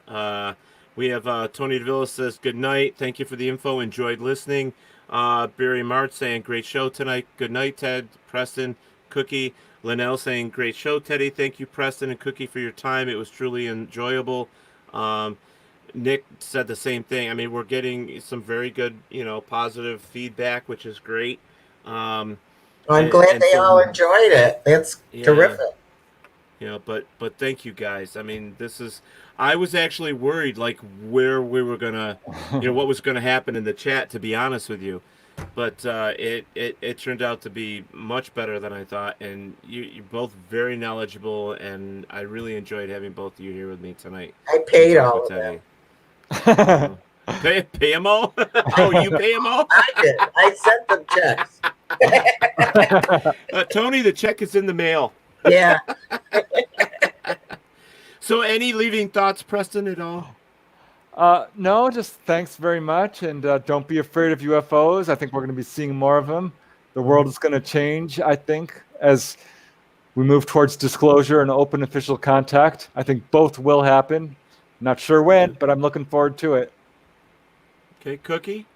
We have Tony DeVilla says, good night. Thank you for the info. Enjoyed listening. Barry Mart saying, great show tonight. Good night, Ted. Preston, Cookie. Linnell saying, great show, Teddy. Thank you, Preston and Cookie, for your time. It was truly enjoyable. Nick said the same thing. I mean, we're getting some very good, positive feedback, which is great. I'm glad they so, all enjoyed it. That's yeah, terrific. but thank you guys. I mean, I was actually worried, like, where we were gonna, what was gonna happen in the chat, to be honest with you. But it turned out to be much better than I thought, and you're both very knowledgeable, and I really enjoyed having both of you here with me tonight. I paid all of them. Pay them all? Oh, you pay them all? I did. I sent them checks. Tony, the check is in the mail. Yeah. So, any leaving thoughts, Preston, at all? No, just thanks very much, and don't be afraid of UFOs. I think we're going to be seeing more of them. The world is going to change, I think, as we move towards disclosure and open official contact. I think both will happen. Not sure when, but I'm looking forward to it. Okay, Cookie?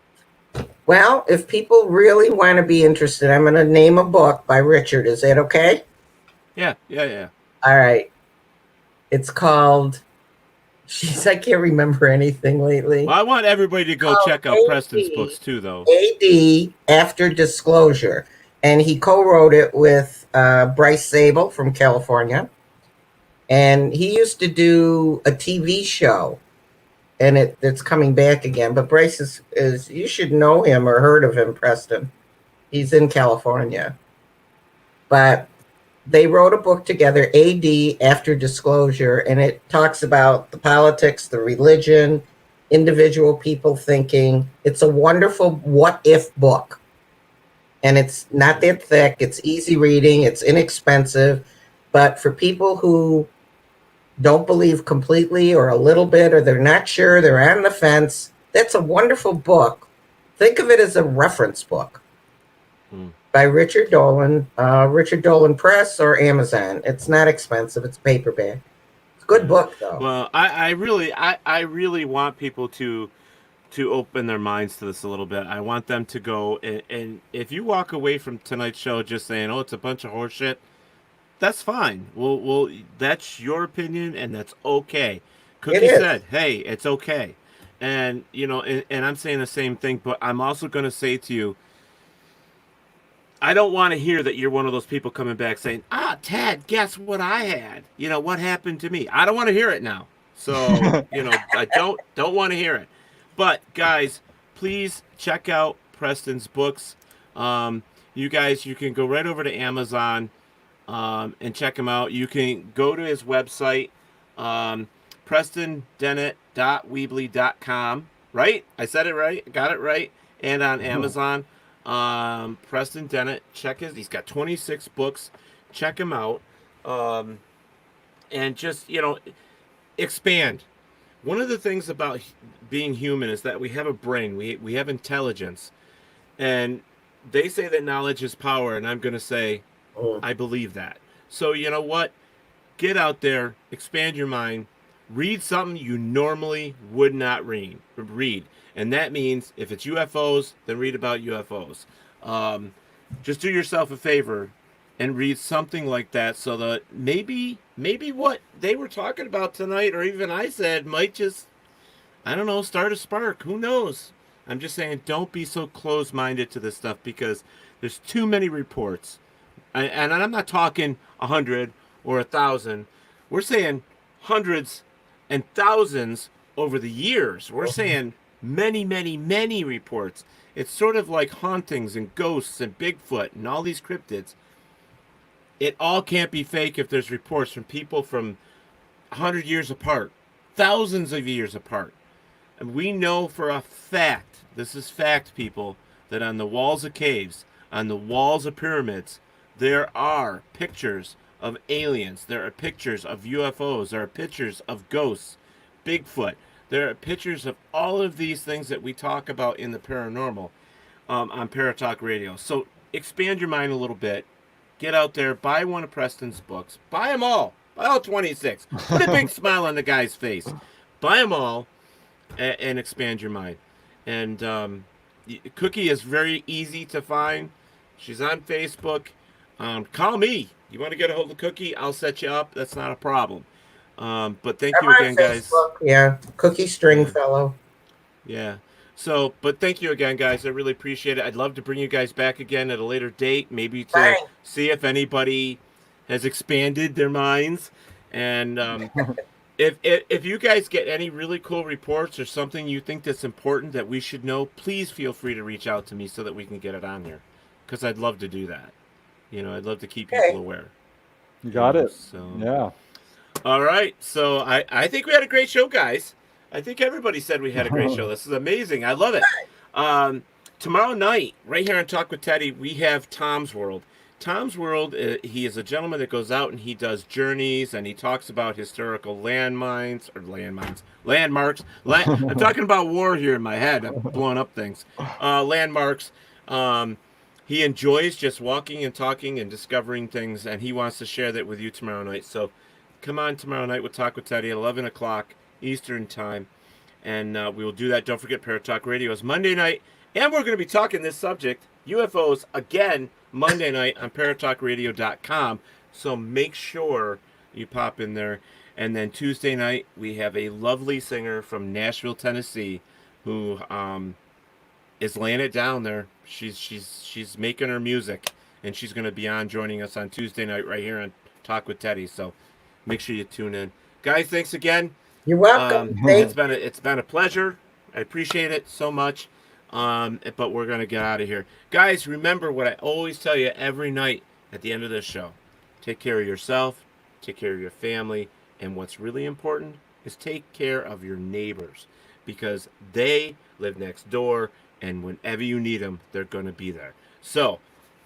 Well, if people really want to be interested, I'm going to name a book by Richard. Is that okay? Yeah. All right. It's called... Jeez, I can't remember anything lately. Well, I want everybody to go check out Preston's books, too, though. AD After Disclosure. And he co-wrote it with Bryce Zabel from California. And he used to do a TV show. And it's coming back again. But Bryce is you should know him or heard of him, Preston. He's in California. But they wrote a book together, AD After Disclosure, and it talks about the politics, the religion, individual people thinking. It's a wonderful what-if book. And it's not that thick. It's easy reading. It's inexpensive. But for people who don't believe completely or a little bit, or they're not sure, they're on the fence, that's a wonderful book. Think of it as a reference book. By Richard Dolan, Richard Dolan Press or Amazon. It's not expensive. It's paperback. It's a good book, though. Well, I really want people to open their minds to this a little bit. I want them to go, and if you walk away from tonight's show just saying, "Oh, it's a bunch of horseshit," that's fine. Well, that's your opinion, and that's okay. Cookie said, "Hey, it's okay," and and I'm saying the same thing. But I'm also going to say to you, I don't want to hear that you're one of those people coming back saying, Ted, guess what I had? What happened to me? I don't want to hear it now. So, I don't want to hear it. But, guys, please check out Preston's books. You guys, you can go right over to Amazon and check him out. You can go to his website, PrestonDennett.weebly.com. Right? I said it right. Got it right. And on Amazon. Preston Dennett, he's got 26 books. Check him out. And just, expand. One of the things about being human is that we have a brain, we have intelligence, and they say that knowledge is power, and I'm going to say, I believe that. So, you know what? Get out there, expand your mind, read something you normally would not read. And that means if it's UFOs, then read about UFOs. Just do yourself a favor and read something like that, so that maybe what they were talking about tonight, or even I said, might just, I don't know, start a spark. Who knows? I'm just saying, don't be so closed-minded to this stuff, because there's too many reports. And I'm not talking 100 or 1,000. We're saying hundreds and thousands over the years. We're saying many, many, many reports. It's sort of like hauntings and ghosts and Bigfoot and all these cryptids. It all can't be fake if there's reports from people from 100 years apart, thousands of years apart. And we know for a fact, this is fact, people, that on the walls of caves, on the walls of pyramids, there are pictures of aliens. There are pictures of UFOs. There are pictures of ghosts, Bigfoot. There are pictures of all of these things that we talk about in the paranormal on Paratalk Radio. So expand your mind a little bit. Get out there, buy one of Preston's books. Buy them all. Buy all 26. Put a big smile on the guy's face. Buy them all and expand your mind. And Cookie is very easy to find. She's on Facebook. Call me. You want to get a hold of Cookie? I'll set you up. That's not a problem. But thank you again, guys. Yeah, Cookie Stringfellow. Yeah. So, but thank you again, guys. I really appreciate it. I'd love to bring you guys back again at a later date, maybe to see if anybody has expanded their minds. And if you guys get any really cool reports or something you think that's important that we should know, please feel free to reach out to me so that we can get it on here, because I'd love to do that. You know, I'd love to keep people aware. You got it. So yeah. All right. So I think we had a great show, guys. I think everybody said we had a great show. This is amazing. I love it. Tomorrow night, right here on Talk with Teddy, we have Tom's World. Tom's World, he is a gentleman that goes out and he does journeys and he talks about historical landmarks. I'm talking about war here in my head. I'm blowing up things. Landmarks. He enjoys just walking and talking and discovering things, and he wants to share that with you tomorrow night. So come on tomorrow night with Talk with Teddy at 11 o'clock Eastern Time, and we will do that. Don't forget, Paratalk Radio is Monday night, and we're going to be talking this subject, UFOs, again Monday night on paratalkradio.com. So make sure you pop in there. And then Tuesday night, we have a lovely singer from Nashville, Tennessee, who is laying it down there. She's making her music, and she's going to be on joining us on Tuesday night right here on Talk with Teddy. So make sure you tune in, guys. Thanks again. You're welcome. It's been a pleasure. I appreciate it so much. But we're gonna get out of here, guys. Remember what I always tell you every night at the end of this show: take care of yourself, take care of your family, and what's really important is take care of your neighbors, because they live next door, and whenever you need them, they're gonna be there. So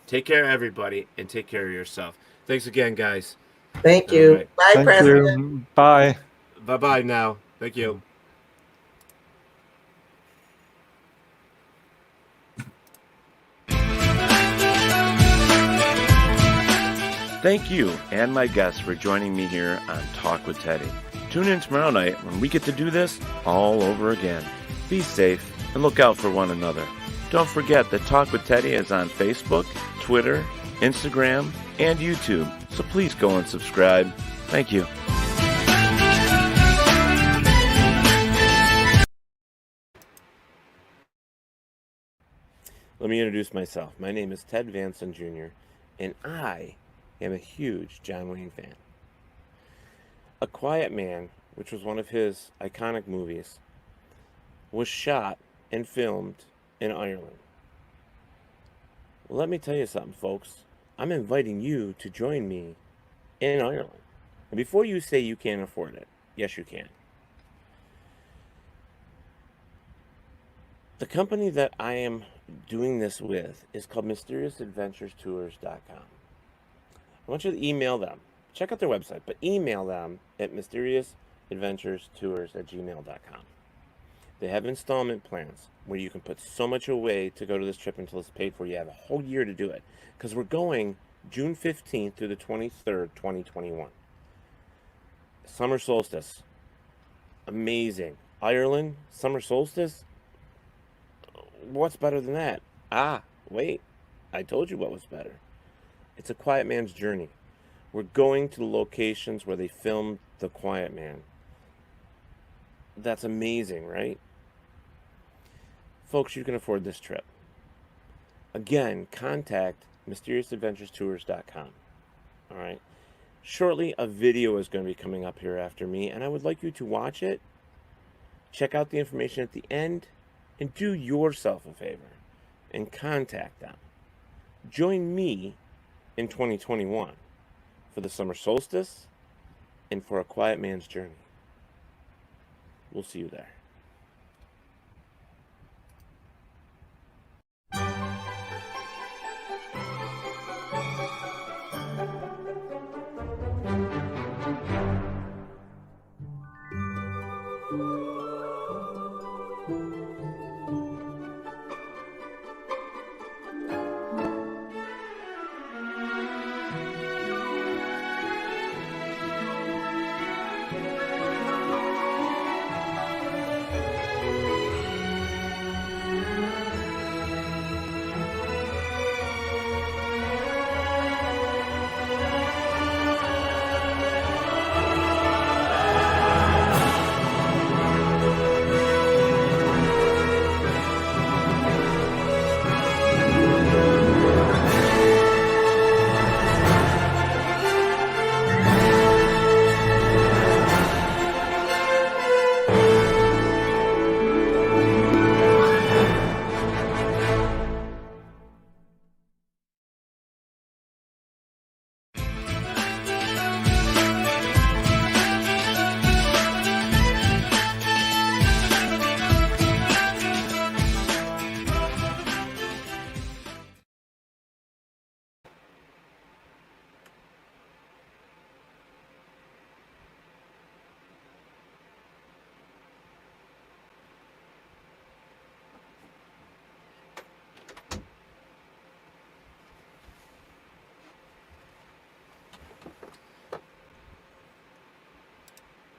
take care of everybody and take care of yourself. Thanks again, guys. Thank you. Right. Bye, Preston. Bye. Bye-bye now. Thank you. Thank you and my guests for joining me here on Talk with Teddy. Tune in tomorrow night when we get to do this all over again. Be safe and look out for one another. Don't forget that Talk with Teddy is on Facebook, Twitter, Instagram, and YouTube. So please go and subscribe. Thank you. Let me introduce myself. My name is Ted Vanson Jr., and I am a huge John Wayne fan. A Quiet Man, which was one of his iconic movies, was shot and filmed in Ireland. Well, let me tell you something, folks. I'm inviting you to join me in Ireland. And before you say you can't afford it, yes, you can. The company that I am doing this with is called MysteriousAdventureTours.com. I want you to email them. Check out their website, but email them at MysteriousAdventureTours@gmail.com. They have installment plans where you can put so much away to go to this trip until it's paid for. You have a whole year to do it, because we're going June 15th through the 23rd, 2021. Summer solstice. Amazing. Ireland, summer solstice? What's better than that? Wait. I told you what was better. It's a quiet man's journey. We're going to the locations where they filmed The Quiet Man. That's amazing, right? Folks, you can afford this trip. Again, contact MysteriousAdventureTours.com. All right. Shortly, a video is going to be coming up here after me, and I would like you to watch it. Check out the information at the end, and do yourself a favor and contact them. Join me in 2021 for the summer solstice and for A Quiet Man's Journey. We'll see you there.